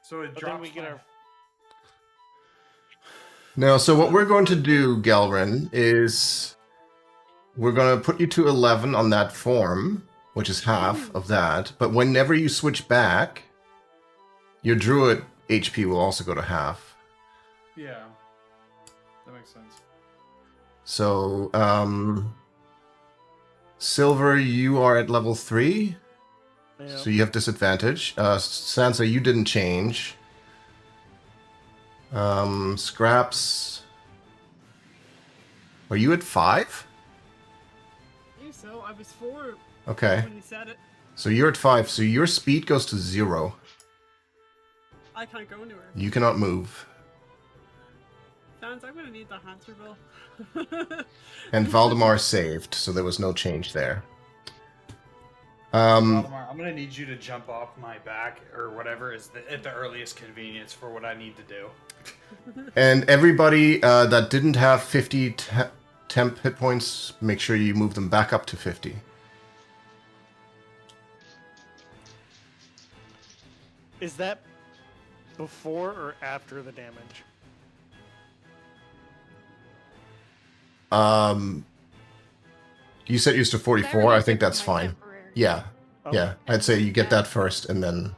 So it But then drops. we get our. No, so what we're going to do, Gelrin, is we're going to put you to 11 on that form, which is half of that. But whenever you switch back, your druid HP will also go to half. Yeah. That makes sense. So, Silver, you are at level 3. Yeah. So you have disadvantage. Sansa, you didn't change. Scraps, are you at 5? I think so. I was 4 Okay. when you said it. So you're at 5. So your speed goes to 0. I can't go anywhere. You cannot move. Sans, I'm gonna need the hamster bill. And Valdemar saved, so there was no change there. Valdemar, I'm gonna need you to jump off my back or whatever is at the earliest convenience for what I need to do. And everybody that didn't have 50 temp hit points, make sure you move them back up to 50. Is that before or after the damage? You set yours to 44. I think that's fine. Yeah. Oh, Yeah. I'd say you get that first and then...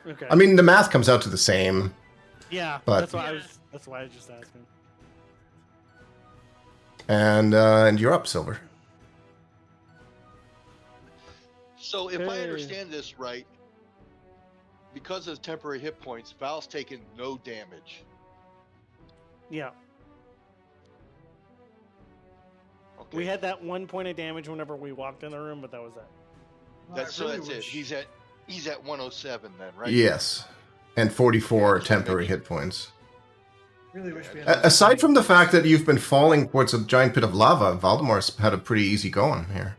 Okay. I mean, the math comes out to the same. yeah, but- that's why I was. That's why I was just asking. And you're up, Silver. So if I Hey. understand this right, because of temporary hit points, Val's taken no damage. Yeah, Okay. we had that 1 point of damage whenever we walked in the room, but that was it. That's it. He's at 107 then, right? Yes. And 44 temporary hit points. Really wish we had. Aside from the fact that you've been falling towards a giant pit of lava, Valdemar's had a pretty easy going here.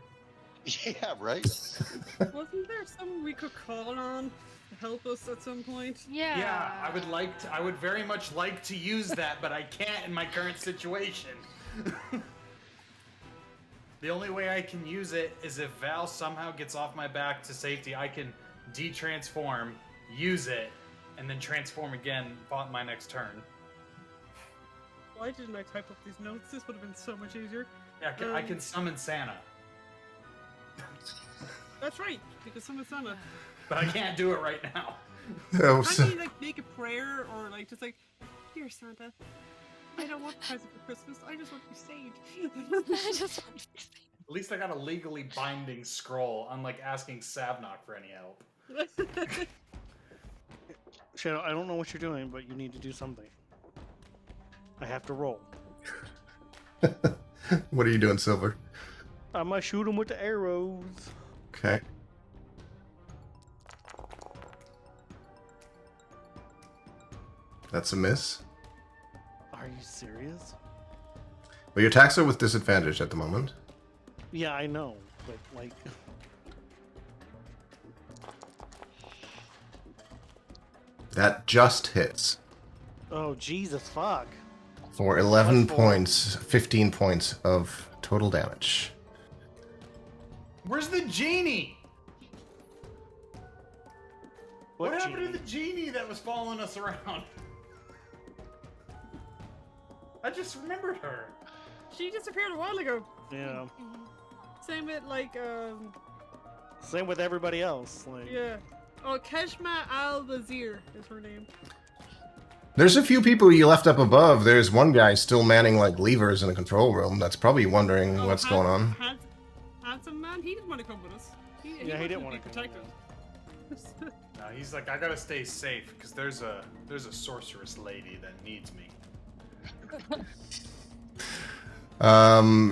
Yeah, right. Wasn't there someone we could call on to help us at some point? Yeah. Yeah, I would like to. I would very much like to use that, but I can't in my current situation. The only way I can use it is if Val somehow gets off my back to safety. I can de-transform, use it, and then transform again my next turn. Why didn't I type up these notes? This would have been so much easier. Yeah, I can summon Santa, That's right, because someone Santa. but I can't do it right now. Oh, Can't you like make a prayer or like just like, dear Santa, I don't want a present for Christmas. I just want to be saved. I just want to say- At least I got a legally binding scroll, unlike asking Savnok for any help. Shadow, I don't know what you're doing, but you need to do something. I have to roll. What are you doing, Silver? I might shoot him with the arrows. Okay. That's a miss. Are you serious? Well, your attacks are with disadvantage at the moment. Yeah, I know, but like... That just hits. Oh, Jesus, fuck. For 11 Plus 4. points, 15 points of total damage. Where's the genie? What happened genie? to the genie that was following us around? I just remembered her. She disappeared a while ago. Yeah. Same with like Same with everybody else. Like, yeah. Oh, Keshma Al-Wazir is her name. There's a few people you left up above. There's one guy still manning like levers in the control room that's probably wondering Oh, what's going on. Handsome man, he didn't want to come with us. Yeah, he wanted didn't to wanna be come protected. No, he's like, I gotta stay safe because there's a sorceress lady that needs me.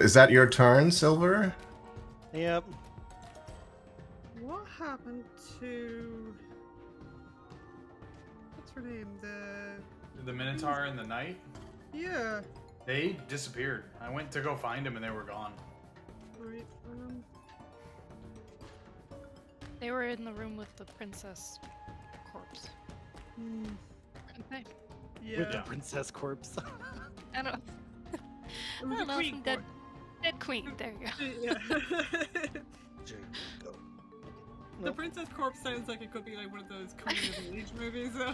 Is that your turn, Silver? Yep. What happened to what's her name? The Minotaur in the night, Yeah. they disappeared. I went to go find them and they were gone. Right. They were in the room with the princess corpse. Hmm, Okay. yeah. With the princess corpse. I don't. It I was don't a know. queen Some dead queen. There you go. Yeah. The Nope. princess corpse sounds like it could be like one of those coming of age movies. Though.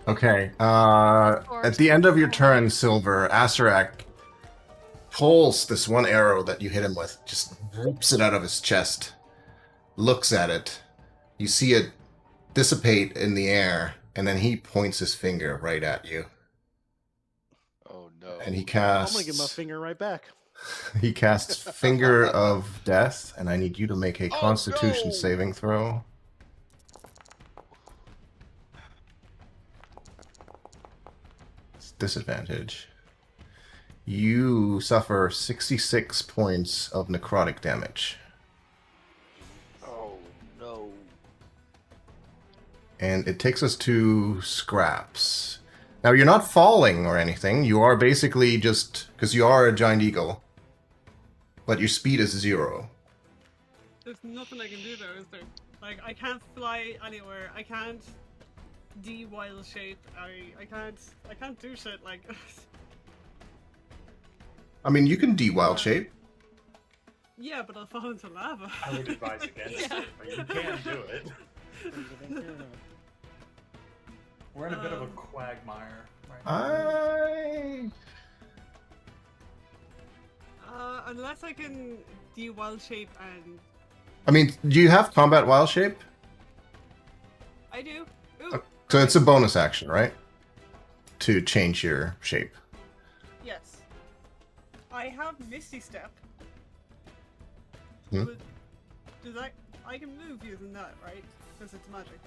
Okay. At the end of your turn, Silver, Asarak pulls this one arrow that you hit him with, just rips it out of his chest, looks at it. You see it dissipate in the air, and then he points his finger right at you. Oh no. And he I'm casts... gonna give my finger right back. He casts Finger of Death, and I need you to make a Oh, Constitution no! saving throw. It's disadvantage. You suffer 66 points of necrotic damage. Oh no. And it takes us to Scraps. Now, you're not falling or anything. You are basically just... Because you are a giant eagle. But your speed is 0. There's nothing I can do though, is there? Like I can't fly anywhere. I can't de-wild shape. I can't do shit like. I mean, you can de-wild shape. Yeah, but I'll fall into lava. I would advise against it, but you can do it. We're in a bit of a quagmire right now. Unless I can de-wild shape and I mean, do you have combat wild shape? I do. Ooh, So it's a bonus action, right? To change your shape. yes. I have Misty Step. Hmm? But does I can move using that, right? Because it's magic.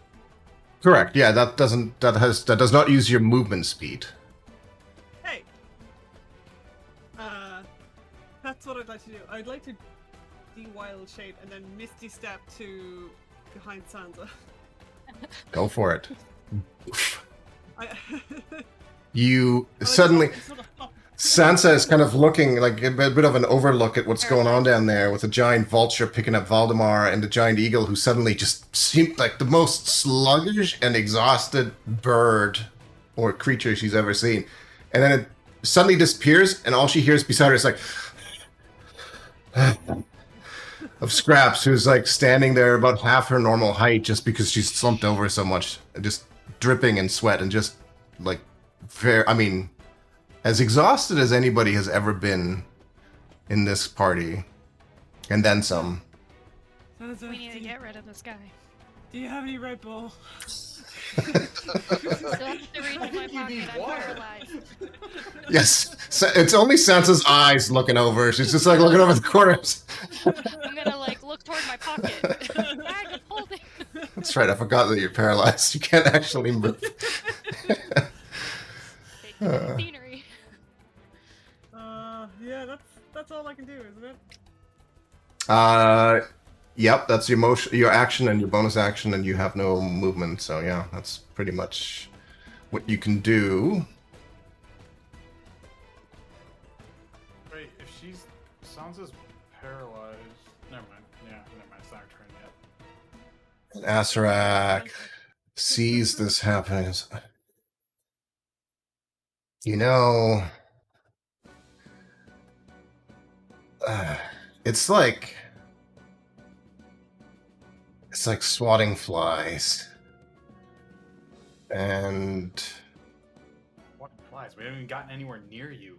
Correct. Yeah, that does not use your movement speed. Hey. That's what I'd like to do. I'd like to de-wild shape and then Misty Step to behind Sansa. Go for it. I, You suddenly... Sansa is kind of looking like a bit of an overlook at what's going on down there with the giant vulture picking up Valdemar and the giant eagle who suddenly just seemed like the most sluggish and exhausted bird or creature she's ever seen. And then it suddenly disappears and all she hears beside her is like... of Scraps, who's like standing there about half her normal height just because she's slumped over so much, just dripping in sweat and just like I mean, as exhausted as anybody has ever been in this party, and then some. Sansa, We need to get rid of this guy. do you have any Red Bull? Still have to reach my think you need pocket. I'm water. paralyzed. Yes, It's only Sansa's eyes looking over. She's just like looking over the corners. I'm gonna like look toward my pocket. Bag of holding. That's right. I forgot that you're paralyzed. You can't actually move. Take the scenery. Yeah, that's all I can do, isn't it? Yep. That's your action and your bonus action, and you have no movement. So yeah, that's pretty much what you can do. Wait, if she's Sansa's paralyzed. Never mind. Yeah, never mind. It's not her turn yet. Asarak sees this happening. You know, it's like swatting flies, and What flies? We haven't even gotten anywhere near you.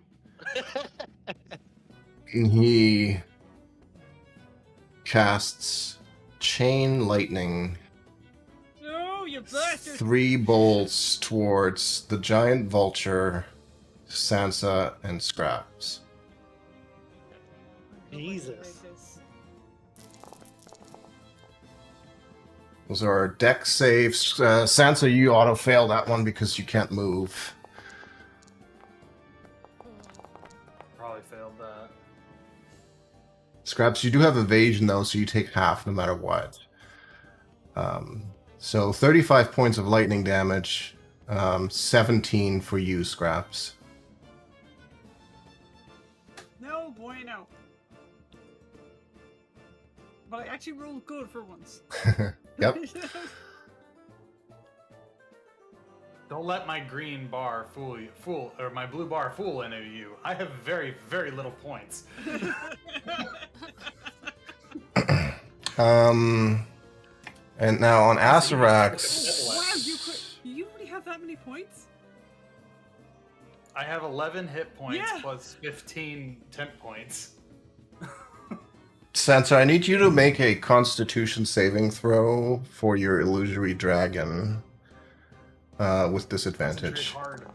he casts chain lightning. No, you bastard! 3 bolts towards the giant vulture, Sansa, and Scraps. Jesus. Those are deck saves. Sansa, you auto-fail that one because you can't move. Probably failed that. Scraps, you do have evasion, though, so you take half no matter what. So 35 points of lightning damage, 17 for you, Scraps. No, boy, no. But I actually rolled good for once. Yep. Don't let my green bar or my blue bar fool any of you. I have very, very little points. And now on Asarak's... Wow, you only have that many points? I have 11 hit points Yeah. plus 15 temp points. Sansa, I need you to make a Constitution saving throw for your illusory dragon with disadvantage. Hard.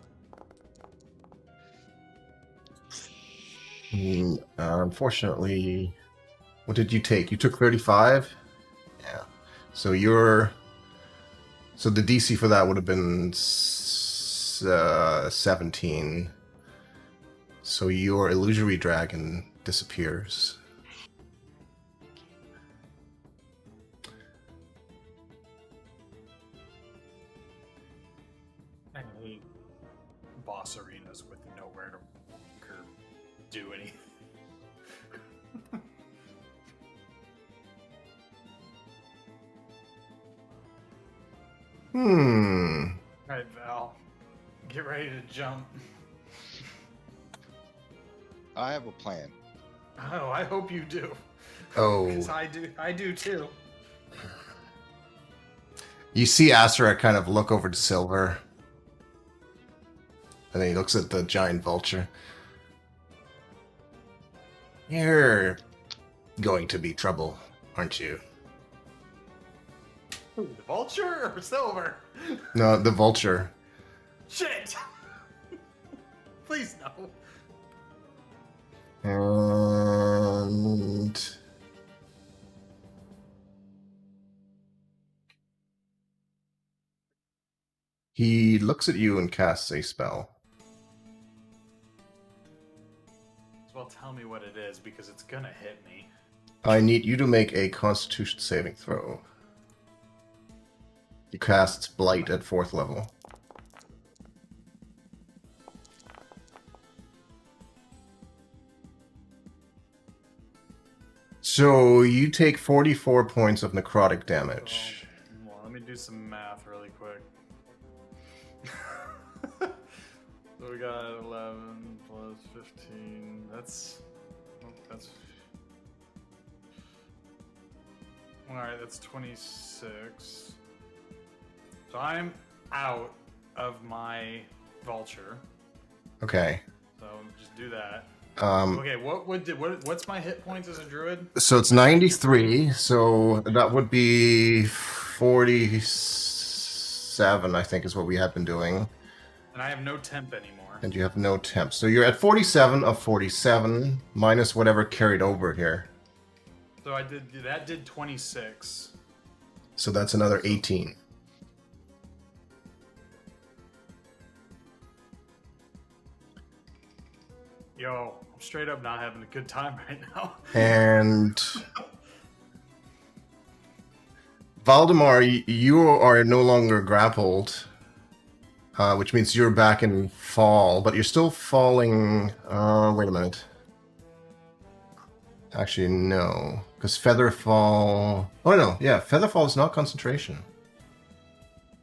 Unfortunately, what did you take? You took 35? Yeah. So the DC for that would have been 17. So your illusory dragon disappears. I hate boss arenas with nowhere to do anything. Alright, Val. Get ready to jump. I have a plan. Oh, I hope you do. Oh. Because I do too. You see Asarak kind of look over to Silver. And then he looks at the giant vulture. You're going to be trouble, aren't you? The vulture or Silver? No, the vulture. Shit! Please no. And he looks at you and casts a spell. Well, tell me what it is because it's gonna hit me. I need you to make a Constitution saving throw. He casts Blight at 4th level. So you take 44 points of necrotic damage. Well, let me do some math really quick. So we got 11 plus 15. That's all right. That's 26. So I'm out of my vulture. Okay. So just do that. Um, Okay, what's my hit points as a druid? So it's 93, so that would be 47, I think, is what we had been doing. And I have no temp anymore. And you have no temp. So you're at 47 of 47, minus whatever carried over here. So that did 26. So that's another 18. Yo, I'm straight up not having a good time right now. And Valdemar, you are no longer grappled, which means you're back in fall, but you're still falling. Wait a minute. Actually, no, because Featherfall. Oh no, yeah, Featherfall is not concentration.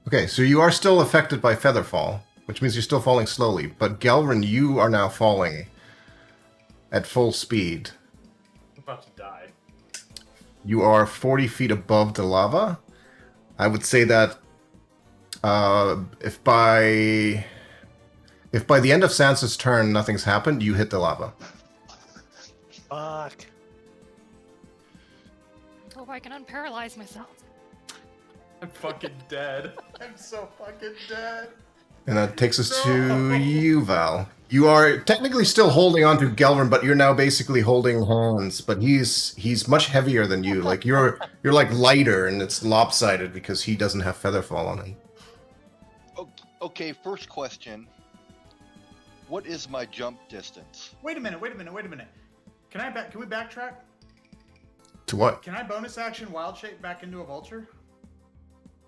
Okay, so you are still affected by Featherfall, which means you're still falling slowly. But Gelrin, you are now falling at full speed. I'm about to die. You are 40 feet above the lava. I would say that if by the end of Sansa's turn nothing's happened, you hit the lava. Fuck. Hope I can unparalyze myself. I'm fucking dead. I'm so fucking dead. And that takes us to you, Val. You are technically still holding on to Gelrin, but you're now basically holding hands. But he's much heavier than you. Like you're like lighter, and it's lopsided because he doesn't have Featherfall on him. Okay, first question. What is my jump distance? Wait a minute. Can we backtrack? To what? Can I bonus action wild shape back into a vulture?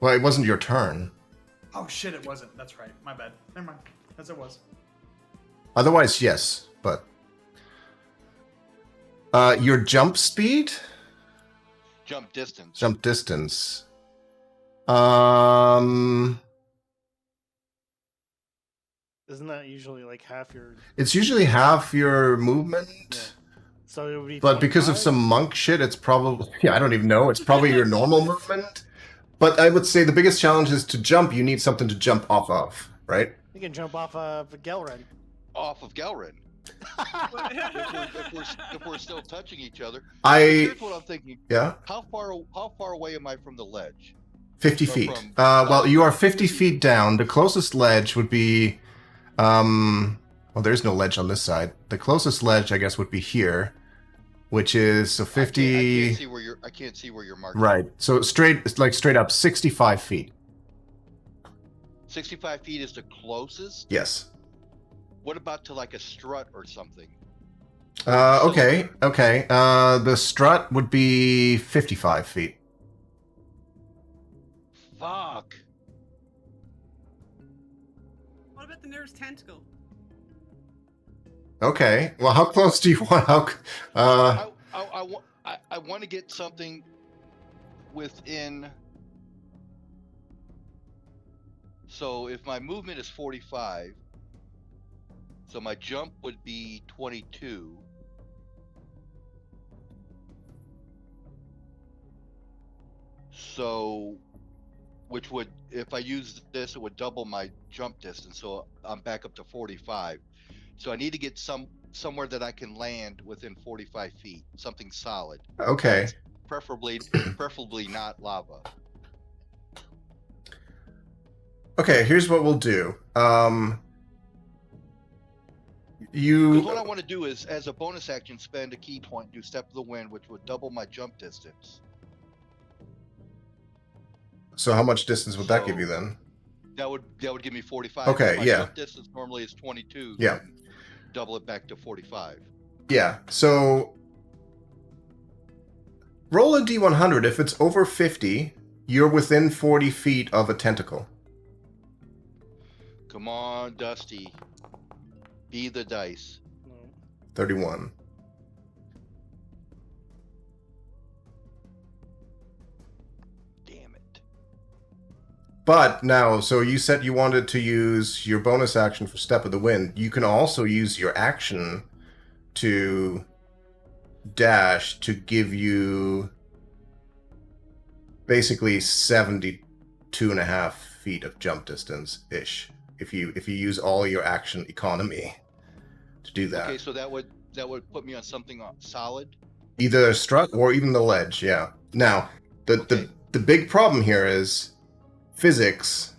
Well, it wasn't your turn. Oh shit, it wasn't. That's right. My bad. Never mind. As it was. Otherwise, yes, but your jump speed, Jump distance. jump distance. Isn't that usually like half your? It's usually half your movement. Yeah. So it would be. But because of 25? some monk shit, it's probably, I don't even know, it's probably your normal movement. But I would say the biggest challenge is to jump, you need something to jump off of, right? You can jump off of Gelrin. Off of Gelrin. if we're still touching each other. Here's what I'm thinking. Yeah, How far away am I from the ledge? 50 Or feet. from- Well, you are 50 feet down. The closest ledge would be, well, there's no ledge on this side. The closest ledge, I guess, would be here, which is, so 50... I can't see where you're marking. Right. So straight up 65 feet. 65 feet is the closest? Yes. What about to like a strut or something? Okay. The strut would be 55 feet. Fuck. What about the nearest tentacle? Okay. Well, how close do you want? I want to get something within. So if my movement is 45, so my jump would be 22. So, which would, if I use this, it would double my jump distance. So I'm back up to 45. So I need to get somewhere that I can land within 45 feet, something solid. Okay. Preferably not lava. Okay, here's what we'll do. Because what I want to do is, as a bonus action, spend a key point, do Step of the Wind, which would double my jump distance. So how much distance would that So- give you then? That would give me 45. Okay, My yeah. jump distance normally is 22. Yeah. then double it back to 45. Yeah, so roll a d100. If it's over 50, you're within 40 feet of a tentacle. Come on, Dusty. Be the dice. No. 31. Damn it. But now, so you said you wanted to use your bonus action for Step of the Wind. You can also use your action to dash to give you basically 72 and a half feet of jump distance ish. If you use all your action economy to do that. Okay, so that would put me on something solid. Either a strut or even the ledge, yeah. Now, the Okay. big problem here is physics.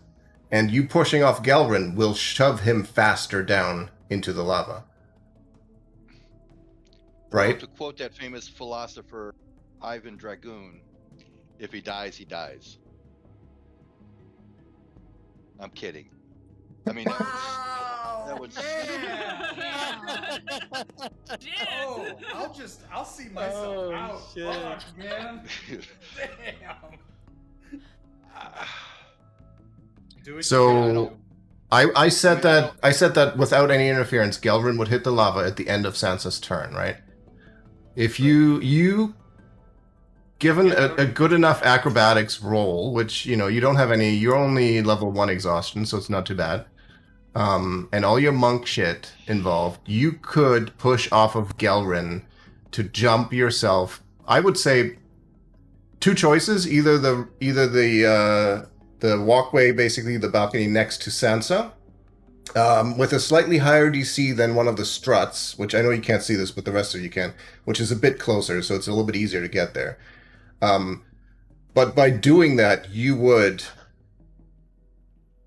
and you pushing off Gelrin will shove him faster down into the lava. Well, Right? to quote that famous philosopher Ivan Dragoon, if he dies, he dies. I'm kidding. I mean, that was man. Oh, I'll see myself Oh, out. shit. Fuck, man. Damn. Do what So- you gotta do. I said I mean, I that I said that without any interference, Gelrin would hit the lava at the end of Sansa's turn, right? If you given a good enough acrobatics roll, which you don't have any, you're only level 1 exhaustion, so it's not too bad. And all your monk shit involved, you could push off of Gelrin to jump yourself. I would say 2 choices: either the walkway, basically the balcony next to Sansa, with a slightly higher DC than one of the struts, which I know you can't see this, but the rest of you can, which is a bit closer, so it's a little bit easier to get there. But by doing that, you would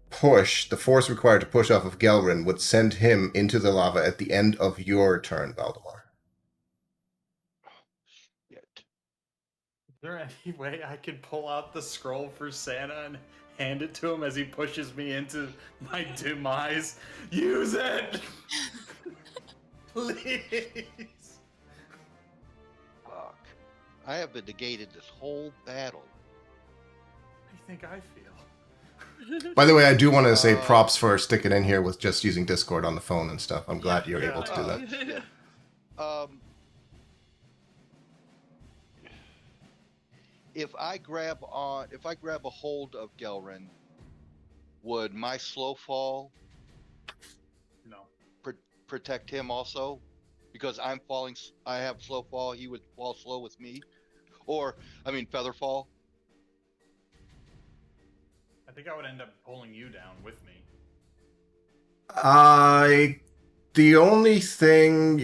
push, the force required to push off of Gelrin would send him into the lava at the end of your turn, Valdemar. shit. Is there any way I can pull out the scroll for Santa and hand it to him as he pushes me into my demise? Use it! Please! Fuck. I have been negated this whole battle. I think I feel. By the way, I do want to say props for sticking in here with just using Discord on the phone and stuff. I'm glad you're able to do that. If I grab a hold of Gelrin, would my slow fall No. protect him also? Because I have slow fall, he would fall slow with me. Or, feather fall. I think I would end up pulling you down with me. The only thing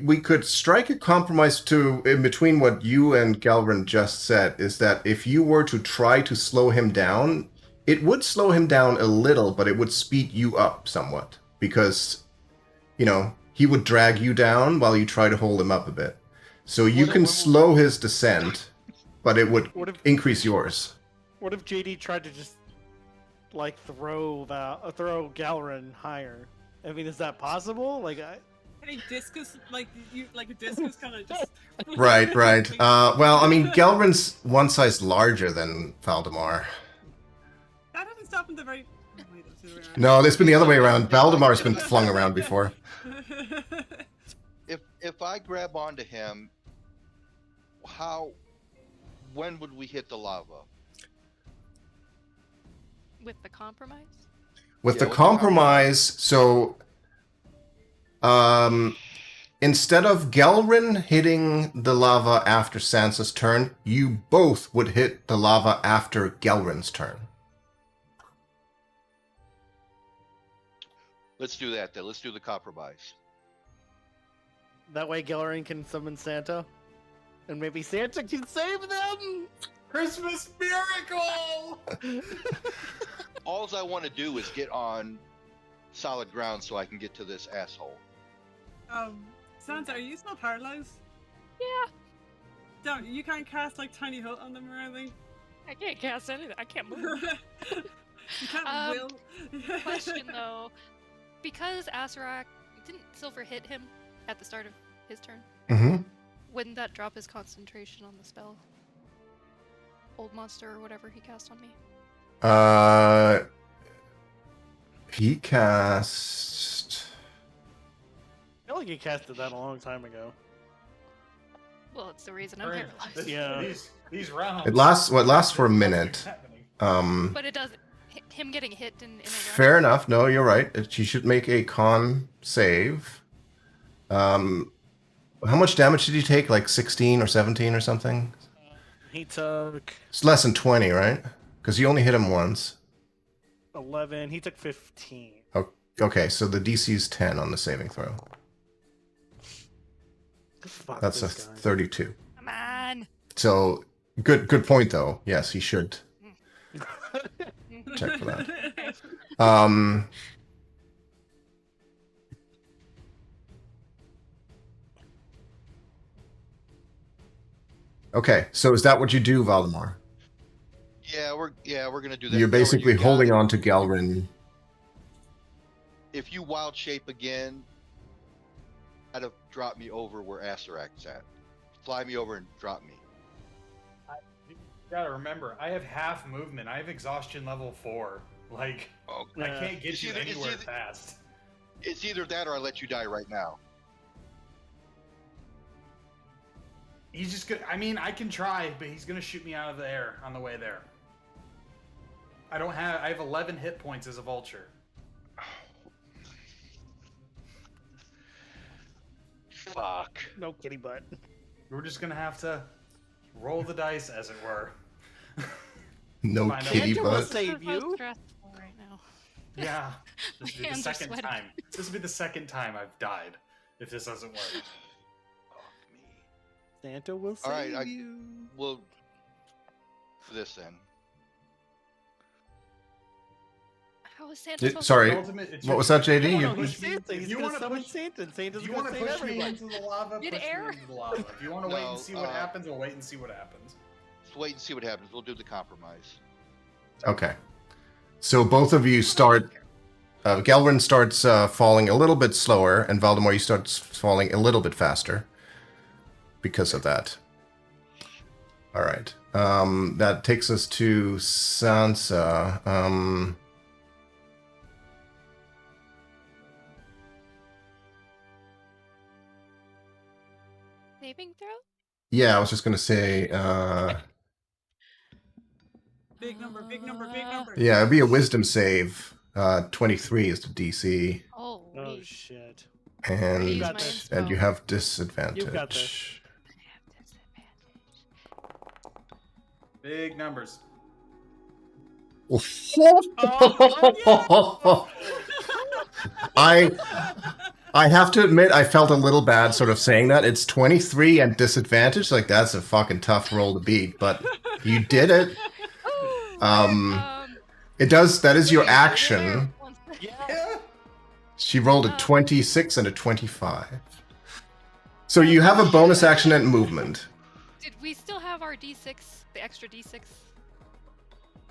we could strike a compromise to in between what you and Gelrin just said is that if you were to try to slow him down, it would slow him down a little, but it would speed you up somewhat because, he would drag you down while you try to hold him up a bit. So you can slow his descent, but it would increase yours. What if JD tried to just throw Galrin higher? I mean, is that possible? Any discus, a discus kind of just. Right. Well, Gelrin's one size larger than Valdemar. That doesn't stop in the very. Oh, wait, that's the other way around. No, it's been the other way around. Valdemar's been flung around before. If I grab onto him, when would we hit the lava? With the compromise? With the with the compromise, so instead of Gelrin hitting the lava after Sansa's turn, you both would hit the lava after Gelrin's turn. Let's do that then. Let's do the compromise. That way Galrin can summon Santa, and maybe Santa can save them. Christmas miracle! All I want to do is get on solid ground so I can get to this asshole. Santa, are you still paralyzed? Yeah. Don't you can't cast tiny hut on them or anything? I can't cast anything. I can't move. You can't will. Question though, because Asarak didn't Silver hit him at the start of his turn, Mm-hmm. wouldn't that drop his concentration on the spell? Old monster or whatever he cast on me. He cast. I feel like he casted that a long time ago. Well, it's the reason I'm Right. paralyzed. Yeah. These rounds. It lasts for a minute. Happening. But it doesn't. Him getting hit in a Fair enough. No, you're right. She should make a con save. How much damage did he take? 16 or 17 or something? He took It's less than 20, right? Because you only hit him once. 11. He took 15. Okay, so the DC's 10 on the saving throw. Fuck That's a this guy. 32. Come on. So good point though. Yes, he should check for that. Um. Okay, so is that what you do, Valdemar? Yeah, we're gonna do that. You're Gelrin, basically you got holding it. on to Gelrin. If you wild shape again, try to drop me over where Asarak's at. Fly me over and drop me. You gotta remember, I have half movement. I have exhaustion level 4. Like, Oh, I can't get It's you either- it's anywhere either- fast. it's either that or I let you die right now. He's just gonna. I mean, I can try, but he's gonna shoot me out of the air on the way there. I have 11 hit points as a vulture. Fuck. No kitty butt. We're just gonna have to roll the dice, as it were. No Find out kitty Santa will butt. save This is so you. stressful right now. Yeah, this will be the hands are second sweaty. time. This will be the second time I've died if this doesn't work. Fuck me. Santa will All right, save you. Well, for this then. How is Santa Did- supposed sorry, It's what was that, JD? You You- wanna He's push me- Santa. if He's you gonna wanna summon push- Santa, and Santa's If you gonna want to save push me everyone. into the lava, push Mid-air? me into the lava. If you want to wait No, and see what happens, we'll wait and see what happens. Let's wait and see what happens. We'll do the compromise. Okay. So both of you start. Gelrin starts falling a little bit slower, and Valdemar, you starts falling a little bit faster because of that. All right. That takes us to Sansa. saving throw? Yeah, I was just gonna say. Big number, big number, big number. Yeah, it'd be a Wisdom save. 23 is the DC, Oh, Oh shit. and Use got my this. and you inspo. have disadvantage. You've got this. I have disadvantage. Big numbers. I have to admit, I felt a little bad sort of saying that. It's 23 and disadvantage. Like, that's a fucking tough roll to beat, but you did it. It does, that is your action. Yeah. She rolled a 26 and a 25. So you have a bonus action and movement. Did we still have our D6, the extra D6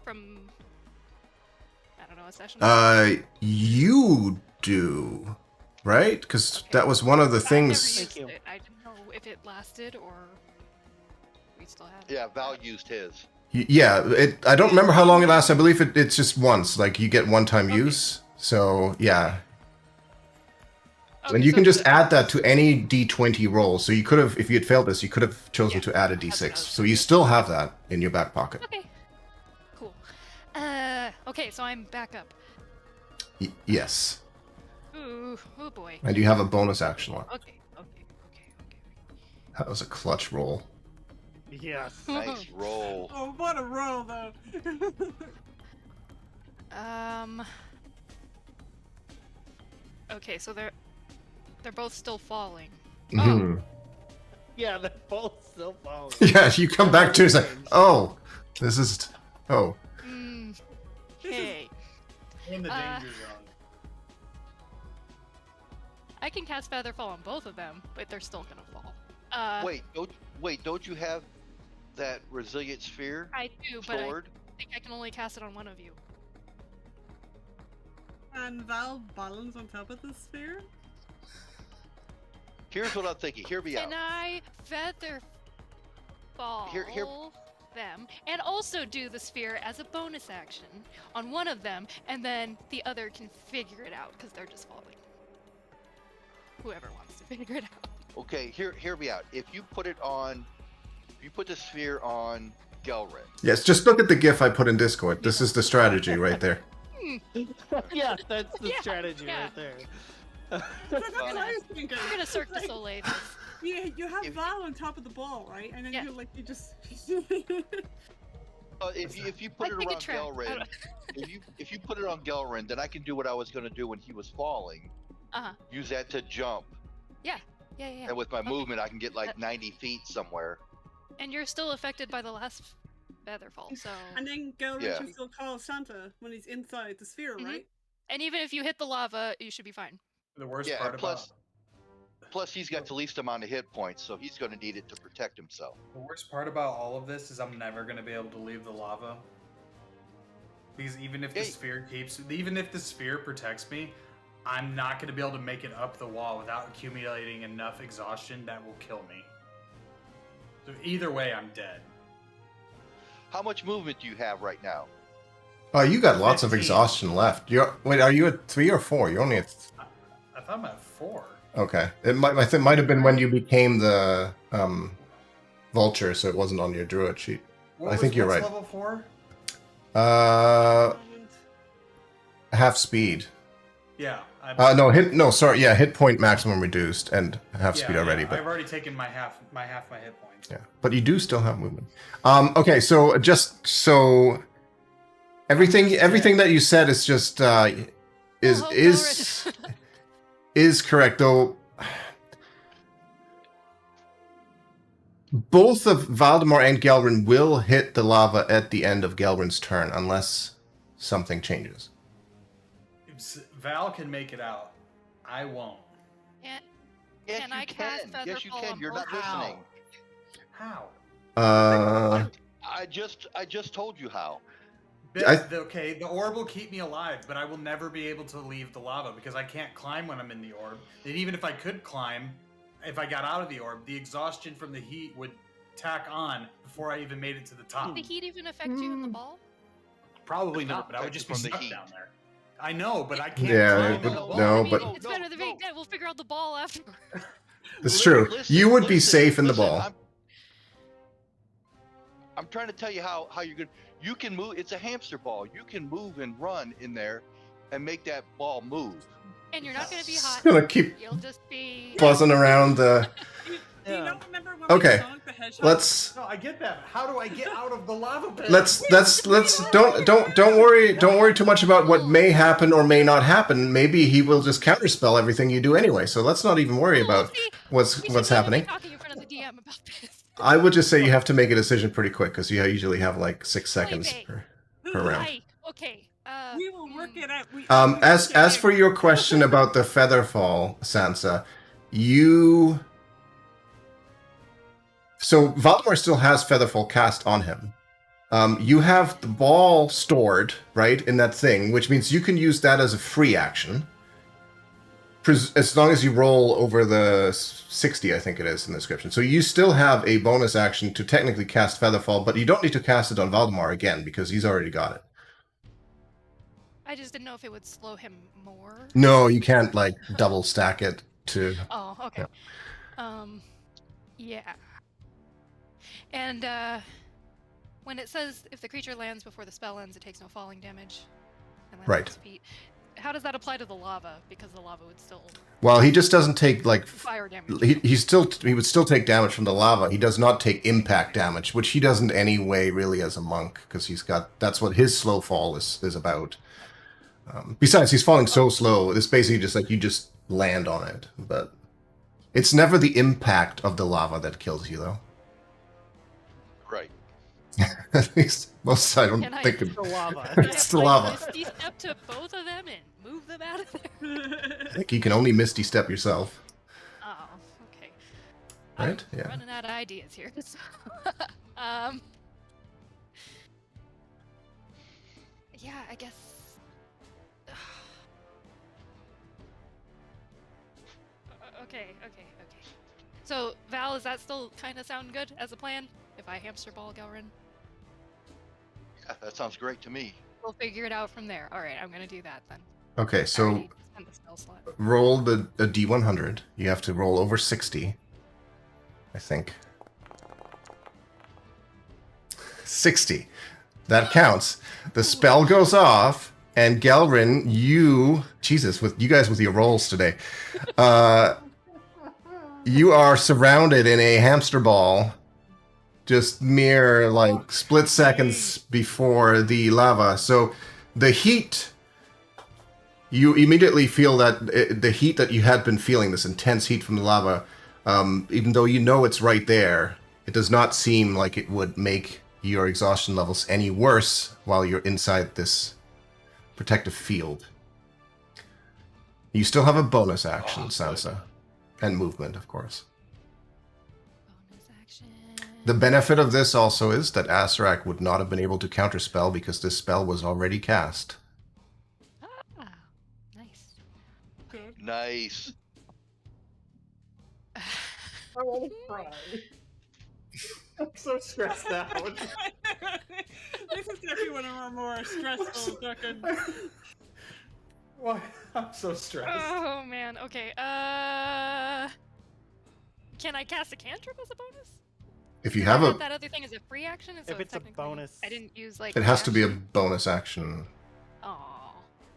from, I don't know, a session? You do, right? Because that was one of the I've never things. used you. it. I didn't know if it lasted or we still had it. Yeah, Val used his. Yeah, I don't remember how long it lasts. I believe it's just once. Like, you get one-time Okay. use. So, yeah. Okay, And you so can just the- add that to any d20 roll. So you could have, if you had failed this, you could have chosen Yeah, to add a that's what I d6. was So you still have that in your back pocket. Okay. Cool. Okay, so I'm back up. Yes. Ooh, oh boy. And you have a bonus action one. Okay. That was a clutch roll. Yes. Nice roll. Oh, what a roll, though. Okay, so they're both still falling. Mhm. Yeah, they're both still falling. Yeah, you come back to it, it's like, oh, this is, oh. Okay. In the Uh, danger zone. I can cast Feather Fall on both of them, but they're still gonna fall. Don't you have that resilient sphere I do, but sword? I think I can only cast it on one of you. And Val balance on top of the sphere? Here's what I'm thinking. Hear me out. Can I Feather Fall Here- them and also do the sphere as a bonus action on one of them, and then the other can figure it out because they're just falling. Whoever wants to figure it out. Okay, hear me out. If you put the sphere on Gelrin, Yes, just look at the GIF I put in Discord. This is the strategy right there. Yeah, that's the Yeah, strategy yeah. right there. That's what I was thinking. We're gonna Cirque du Like, Soleil this. you have If- Val on top of the ball, right? And then Yeah. you just. if you put I it think around it tracked. I Gelrin, don't- if you put it on Gelrin, then I can do what I was going to do when he was falling. Uh-huh. Use that to jump, Yeah. and with my Okay. movement, I can get like 90 feet somewhere. And you're still affected by the last Featherfall. So And then Gelrin Yeah. can still call Santa when he's inside the sphere, Mhm. right? and even if you hit the lava, you should be fine. The worst Yeah, part and about plus he's got the least amount of hit points, so he's going to need it to protect himself. all of this is I'm never gonna be able to leave the lava. Because even if the sphere protects me, I'm not gonna be able to make it up the wall without accumulating enough exhaustion that will kill me. So either way, I'm dead. How much movement do you have right now? Oh, you got lots of 15. exhaustion left. Wait, are you at 3 or 4? You're only at... I thought I'm at 4. Okay. I think might have been when you became the vulture, so it wasn't on your druid sheet. I think you're right. Level 4? Half speed. Yeah. Hit point maximum reduced and half speed already. But I've already taken my half my hit points. yeah, but you do still have movement. Okay, so everything that you said is just is correct though. Both of Valdemar and Gelrin will hit the lava at the end of Gelrin's turn unless something changes. Val can make it out. I won't. Can, Yes, can you I cast can. Yes, you Featherfall can. on You're not both? listening. How? I just told you how. Okay, the orb will keep me alive, but I will never be able to leave the lava because I can't climb when I'm in the orb. And even if I could climb, if I got out of the orb, the exhaustion from the heat would tack on before I even made it to the top. Did the heat even affect you in the ball? Probably It's not, but I would protected just be from the stuck heat. down there. I know, but I can't Yeah, climb it in would- the ball. no, I mean, but- it's better than being dead. We'll figure out the ball afterward. It's true. You would be safe in the listen, ball. I'm trying to tell you how you're gonna. You can move. It's a hamster ball. You can move and run in there, and make that ball move. And you're not going to be It's hot. gonna keep You'll just be. buzzing around the. Do you not remember when Okay, we Sonic the Hedgehog? Let's No, I get that. How do I get out of the lava pit? don't worry too much about what may happen or may not happen. Maybe he will just counterspell everything you do anyway. So let's not even worry about See, what's we should maybe be happening. talking in front of the DM about this. I would just say you have to make a decision pretty quick because you usually have like 6 seconds Wait. per round. Hi. Okay. We will work it out. As for your question about the Featherfall, Sansa, so Valdemar still has Featherfall cast on him. You have the ball stored, right, in that thing, which means you can use that as a free action. As long as you roll over the 60, I think it is in the description. So you still have a bonus action to technically cast Featherfall, but you don't need to cast it on Valdemar again because he's already got it. I just didn't know if it would slow him more. No, you can't, like, double stack it to... Oh, okay. Yeah. And when it says if the creature lands before the spell ends, it takes no falling damage. And lands on Right. its feet. How does that apply to the lava? Because the lava would still Well, he just doesn't take, like... fire damage. He would still take damage from the lava. He does not take impact damage, which he doesn't anyway, really, as a monk, because that's what his slow fall is about. Besides, he's falling so slow. It's basically just like you just land on it, but it's never the impact of the lava that kills you, though. Right. At least most I don't Can I- think The lava. it's the lava. Misty step to both of them and move them out of there. I think you can only Misty Step yourself, Oh, okay. right? I'm Yeah. running out of ideas here. Yeah, I guess. Okay. So, Val, does that still kind of sound good as a plan? If I hamster ball Gelrin? Yeah, that sounds great to me. We'll figure it out from there. Alright, I'm gonna do that then. Okay, I so already spent the spell slot. roll a D100. You have to roll over 60, I think. 60. That counts. The spell goes off, and Gelrin, Jesus, with you guys with your rolls today, you are surrounded in a hamster ball, just mere like split seconds before the lava. So the heat, you immediately feel that the heat that you had been feeling, this intense heat from the lava, even though you know it's right there, it does not seem like it would make your exhaustion levels any worse while you're inside this protective field. You still have a bonus action, Sansa. And movement, of course. Bonus action. The benefit of this also is that Asarak would not have been able to counterspell because this spell was already cast. Ah, nice. Good. Nice. I want to cry. I'm so stressed out. This is definitely one of our more stressful fucking. Why? I'm so stressed. Oh man. Okay. Can I cast a cantrip as a bonus? If you I have thought a... that other thing is a free action, and so If it's a technically bonus. I didn't use like. It has to be a reaction. bonus action Aw.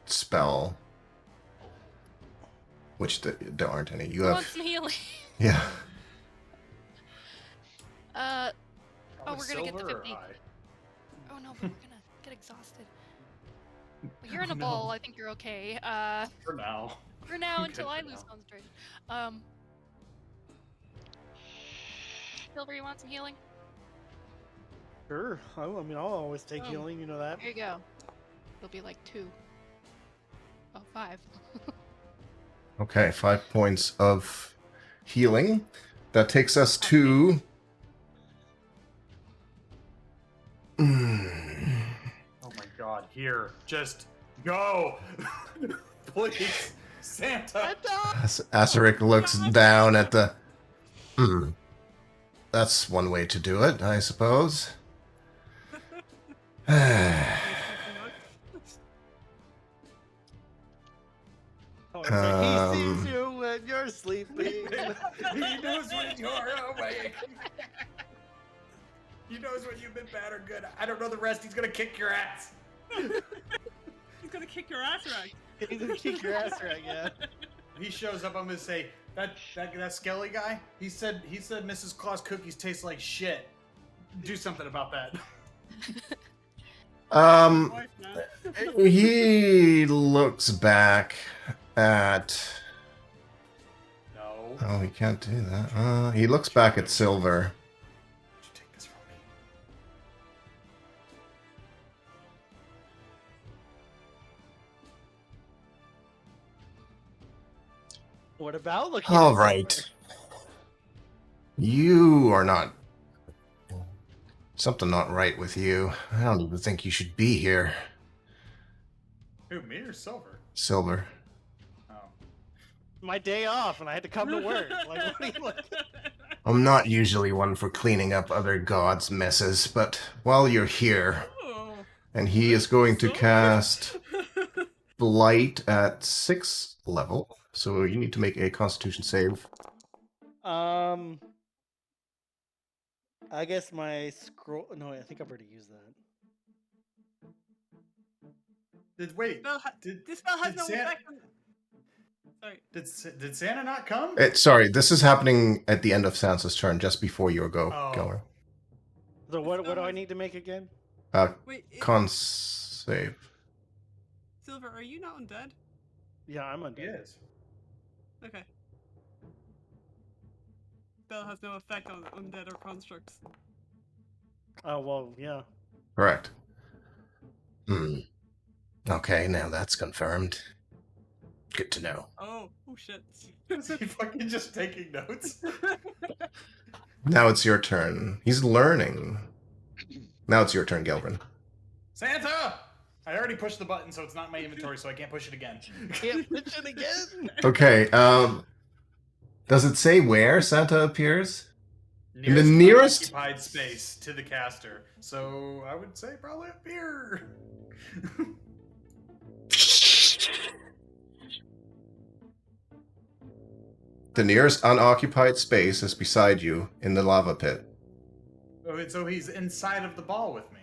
spell. Which there aren't any. You Who have... wants some healing? Yeah. Oh, On we're gonna get the silver or 50. high? Oh no, but we're gonna get exhausted. Well, you're in a No. ball. I think you're okay. For now. For now, I'm until good I for lose now. concentration. Silver, you want some healing? Sure. I mean, I'll always take Oh. healing. You know that. Here you go. It'll be like 2. Oh, 5. Okay, 5 points of healing. That takes us to... Oh my god, here. Just go! Please, Santa! Asarik looks down at the... That's one way to do it, I suppose. Oh, it's like, he Um, sees you when you're sleeping. He knows when you're awake. He knows when you've been bad or good. I don't know the rest. He's gonna kick your ass. He's gonna kick your ass right. He's gonna kick your ass right, yeah. He shows up. I'm gonna say that Skelly guy. He said Mrs. Claus cookies taste like shit. Do something about that. Wife now. He looks back at... No. Oh, he can't do that. He looks back at Silver. You take this from me. What about looking? All at right. Silver? You are not... Something not right with you. I don't even think you should be here, Who, me or Silver? Silver. Oh. My day off, and I had to come to work. Like, what do you like? I'm not usually one for cleaning up other gods' messes, but while you're here, Oh. and he is going to Silver. cast Blight at 6th level, so you need to make a Constitution save. I guess my scroll. No, I think I've already used that. Wait. Spell ha- Did This spell has did no Santa, effect on. Sorry. did Santa not come? Sorry, this is happening at the end of Sansa's turn, just before you go Oh. going. So what do I need to make again? Wait, Con save. Silver, are you not undead? Yeah, I'm undead. Yes. Okay. Spell has no effect on undead or constructs. Oh well, yeah. Correct. Okay, now that's confirmed. Good to know. Oh shit. Is he fucking just taking notes? Now it's your turn. He's learning. Now it's your turn, Gelbrin. Santa! I already pushed the button, so it's not in my inventory, so I can't push it again. Can't pitch it again. Okay, does it say where Santa appears? Nearest the nearest- occupied space to the caster. So I would say probably up here. The nearest unoccupied space is beside you in the lava pit. Oh, so he's inside of the ball with me.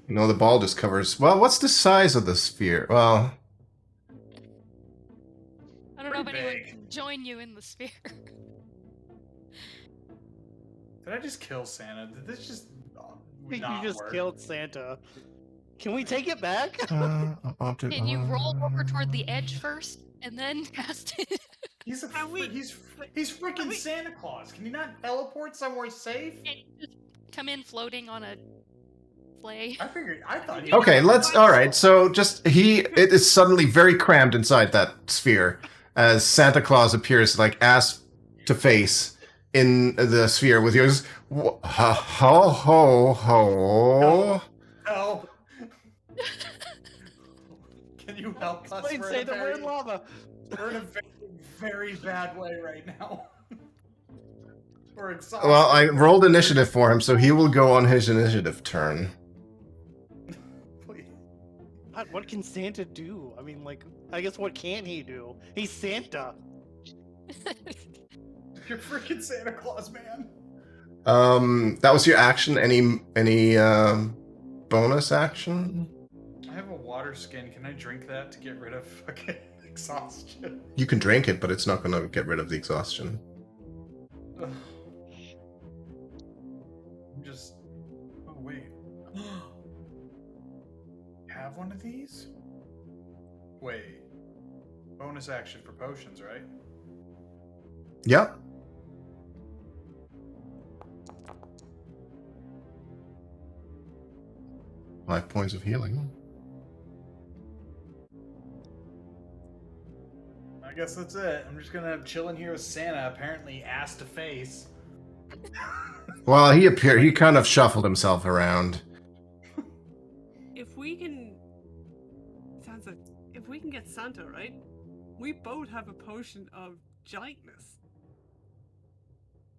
You know, the ball just covers... Well, what's the size of the sphere? Well, I don't know if Pretty anyone big. can join you in the sphere. Did I just kill Santa? Did this just I think not you just work? killed Santa. Can we take it back? Can you roll over toward the edge first and then cast it? He's a Can we- he's freaking Santa Claus. Can you not teleport somewhere safe? come in floating on a sleigh? I thought you. Okay, all right. So it is suddenly very crammed inside that sphere as Santa Claus appears like ass to face in the sphere with yours. Ho ho ho. Help! Can you help us? Explain, say the word lava. We're in a very, very bad way right now. We're exhausted. Well, I rolled initiative for him, so he will go on his initiative turn. Please. God, what can Santa do? I mean, like, I guess what can he do? He's Santa. You're freaking Santa Claus, man. That was your action. Any bonus action? I have a water skin. Can I drink that to get rid of fucking exhaustion? You can drink it, but it's not going to get rid of the exhaustion. Ugh. I'm just. Oh wait. Have one of these? Wait. Bonus action for potions, right? Yep. Five points of healing. I guess that's it. I'm just gonna chill in here with Santa, apparently ass to face. Well, he kind of shuffled himself around. If we can, Santa, if we can get Santa right, we both have a potion of giantness.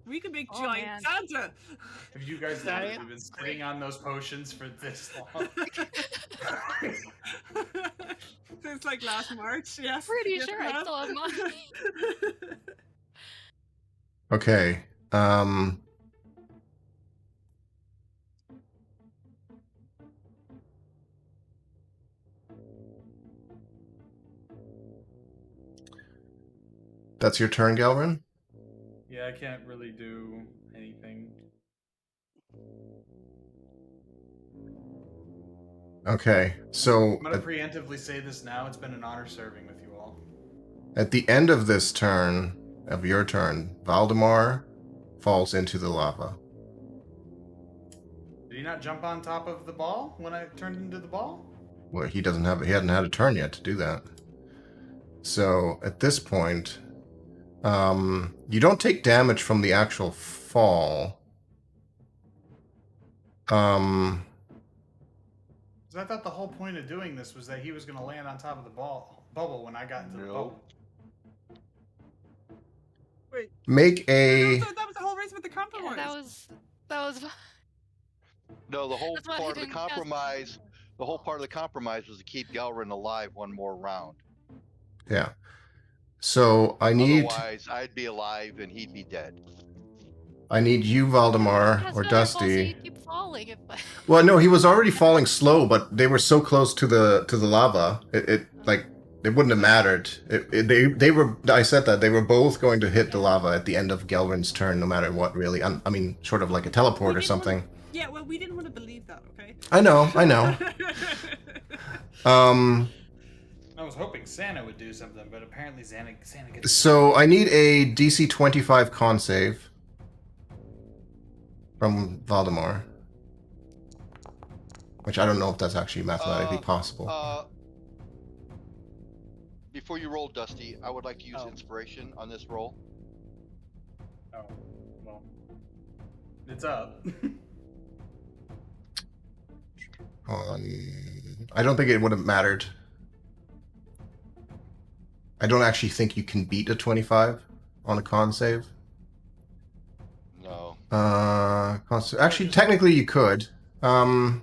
We can make Oh, giant man. Santa. Have you guys Giant? been sitting on those potions for this long? Since like last March, yes. Pretty yes, sure we I have. still have mine. Okay. That's your turn, Galrin? Yeah, I can't really do anything. Okay. So I'm gonna preemptively say this now. It's been an honor serving with you all. at the end of this turn, of your turn, Valdemar falls into the lava. Did he not jump on top of the ball when I turned into the ball? Well, he hadn't had a turn yet to do that. So at this point, you don't take damage from the actual fall. 'Cause I thought the whole point of doing this was that he was gonna land on top of the bubble when I got into the bubble. Wait, Make a so that was the whole reason with the compromise. Yeah, that was. No, the whole That's why I part of the didn't cast it. compromise. The whole part of the compromise was to keep Galrin alive one more round. yeah. So Otherwise, I'd be alive and he'd be dead. I need you, Valdemar, That's or not your fault, so Dusty. you keep falling. If I... Well, no, he was already falling slow, but they were so close to the lava. It wouldn't have mattered. They were. I said that they were both going to hit the lava at the end of Galvin's turn, no matter what. Really, I mean, sort of like a teleport or something. Yeah, well, we didn't want to believe that, okay? I know. I was hoping Santa would do something, but apparently Santa gets. So I need a DC 25 con save from Valdemar, which I don't know if that's actually mathematically possible. Before you roll, Dusty, I would like to use Oh. inspiration on this roll. Oh, well, it's up. I don't think it would have mattered. I don't actually think you can beat a 25 on a con save. No. Actually, technically you could. So,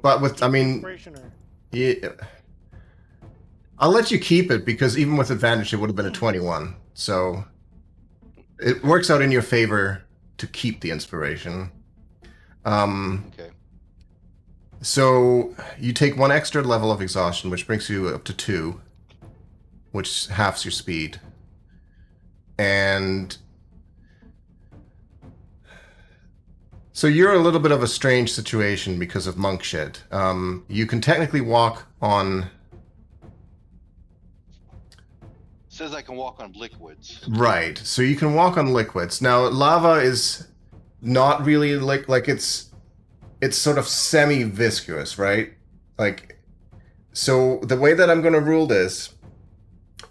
But with, I mean, inspiration or... yeah, I'll let you keep it because even with advantage, it would have been a 21. So it works out in your favor to keep the inspiration. Okay. So you take one extra level of exhaustion, which brings you up to 2, which halves your speed. And so you're a little bit of a strange situation because of monk shit. You can technically walk on... Says I can walk on liquids. Right, so you can walk on liquids. Now, lava is not really like it's sort of semi-viscous, right? Like, so the way that I'm going to rule this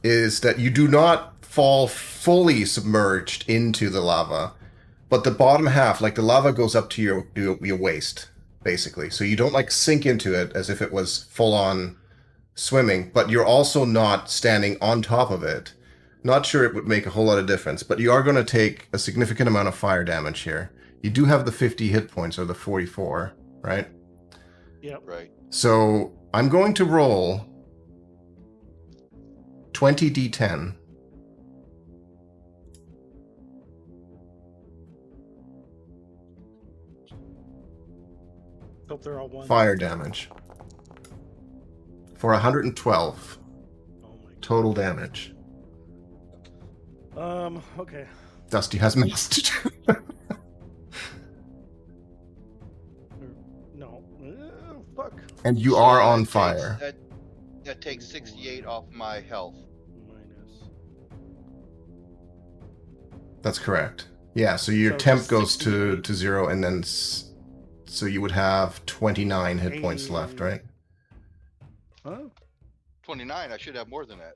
is that you do not fall fully submerged into the lava, but the bottom half, like the lava goes up to your waist, basically. So you don't like sink into it as if it was full on swimming, but you're also not standing on top of it. Not sure it would make a whole lot of difference, but you are going to take a significant amount of fire damage here. You do have the 50 hit points, or the 44, right? Yep. Right. So I'm going to roll 20d10. Hope they're all one. Fire damage for 112 Oh my total damage. Okay. Dusty has mastered. No. Fuck. And you So are that on takes- fire. That takes 68 off my health. Minus. That's correct. Yeah, so your So temp just goes to 68. 0, and then so you would have 29 hit points left, 80. right? Huh? 29. I should have more than that.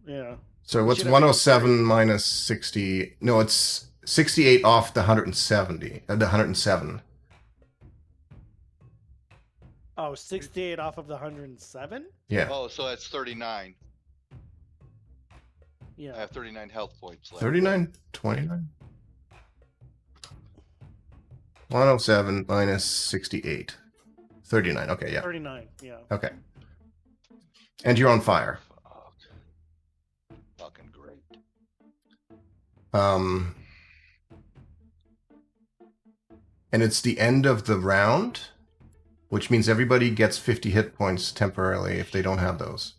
Yeah. So You what's should have 107 minus 60? No, it's 68 off the 170. The 107. Oh, 68 off of the 107? Yeah. Oh, so that's 39. I Yeah. have 39 health points left. 39? 29? 107 minus 68. 39. Okay, yeah. 39. Yeah. Okay. And you're on fire. Fuck. Fucking great. And it's the end of the round, which means everybody gets 50 hit points temporarily if they don't have those.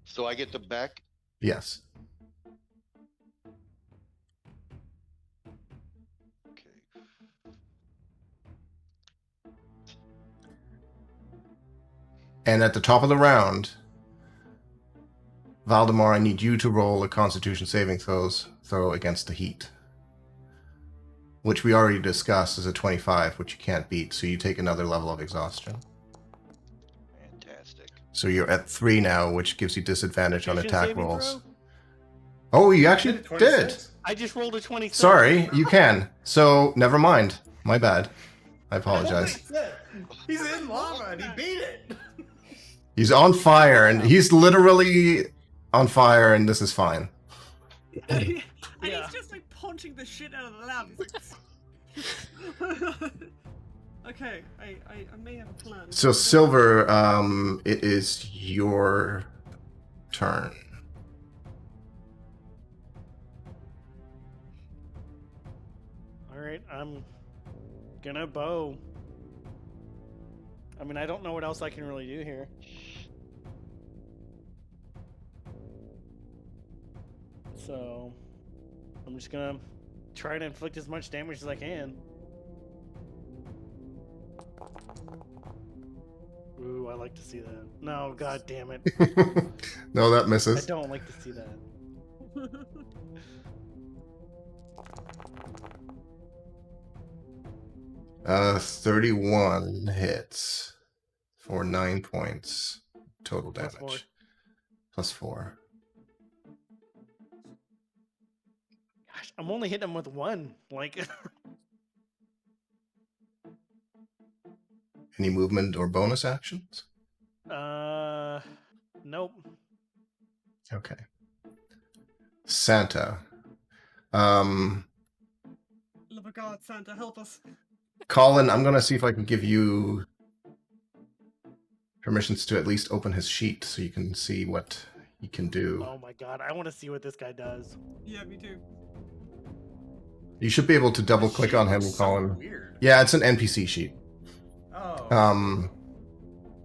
So I get the back. Yes. Okay. And at the top of the round, Valdemar, I need you to roll a Constitution saving throw against the heat, which we already discussed is a 25, which you can't beat, so you take another level of exhaustion. Fantastic. So you're at 3 now, which gives you disadvantage on Constitution attack saving rolls. throw? Oh, you actually Did it did. 26? I just rolled a 27. Sorry, you can. So never mind. My bad. I apologize. He's in lava and he beat it. He's on fire, and he's literally on fire, and this is fine. And Yeah. he's just like punching the shit out of the lab. He's like, okay, I may have a plan. So Silver, it is your turn. Alright, I'm gonna bow. I mean, I don't know what else I can really do here. So, I'm just gonna try to inflict as much damage as I can. Ooh, I like to see that. No, god damn it. No, that I misses. don't like to see that. 31 hits for 9 points total Plus damage. four. Plus 4. Gosh, I'm only hitting him with one. Like, Any movement or bonus actions? nope. Okay. Santa. Love of God, Santa, help us. Colin, I'm going to see if I can give you permissions to at least open his sheet so you can see what he can do. Oh my god, I want to see what this guy does. Yeah, me too. You should be able to double click on him, So Colin. weird. Yeah, it's an NPC sheet. Oh.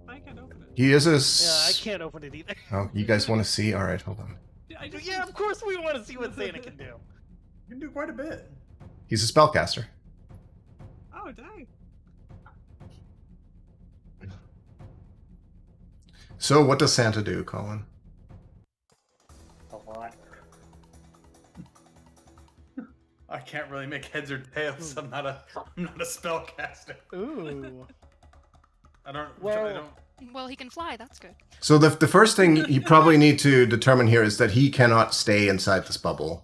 I can't open it. He is a. Yeah, I can't open it either. Oh, you guys want to see? All right, hold on. I just Yeah, of course we want to see what Santa can do. You can do quite a bit. He's a spellcaster. Oh, dang. So, what does Santa do, Colin? A lot. I can't really make heads or tails. I'm not a spellcaster. Ooh. I don't. Well- Well, he can fly. That's good. So the first thing you probably need to determine here is that he cannot stay inside this bubble.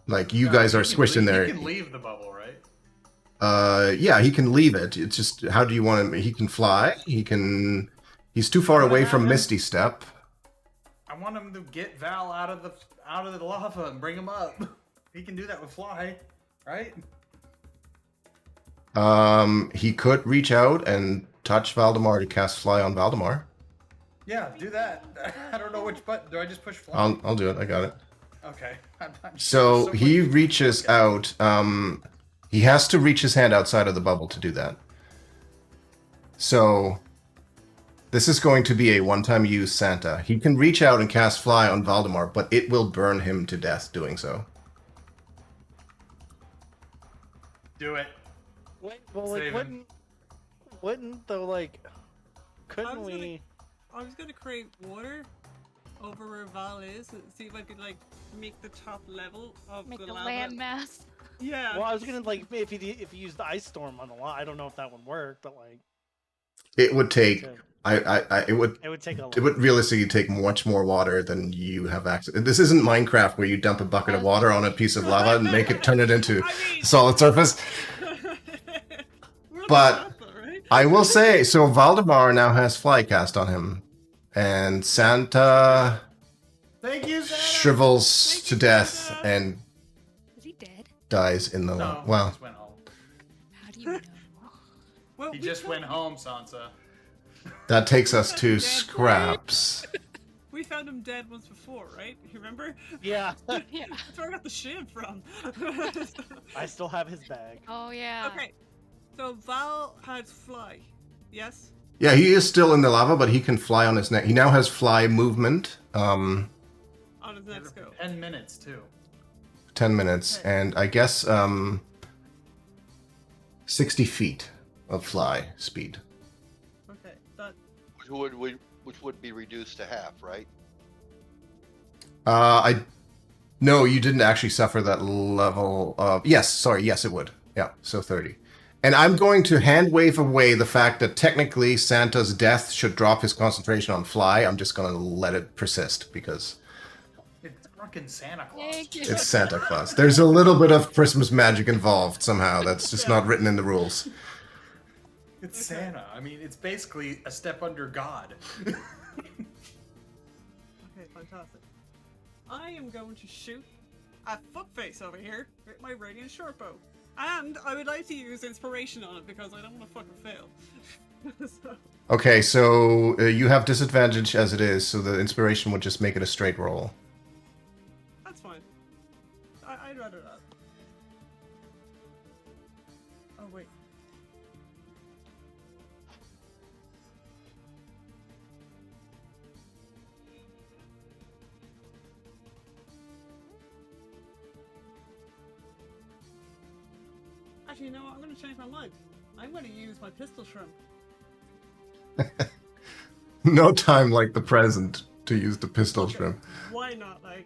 Like, you guys He are can squished in leave- there. He can leave the bubble, right? Yeah, he can leave it. It's just, how do you want him? He can fly. He's too far away from Misty Step. I want him to get Val out of the lava and bring him up. He can do that with fly, right? He could reach out and touch Valdemar to cast Fly on Valdemar. Yeah, do that. I don't know which button. Do I just push fly? I'll do it. I got it. Okay. I'm So sure he someone- reaches out. He has to reach his hand outside of the bubble to do that. So this is going to be a one-time use Santa. He can reach out and cast Fly on Valdemar, but it will burn him to death doing so. Do it. Wait, well, like, Save him. wouldn't though, like, couldn't was we? I was gonna create water over where Val is and see if I could like make the top level of Make the the lava. landmass. Yeah. Well, I was gonna like if you used the ice storm on the lot. I don't know if that would work, but like It would take. Okay. It would. it would take a lot. It would realistically take much more water than you have access. This isn't Minecraft where you dump a bucket of water on a piece of lava and make it turn it into I mean- solid surface. We're on But- the top, though, right? I will say, so Valdemar now has Fly cast on him, and Santa Thank you, Santa. shrivels Thank to you, death Santa. and Is he dead? dies in the No, well. he just went home. How do you know? Well, He we just found went him- home, Sansa. That takes us to Dead boy. scraps. We found him dead once before, right? You remember? Yeah, Yeah. That's where I got the shiv from. I still have his bag. Oh yeah. Okay, so Val has fly. Yes. Yeah, he is still in the lava, but he can fly on his neck. He now has fly movement. On his next go. 10 minutes too. 10 minutes, Okay. and I guess 60 feet of fly speed. Okay, that. Which would be reduced to half, right? No, you didn't actually suffer that level of. Yes, it would. Yeah, so 30. And I'm going to hand wave away the fact that technically Santa's death should drop his concentration on fly. I'm just going to let it persist because It's fucking Santa Claus. Thank you. it's Santa Claus. There's a little bit of Christmas magic involved somehow. That's just not written in the rules. It's Santa. I mean, it's basically a step under God. Okay, fantastic. I am going to shoot a fuckface over here with my radiant short bow. And I would like to use inspiration on it because I don't want to fucking fail. So, Okay, so you have disadvantage as it is, so the inspiration would just make it a straight roll. that's fine. I'd rather that. Oh, wait. Actually, you know what? I'm going to change my mind. I'm going to use my pistol shrimp. No time like the present to use the pistol Okay, shrimp. Why not? Like,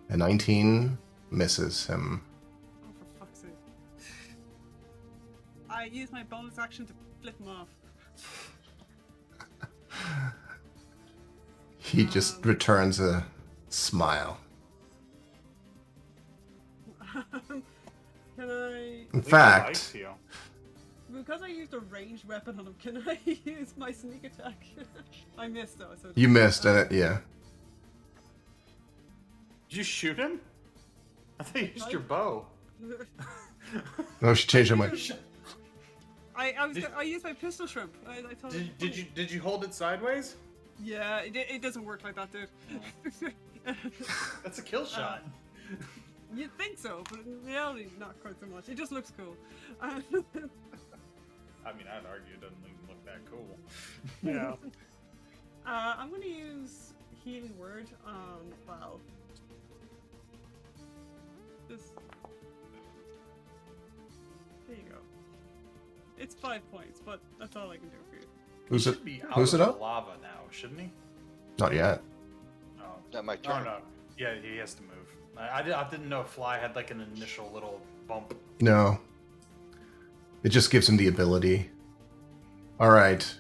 A 19 misses him. oh, for fuck's sake. I use my bonus action to flip him off. He just returns a smile. Can I, In fact, because I used a ranged weapon on him, can I use my sneak attack? I missed though. So you missed, and yeah. Did you shoot him? I thought you used your bow. No, she changed her mind. I used my pistol shrimp. I thought. it was funny. Did you hold it sideways? Yeah, it doesn't work like that, dude. That's a kill shot. You'd think so, but in reality, not quite so much. It just looks cool. I mean, I'd argue it doesn't even look that cool. Yeah. I'm gonna use healing word on Val. Just there you go. It's 5 points, but that's all I can do for you. Who's He it? should be out Who's of it the up? lava now, shouldn't he? Not yet. Not my Oh turn. no. Yeah, he has to move. I didn't know Fly had like an initial little bump. No. It just gives him the ability. Alright.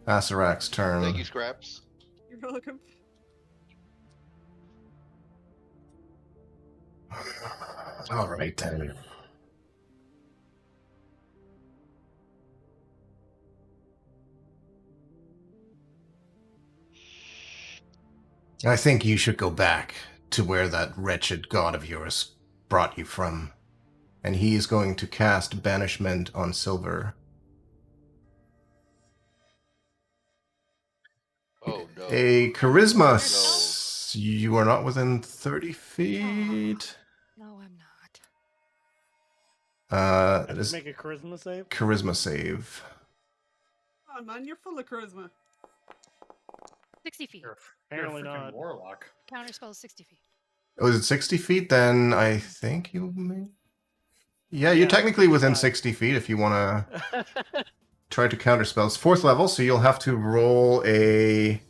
Asarak's turn. Thank you, Scraps. You're welcome. Alright then. I think you should go back to where that wretched god of yours brought you from. And he is going to cast Banishment on Silver. Oh no. A charisma. No. You are not within 30 feet. No, I'm not. I That just is make a charisma save. charisma save. Come on, man, you're full of charisma. 60 feet. You're a Apparently freaking not. warlock. Counterspell is 60 feet. Oh, is it 60 feet? Then I think you may... Yeah, you're Yeah, technically within 55. 60 feet if you want to try to counter spells. 4th level, so you'll have to roll a...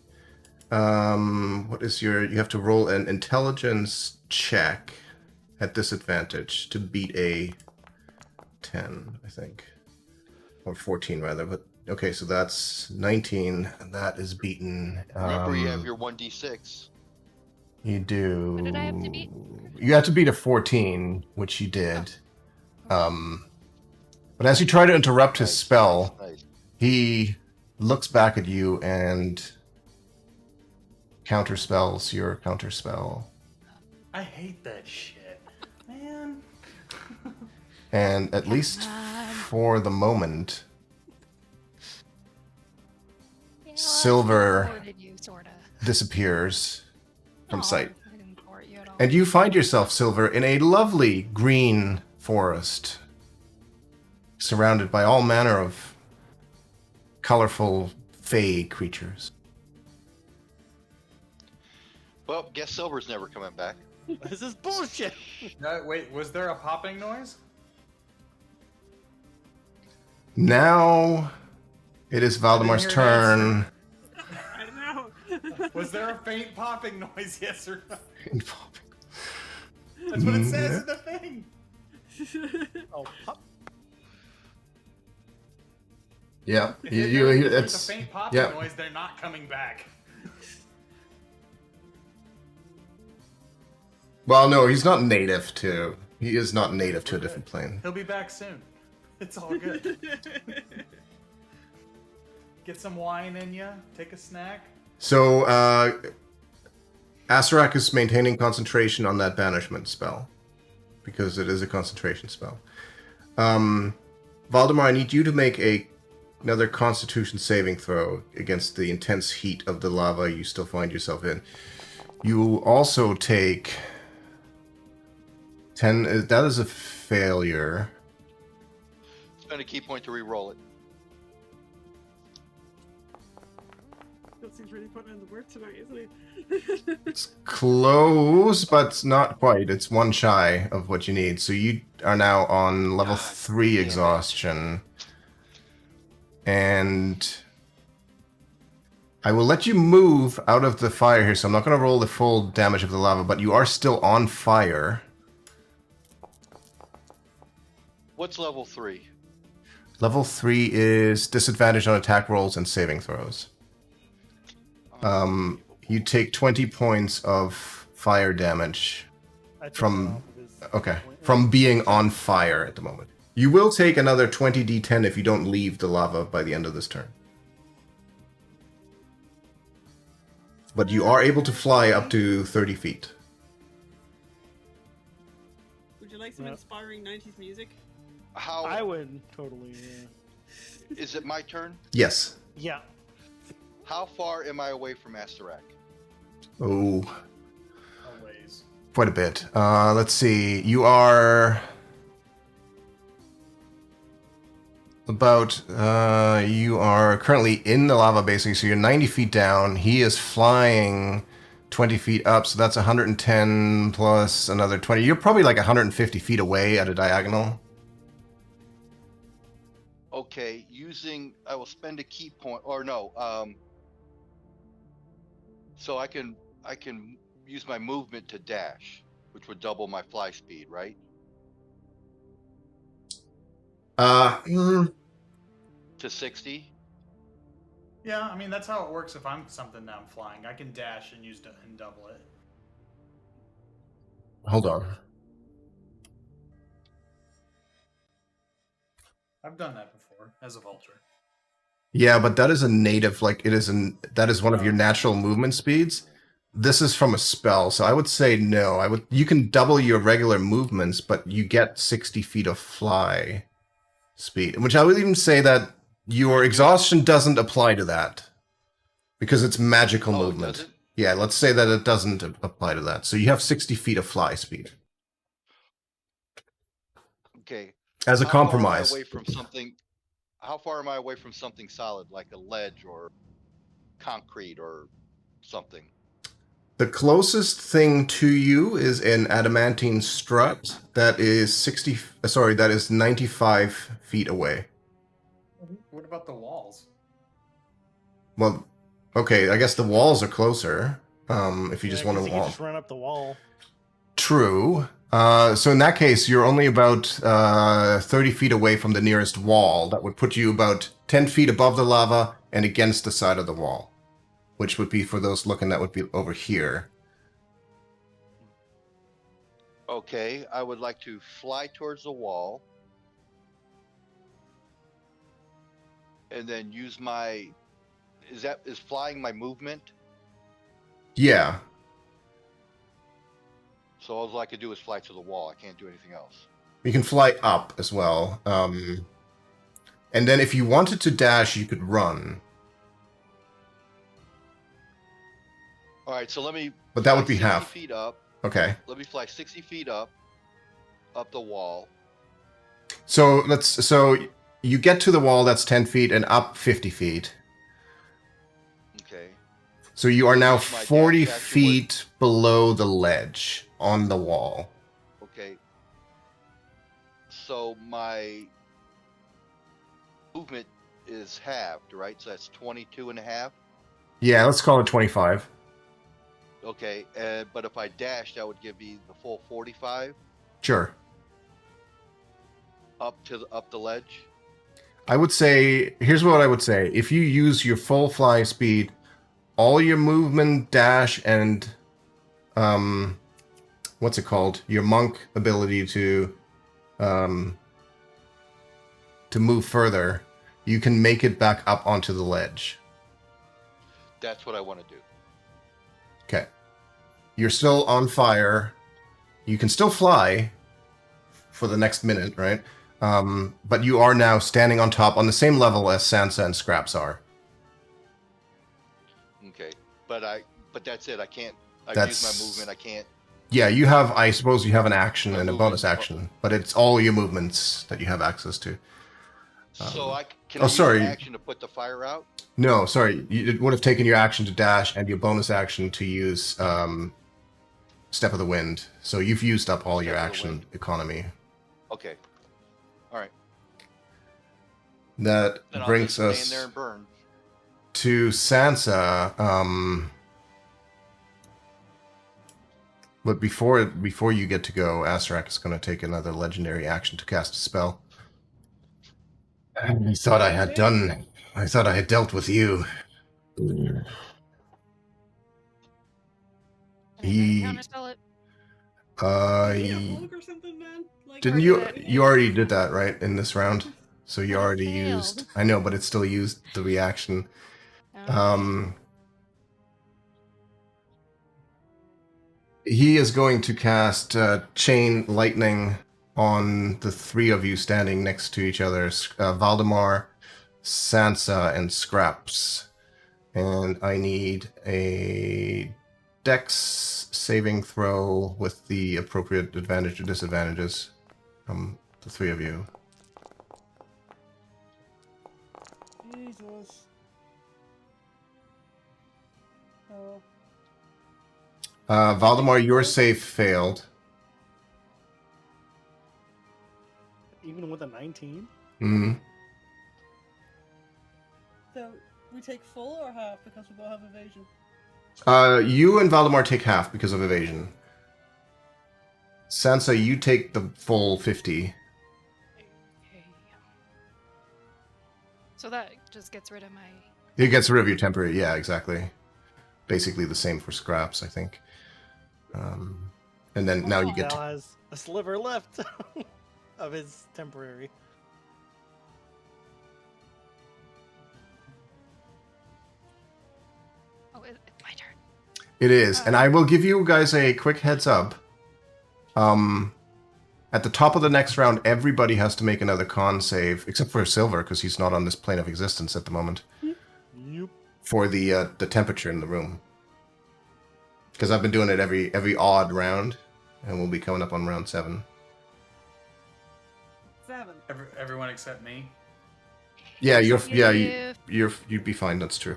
what is your... You have to roll an intelligence check at disadvantage to beat a 10, I think. Or 14, rather. But okay, so that's 19. That is beaten. Remember, you have your 1d6. You do. What did I have to beat? You have to beat a 14, which you did. But as you try to interrupt his Nice, spell, nice. he looks back at you and counterspells your counterspell. I hate that shit, man. And at least on. for the moment, Yeah, well, Silver I supported you, sorta. disappears from No, sight. I didn't support you at all. And you find yourself, Silver, in a lovely green forest, surrounded by all manner of colorful fey creatures. Well, guess Silver's never coming back. This is bullshit. Wait, was there a popping noise? Now it is Valdemar's hear that, turn. I don't know. Was there a faint popping noise? Yes or no? Yeah. That's what it says in the thing. Oh, pop. If there's a faint popping yeah. noise, they're not coming back. Well, no, he's not native to. He is not native to a different plane. He'll be back soon. It's all good. Get some wine in you. Take a snack. So, Asarak is maintaining concentration on that banishment spell because it is a concentration spell. Valdemar, I need you to make another Constitution saving throw against the intense heat of the lava you still find yourself in. You also take 10. That is a failure. Spend a key point to re-roll it. He's really putting in the work tonight, isn't he? It's close, but not quite. It's one shy of what you need. So you are now on level God 3 damn it. exhaustion. And I will let you move out of the fire here, so I'm not going to roll the full damage of the lava, but you are still on fire. What's level 3? Level 3 is disadvantage on attack rolls and saving throws. You take 20 points of fire damage I took From- it off of his Okay. point. From being on fire at the moment. You will take another 20d10 if you don't leave the lava by the end of this turn. But you are able to fly up to 30 feet. Would you like some Yeah. inspiring 90s music? How I would totally. Yeah. is it my turn? Yes. Yeah. How far am I away from Astarak? Oh, Always. quite a bit. Let's see. You are about, you are currently in the lava basically, so you're 90 feet down. He is flying 20 feet up, so that's 110 plus another 20. You're probably like 150 feet away at a diagonal. Okay, I will spend a key point, or no, So I can use my movement to dash, which would double my fly speed, right? Mm, To 60. Yeah, I mean that's how it works. If I'm something that I'm flying, I can dash and and double it. hold on. I've done that before as a vulture. Yeah, but that is a native, like that is one of your natural movement speeds. This is from a spell, so I would say no. You can double your regular movements, but you get 60 feet of fly speed, which I would even say that your exhaustion doesn't apply to that because it's magical Oh, it movement. doesn't? Yeah, let's say that it doesn't apply to that. So you have 60 feet of fly speed Okay. as a How far am I compromise. away from something? How far am I away from something solid like a ledge or concrete or something? The closest thing to you is an adamantine strut that is 60. Sorry, that is 95 feet away. What about the walls? Well, okay, I guess the walls are closer. If you just want to you can wall. just run up the wall. True. So in that case, you're only about 30 feet away from the nearest wall. That would put you about 10 feet above the lava and against the side of the wall, which would be, for those looking, that would be over here. Okay, I would like to fly towards the wall and then use my is flying my movement? Yeah. So all I could do is fly to the wall. I can't do anything else. You can fly up as well. And then if you wanted to dash, you could run. All right, so let me But that fly would be 60 half. feet up. Okay. Let me fly 60 feet up the wall. So you get to the wall, that's 10 feet, and up 50 feet. Okay. So you are now Use my 40 dash action feet below the ledge on the wall. Okay. So my movement is halved, right? So that's 22 and a half. Yeah, let's call it 25. Okay. But if I dash, that would give me the full 45 Sure. up the ledge. I would say, here's what I would say. If you use your full fly speed, all your movement, dash, and what's it called? Your monk ability to move further, you can make it back up onto the ledge. That's what I want to do. Okay. You're still on fire. You can still fly for the next minute, right? But you are now standing on top on the same level as Sansa and Scraps are. Okay. But that's it. I can't. I've That's- used my movement. I can't. Yeah, you have, I suppose you have an action My and a movement. bonus action, but it's all your movements that you have access to. So I can oh, I use sorry. an action to put the fire out? No, sorry. It would have taken your action to dash and your bonus action to use Step of the Wind. So you've used up all your Step of the action Wind. economy. Okay. All right. That Then I'll brings just us stand there and burn. to Sansa. But before you get to go, Asarak is going to take another legendary action to cast a spell. I thought I had dealt with you. He- Counterspell it. Yeah, Hulk or something, man. Like, Didn't you already did that, right, in this round? So you I already failed. used. I know, but it still used the reaction. Okay. He is going to cast Chain Lightning on the three of you standing next to each other, Valdemar, Sansa, and Scraps. And I need a Dex saving throw with the appropriate advantage or disadvantages from the three of you. Jesus. Oh. Valdemar, your save failed. Even with a 19? Hmm. So we take full or half because we both have evasion. You and Valdemar take half because of evasion. Sansa, you take the full 50. Okay. So that just gets rid of my. It gets rid of your temporary. Yeah, exactly. Basically the same for scraps, I think. And then now you get. Val has a sliver left of his temporary. Oh, it's my turn. It is, and I will give you guys a quick heads up. At the top of the next round, everybody has to make another con save, except for Silver, because he's not on this plane of existence at the moment. Yep. For the temperature in the room. Because I've been doing it every odd round, and we'll be coming up on round 7. 7. Everyone except me. Yeah, If- you'd be fine. That's true.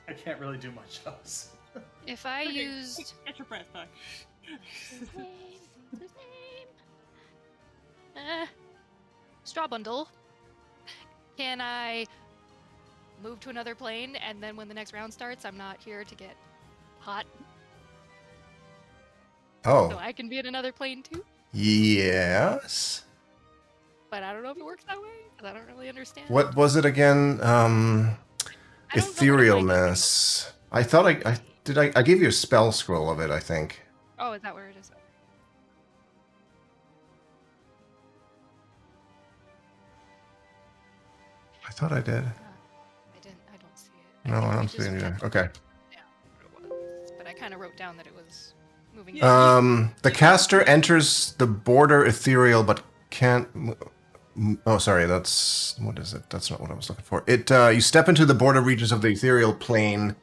I can't really do much else. If I Okay, used. Get your breath back. His name. Straw bundle. Can I move to another plane and then when the next round starts, I'm not here to get hot? Oh, So I can be in another plane too? yes. But I don't know if it works that way because I don't really understand. What was it again? I don't know what it Etherealness. I thought I gave you a spell scroll of it, I think. Oh, is that where it is? I thought I did. I don't see it. No, I think don't we see just it either. kept Okay. down what it was, but I kind of wrote down that it was moving. The caster enters the border ethereal, but can't. Oh, sorry. That's what is it? That's not what I was looking for. You step into the border regions of the ethereal plane.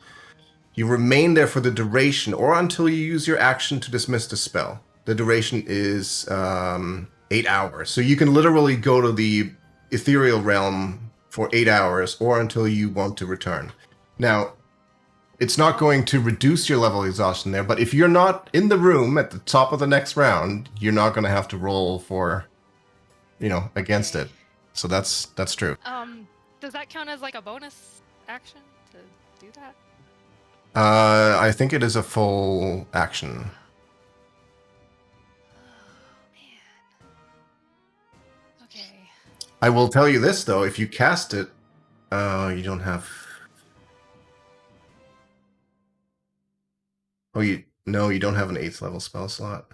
You remain there for the duration, or until you use your action to dismiss the spell. The duration is 8 hours, so you can literally go to the ethereal realm for 8 hours, or until you want to return. Now, it's not going to reduce your level of exhaustion there, but if you're not in the room at the top of the next round, you're not going to have to roll for, against it. So that's true. Does that count as like a bonus action to do that? I think it is a full action. Oh man. Okay. I will tell you this though: if you cast it, you don't have. Oh, you don't have an 8th level spell slot.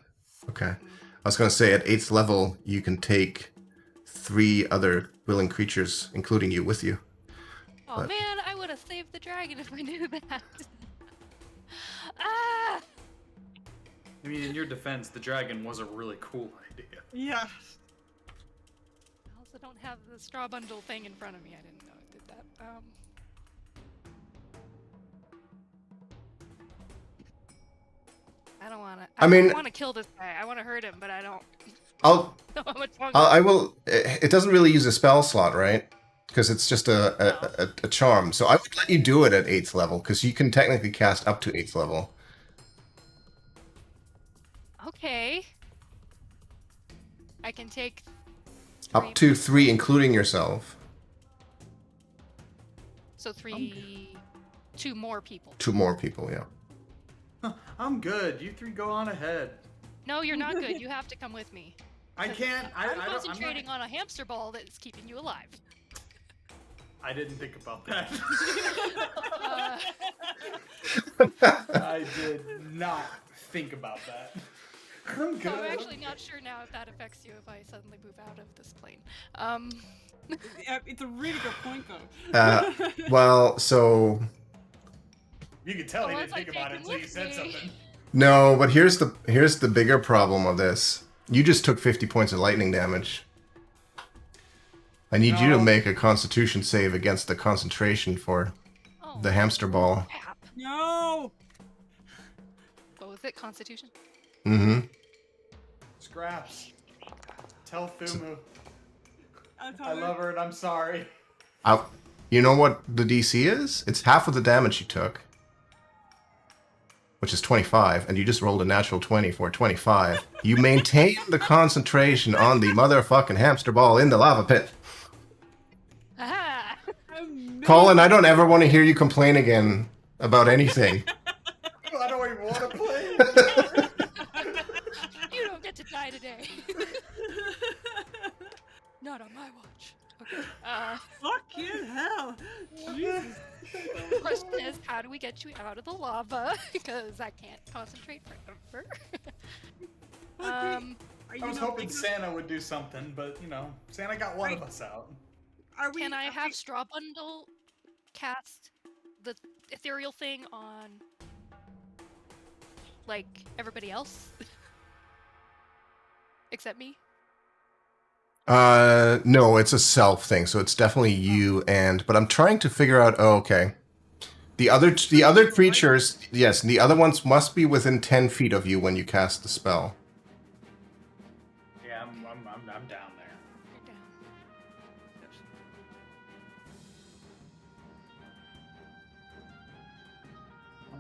Okay, I was gonna say at 8th level you can take 3 other willing creatures, including you, with you. Oh But- man, I would have saved the dragon if I knew that. Ah! I mean, in your defense, the dragon was a really cool idea. Yeah. I also don't have the straw bundle thing in front of me. I didn't know it did that. I don't want to. I mean- want to kill this guy. I want to hurt him, but I don't I'll know how much longer. I will. It doesn't really use a spell slot, right? Because it's just a charm. So I would let you do it at 8th level, because you can technically cast up to 8th level. Okay. I can take. Up to 3, including yourself. So 2 more people. 2 more people, yeah. I'm good. You 3 go on ahead. No, you're not good. You have to come with me. I can't. I'm I don't. concentrating on a hamster ball that's keeping you alive. I didn't think about that. I did not think about that. I'm good. So I'm actually not sure now if that affects you if I suddenly move out of this plane. Yeah, it's a really good point, though. Well, so You could tell he Well, didn't think once I about it take until him you with said me. something. no, but here's the bigger problem of this. You just took 50 points of lightning damage. I need you to No. make a Constitution save against the concentration for Oh, the hamster ball. crap. No! What was it? Constitution? Mm-hmm. Scraps. Tell Thumu. That's I love her and I'm sorry. You know what the DC is? It's half of the damage you took, which is 25, and you just rolled a natural 20 for 25. You maintain the concentration on the motherfucking hamster ball in the lava pit. Aha! Colin, I don't ever want to hear you complain again about anything. my watch. Okay. Fucking hell. Jesus. Question is, how do we get you out of the lava? Because I can't concentrate forever. Are I you was not hoping big enough- Santa would do something, but you know, Santa got one of us out. Are we? Can I are have we- Straw Bundle cast the ethereal thing on, like, everybody else? Except me? No, it's a self thing, so it's definitely you but I'm trying to figure out. Oh, okay. The other creatures, yes, the other ones must be within 10 feet of you when you cast the spell. Yeah, I'm down there. You're down.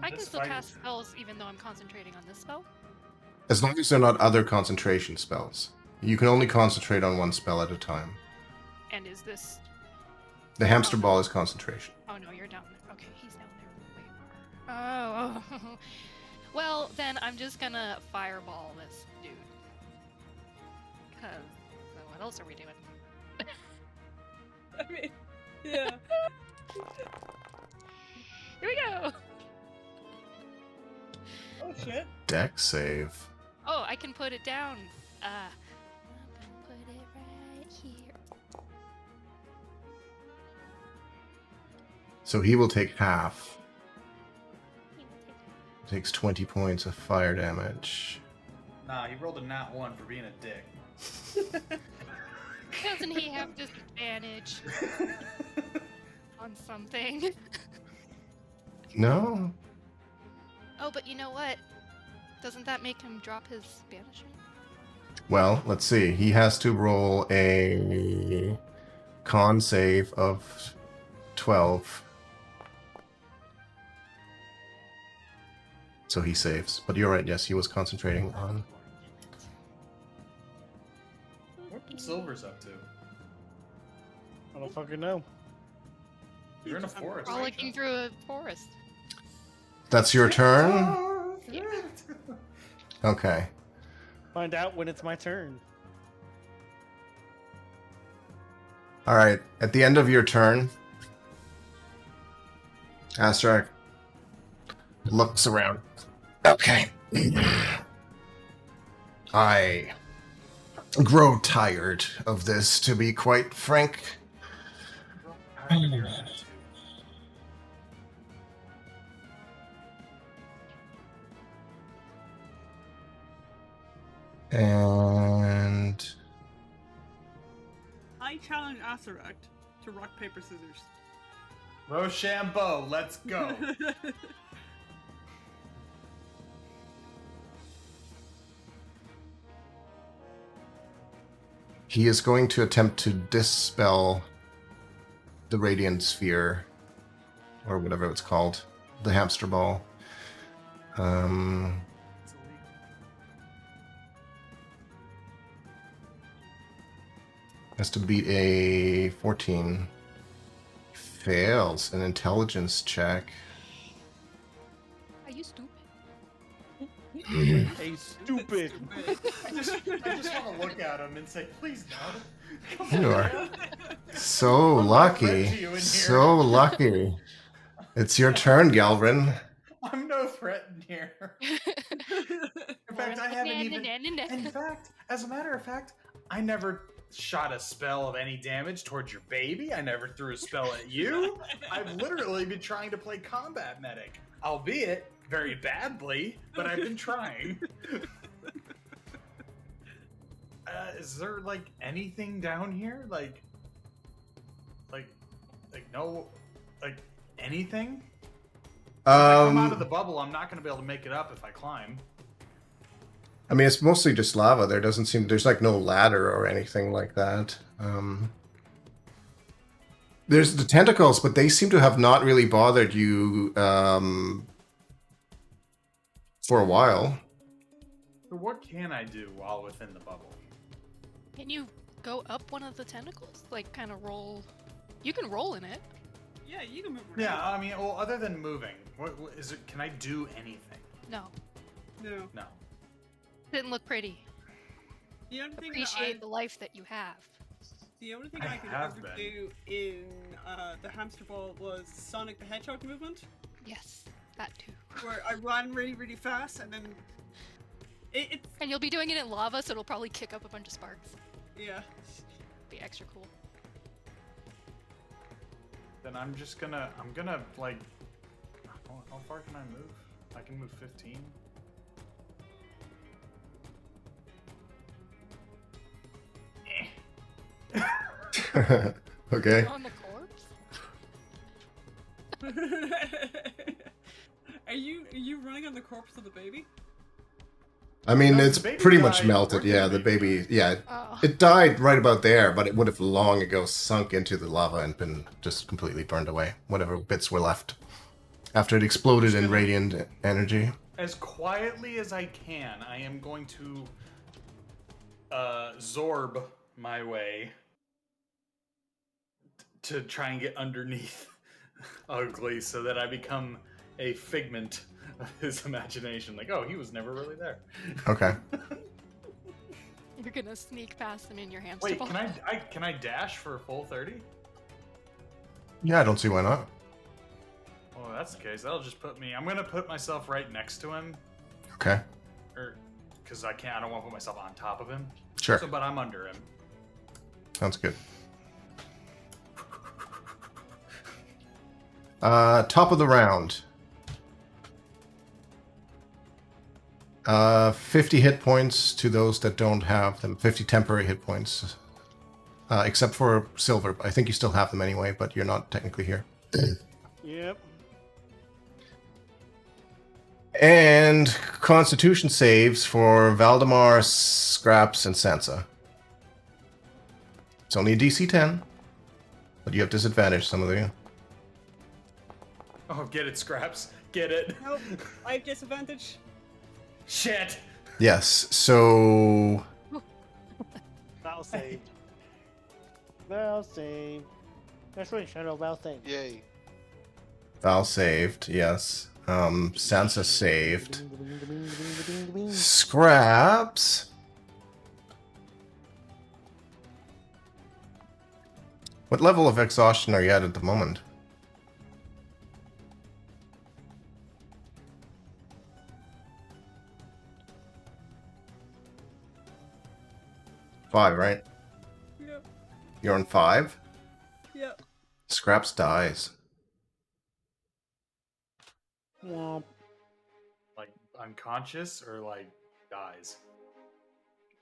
I can This still fight cast is- spells even though I'm concentrating on this spell. As long as they're not other concentration spells. You can only concentrate on one spell at a time. And is this... The hamster ball is concentration. Oh no, you're down there. Okay, he's down there way more. Oh. Well, then I'm just gonna fireball this dude. Cause what else are we doing? I mean, yeah. Here we go! Oh shit. Deck save. Oh, I can put it down. I'm gonna put it right here. So he will take half. Takes 20 points of fire damage. Nah, he rolled a nat 1 for being a dick. Doesn't he have disadvantage on something? No? Oh, but you know what? Doesn't that make him drop his banishment? Well, let's see. He has to roll a con save of 12. So he saves. But you're right, yes, he was concentrating on... What Silver's up to? I don't fucking know. You're in a forest. Frolicking right, through a forest. That's your turn? Joe? Yeah. Okay. Find out when it's my turn. Alright, at the end of your turn, Astrak looks around. Okay. I grow tired of this, to be quite frank. And I challenge Asarak to rock, paper, scissors. Rochambeau, let's go. he is going to attempt to dispel the radiant sphere, or whatever it's called, the hamster ball. Has to beat a 14. Fails an intelligence check. Are you stupid? Hey, stupid. I just want to look at him and say, please no. Come You on, are man. so I'm not lucky. threat to you in here. So lucky. It's your turn, Galvin. I'm no threat in here. In fact, I haven't even. In fact, as a matter of fact, I never shot a spell of any damage towards your baby. I never threw a spell at you. I've literally been trying to play combat medic, albeit very badly, but I've been trying. Is there like anything down here? Like no, like anything? If I come out of the bubble, I'm not going to be able to make it up if I climb. I mean, it's mostly just lava. There doesn't seem there's like no ladder or anything like that. There's the tentacles, but they seem to have not really bothered you for a while. So what can I do while within the bubble? Can you go up one of the tentacles? Like, kind of roll? You can roll in it. Yeah, you can move around. Yeah, I mean, well, other than moving, what is it? Can I do anything? No, No. No. didn't look pretty. The only thing Appreciate the life that you have. The only thing I I could have ever been. do in the hamster ball was Sonic the Hedgehog movement, Yes, that too. where I ran really, really fast, and then it's And you'll be doing it in lava, so it'll probably kick up a bunch of sparks. yeah. Be extra cool. Then I'm gonna like. How far can I move? I can move 15. Okay. On the corpse? Are you running on the corpse of the baby? I mean, No, it's the baby pretty much died. melted. Where Yeah, did the the baby baby. Yeah, Oh. it died right about there, but it would have long ago sunk into the lava and been just completely burned away. Whatever bits were left after it exploded in radiant energy. As quietly as I can, I am going to Zorb my way to try and get underneath Ugly so that I become a figment of his imagination. Like, oh, he was never really there. Okay. You're gonna sneak past him in your hamster Wait, ball. can I dash for a full 30? Yeah, I don't see why not. Well, if that's the case. That'll just put me. I'm gonna put myself right next to him, Okay. or because I don't want to put myself on top of him. Sure. So, but I'm under him. Sounds good. Top of the round. 50 hit points to those that don't have them. 50 temporary hit points. Except for Silver. I think you still have them anyway, but you're not technically here. Yep. And Constitution saves for Valdemar, Scraps, and Sansa. It's only a DC 10, but you have disadvantage, some of you. Oh, get it, Scraps. Get it. Nope. I have disadvantage. Shit. Yes, so Val saved. Val saved. That's right, Shadow. Val saved. Yay. Val saved, yes. Sansa saved. Scraps. What level of exhaustion are you at the moment? Five, right? Yep. You're on 5? Yep. Scraps dies. Womp. Like unconscious or like dies.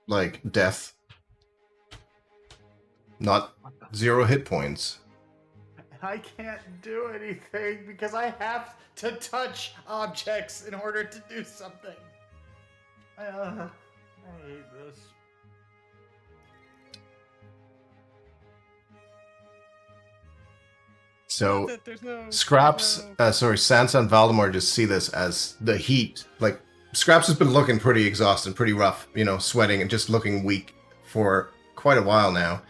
Like, death. Not 0 hit points. I can't do anything because I have to touch objects in order to do something. I hate this. So, That's it, there's no Scraps, Sansa and Valdemar just see this as the heat. Like, Scraps has been looking pretty exhausted, pretty rough, sweating and just looking weak for quite a while now.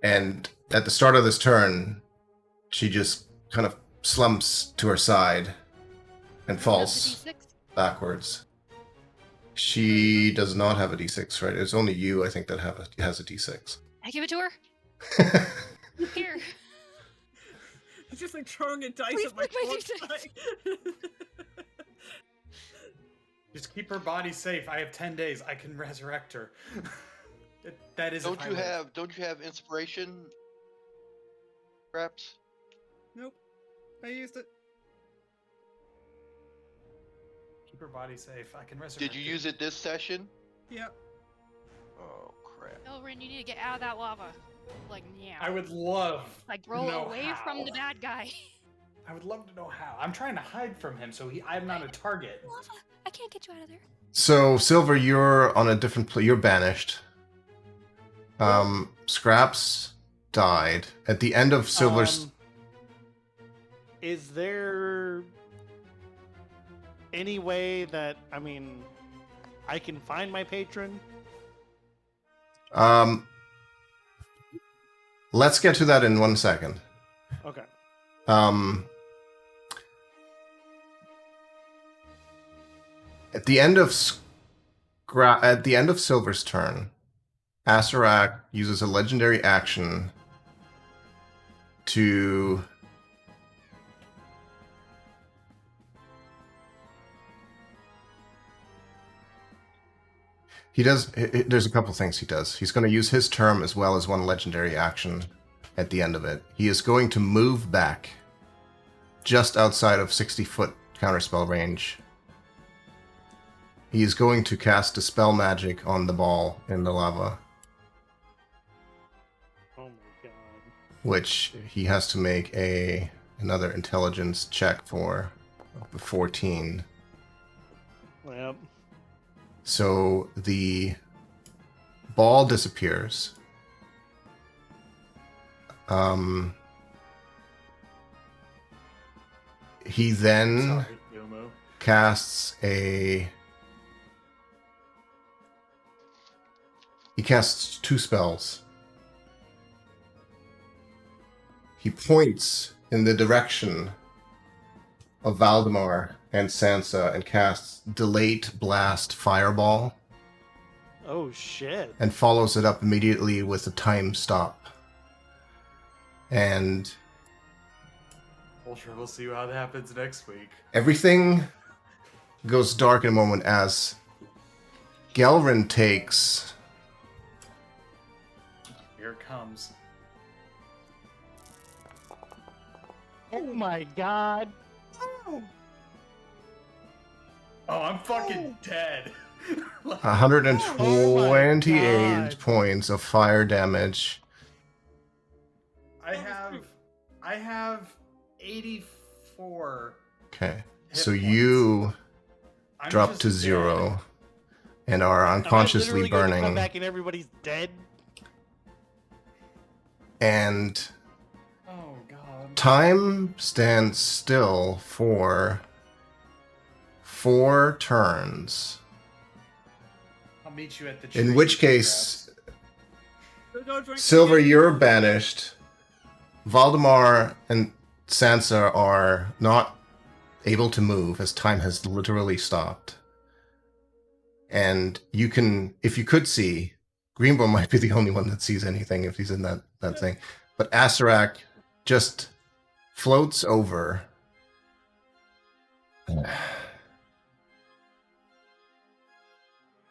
And at the start of this turn, she just kind of slumps to her side and falls backwards. She does not have a d6, right? It's only you, I think, that has a d6. I give it to her. Here. It's just like throwing a dice Please at my pick my corpse. D6. like- Just keep her body safe. I have 10 days. I can resurrect her. That is. Don't you have inspiration? Perhaps. Nope. I used it. Keep her body safe. I can resurrect. Did you use it this session? Yep. Oh crap. Elrin, you need to get out of that lava. Like, yeah. I would love. Like, roll know away how. from the bad guy. I would love to know how. I'm trying to hide from him, so I'm not a target. Lava. I can't get you out of there. So, Silver, you're on a different you're banished. Scraps died. At the end of Silver's... Is there any way that, I can find my patron? Let's get to that in 1 second. Okay. At the end of Silver's turn, Asarak uses a legendary action to there's a couple things he does. He's going to use his term as well as one legendary action at the end of it. He is going to move back just outside of 60-foot counterspell range. He is going to cast Dispel Magic on the ball in the lava, Oh my god. which he has to make another intelligence check for 14. Yep. So the ball disappears. He then Sorry, Yomo. casts He casts 2 spells. He points in the direction of Valdemar and Sansa and casts Delate Blast Fireball Oh shit. and follows it up immediately with a time stop. And Well, sure, we'll see how that happens next week. everything goes dark in a moment as Gelrin takes Here it comes. Oh my god. Oh, I'm fucking dead. 128 God. points of fire damage. I have 84. Okay, Hit so points. you I'm drop just to dead. 0 and are Am I unconsciously literally going to burning. come back and everybody's dead? And Oh god. time stands still for 4 turns. I'll meet you at the tree. In which case, Go drink Silver, again. you're banished. Valdemar and Sansa are not able to move as time has literally stopped. And you can, if you could see, Greenbow might be the only one that sees anything if he's in that thing. But Asarak just floats over.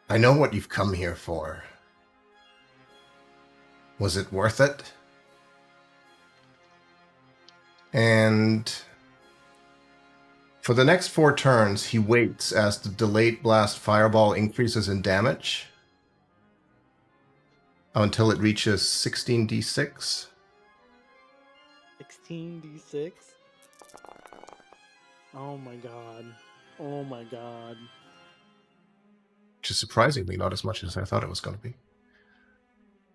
I know what you've come here for. Was it worth it? And for the next 4 turns, he waits as the delayed blast fireball increases in damage until it reaches 16d6. 16d6. Oh my god. Oh my god. Which is surprisingly not as much as I thought it was going to be.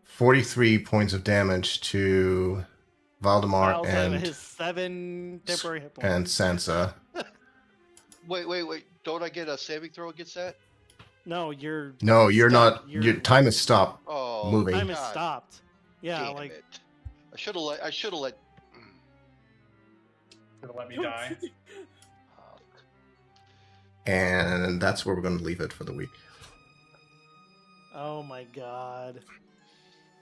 43 points of damage to Valdemar Miles and his 7 temporary hit points. and Sansa. Wait. Don't I get a saving throw against that? No, you're No, you're stuck. not. Your time has stopped Oh, moving. time has God stopped. Yeah, damn like it. I should have let. Gonna let me die. And that's where we're going to leave it for the week. oh my god.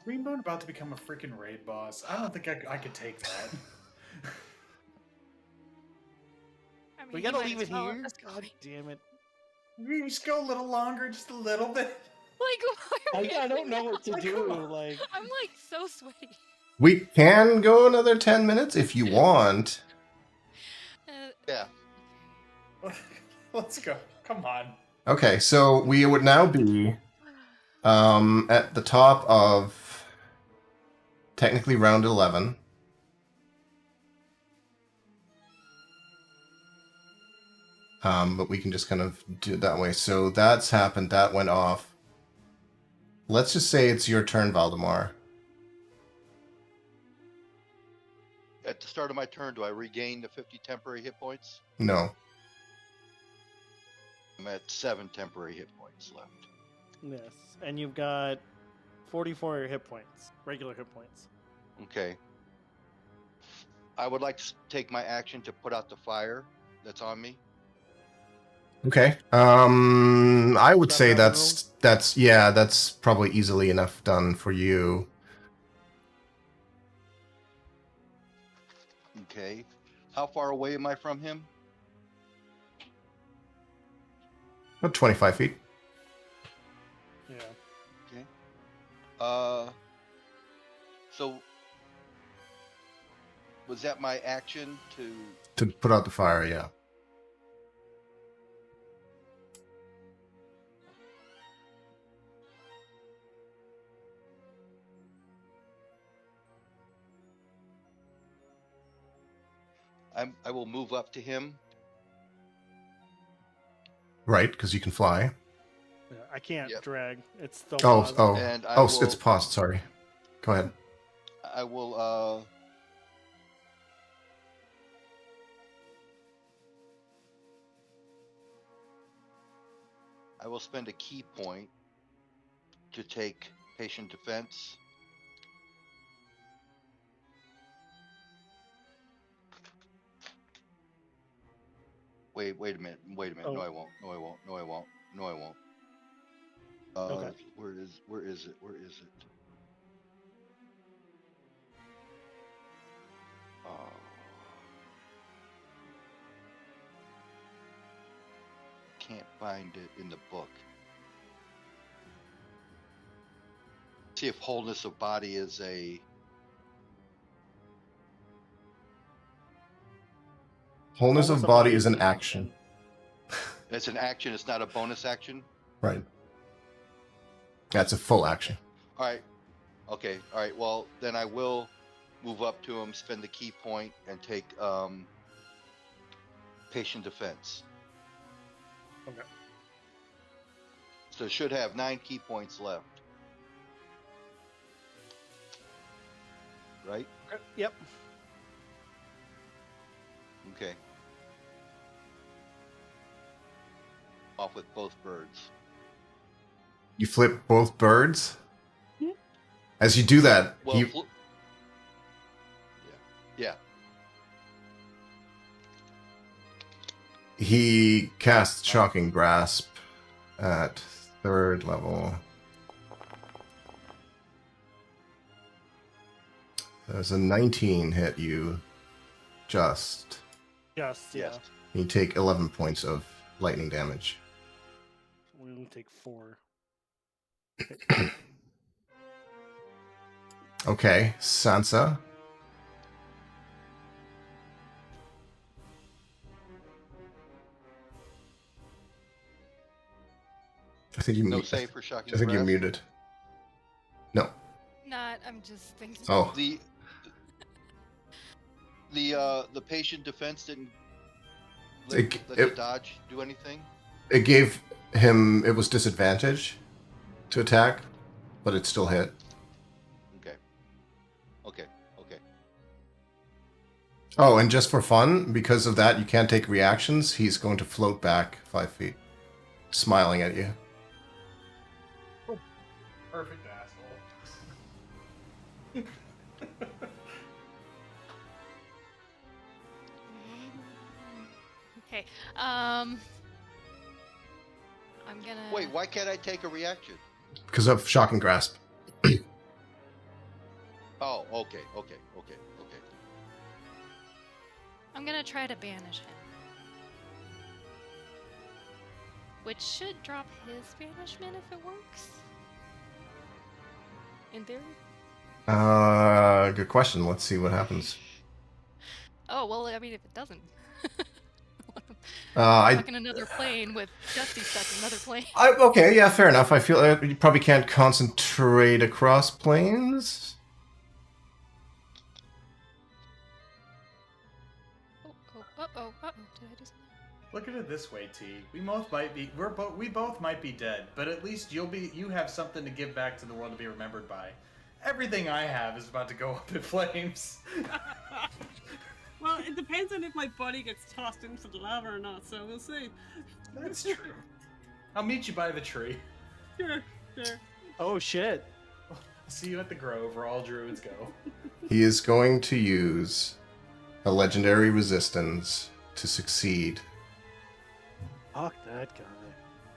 Greenbone about to become a freaking raid boss. I don't think I could take that. I mean, We you gotta might leave as it well at here. this God point. damn it. We just go a little longer, just a little bit. Like, why are we I don't doing know that? what to Like, do. come on. Like, I'm like so sweaty. We can go another 10 minutes if you want. Yeah. Let's go. Come on. Okay, so we would now be at the top of technically round 11. But we can just kind of do it that way. So that's happened. That went off. Let's just say it's your turn, Valdemar. At the start of my turn, do I regain the 50 temporary hit points? No. I'm at 7 temporary hit points left. yes. And you've got 44 hit points. Regular hit points. Okay. I would like to take my action to put out the fire that's on me. Okay. I would Stop say rock and that's That's probably easily enough done for you. Okay. How far away am I from him? About 25 feet. Yeah. Okay. So was that my action to? To put out the fire, yeah. I will move up to him. Right, because you can fly. Yeah, I can't Yep. drag. It's still Oh, paused. oh, And I oh! will- It's paused. Sorry. Go ahead. I will spend a key point to take patient defense. Wait a minute. Oh. No, I won't. No, I won't. No, I won't. No, I won't. Okay. Where is it? Oh. Can't find it in the book. See if wholeness of body is a Wholeness of body is an action. it's an action, it's not a bonus action. Right. That's a full action. All right. Okay. All right. Well, then I will move up to him, spend the key point, and take patient defense. Okay. So it should have 9 key points left. Right? Okay. Yep. Okay. Off with both birds. You flip both birds. Yeah. As you do that, Well, yeah. he casts Shocking Grasp at 3rd level. There's a 19 hit you. Just. Just, yeah. Yes. You take 11 points of lightning damage. We only take 4. Okay, Sansa. I think you No mute. save for shocking I think you're grasp? muted. No. Not. I'm just thinking. Oh. The patient defense didn't It- let the it- dodge do anything. It gave him. It was disadvantage to attack, but it still hit. Okay. Oh, and just for fun, because of that, you can't take reactions. He's going to float back 5 feet, smiling at you. Perfect asshole. Okay. I'm gonna. Wait, why can't I take a reaction? Because of Shocking Grasp. Oh, okay. I'm gonna try to banish him. Which should drop his banishment if it works. In theory. Good question. Let's see what happens. Oh well, I mean, if it doesn't, I stuck in another plane with Dusty stuck in another plane. okay, yeah, fair enough. I feel you probably can't concentrate across planes. Uh-oh. Did I do something? Look at it this way, T. We both might be dead, but at least you have something to give back to the world to be remembered by. Everything I have is about to go up in flames. Well, it depends on if my body gets tossed into the lava or not, so we'll see. That's true. I'll meet you by the tree. Sure. Oh shit. See you at the grove where all druids go. He is going to use a legendary resistance to succeed. Fuck that guy.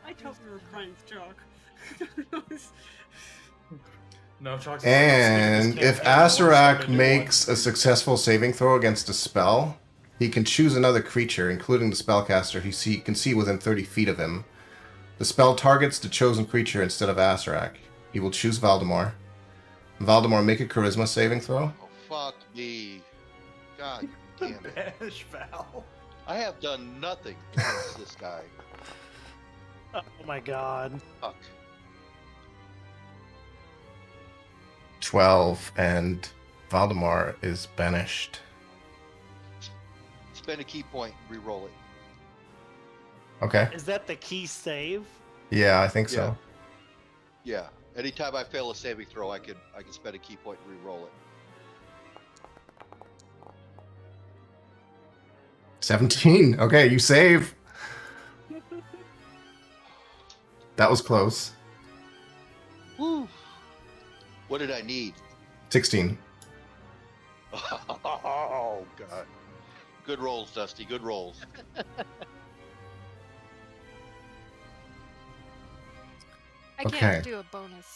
I thought we were friends, Jock. No, Chalk's And if Asarak makes a successful saving throw against a spell, he can choose another creature, including the spellcaster he can see within 30 feet of him. The spell targets the chosen creature instead of Asarak. He will choose Valdemar. Valdemar, make a charisma saving throw. Oh, fuck me. God damn it. Banish Val. I have done nothing against this guy. Oh my god. Fuck. 12, and Valdemar is banished. Spend a key point, re-roll it. Okay. Is that the key save? Yeah, I think so. Yeah. Anytime I fail a saving throw, I can spend a key point and re-roll it. 17. Okay, you save. That was close. Woo. What did I need? 16. Oh, God. Good rolls, Dusty. Good rolls. I Okay. can't do a bonus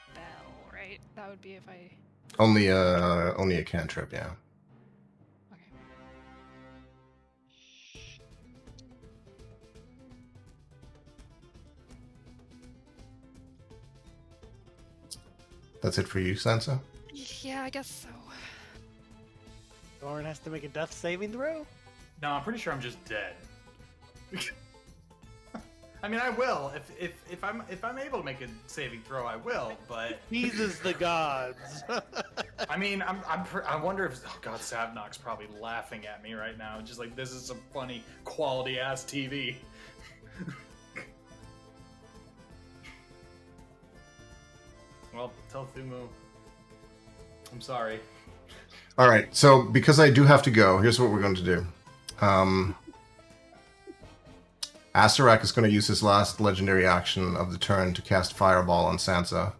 spell, right? That would be if I. Only a cantrip, yeah. Okay. That's it for you, Sansa? Yeah, I guess so. Thorin has to make a death saving throw? No, I'm pretty sure I'm just dead. I mean, I will if I'm able to make a saving throw, I will. But Jesus the gods. I mean, I wonder if God Savnok's probably laughing at me right now, just like this is some funny quality ass TV. Well, tell Thumu. I'm sorry. All right, so because I do have to go, here's what we're going to do. Asarak is going to use his last legendary action of the turn to cast Fireball on Sansa.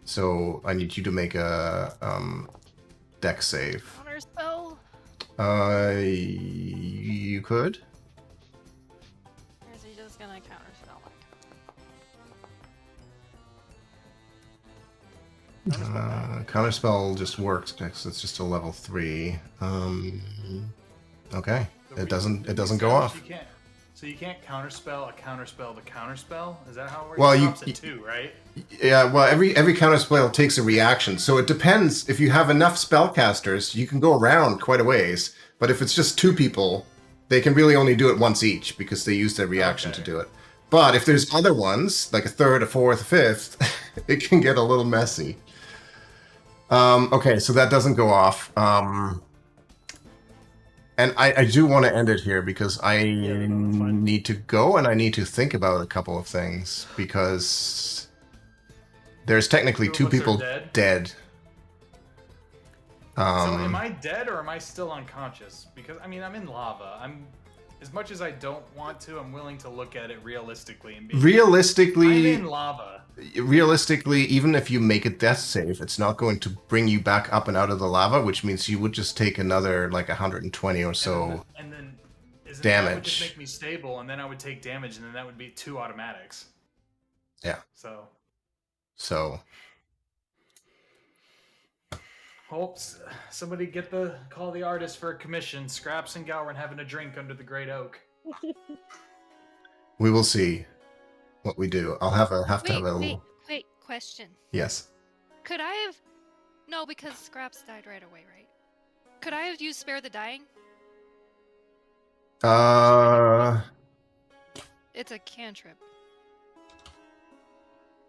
So I need you to make a dex save. Counter spell? You could. Or is he just gonna counter spell like? Counterspell just works because it's just a level 3. Okay, it doesn't go off. So you can't counterspell a counterspell to counterspell? Is that how it works? Well, It you- stops at 2, right? Yeah, well, every counterspell takes a reaction, so it depends. If you have enough spellcasters, you can go around quite a ways. But if it's just 2 people, they can really only do it once each because they use their reaction to do it. But if there's other ones, like a 3rd, a 4th, a 5th, it can get a little messy. Okay, so that doesn't go off. And I do want to end it here because I no, that's fine. need to go and I need to think about a couple of things because there's technically 2 2 of us are people dead? dead. So am I dead or am I still unconscious? Because I mean, I'm in lava. I'm as much as I don't want to, I'm willing to look at it realistically and be I'm Realistically, in lava. even if you make a death save, it's not going to bring you back up and out of the lava, which means you would just take another like 120 or so. And then isn't damage. that would just make me stable, and then I would take damage, and then that would be 2 automatics. Yeah. So hopes somebody call the artist for a commission. Scraps and Gowron having a drink under the great oak. We will see what we do. I'll have to have a little. Wait, question. Yes. Could I have... No, because Scraps died right away, right? Could I have used Spare the Dying? It's a cantrip.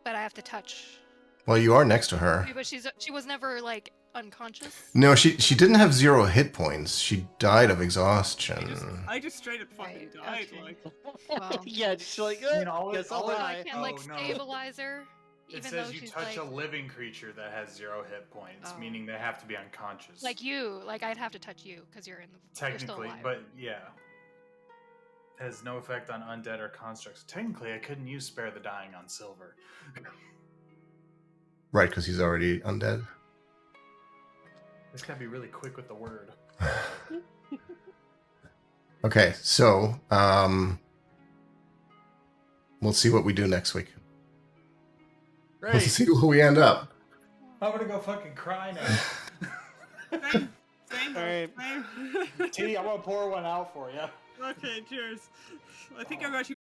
But I have to touch. Well, you are next to her. But she was never, like, unconscious? No, she didn't have 0 hit points. She died of exhaustion. I just straight up fucking died. okay. Like, Well, Yeah, just like, You know, guess I'll all it- I die. can't, like, Oh, no. stabilize her. It Even says though you she's touch like, a living creature that has 0 hit points, Oh. meaning they have to be unconscious. like you. Like, I'd have to touch you, because you're still technically, alive. but yeah. It has no effect on undead or constructs. Technically, I couldn't use Spare the Dying on Silver. Right, because he's already undead. This gotta be really quick with the word. Okay, so we'll see what we do next week. We'll Great. see where we end up. I'm gonna go fucking cry now. Same. Alright. Same. T, I'm gonna pour one out for you. Okay, cheers. I think I'm actually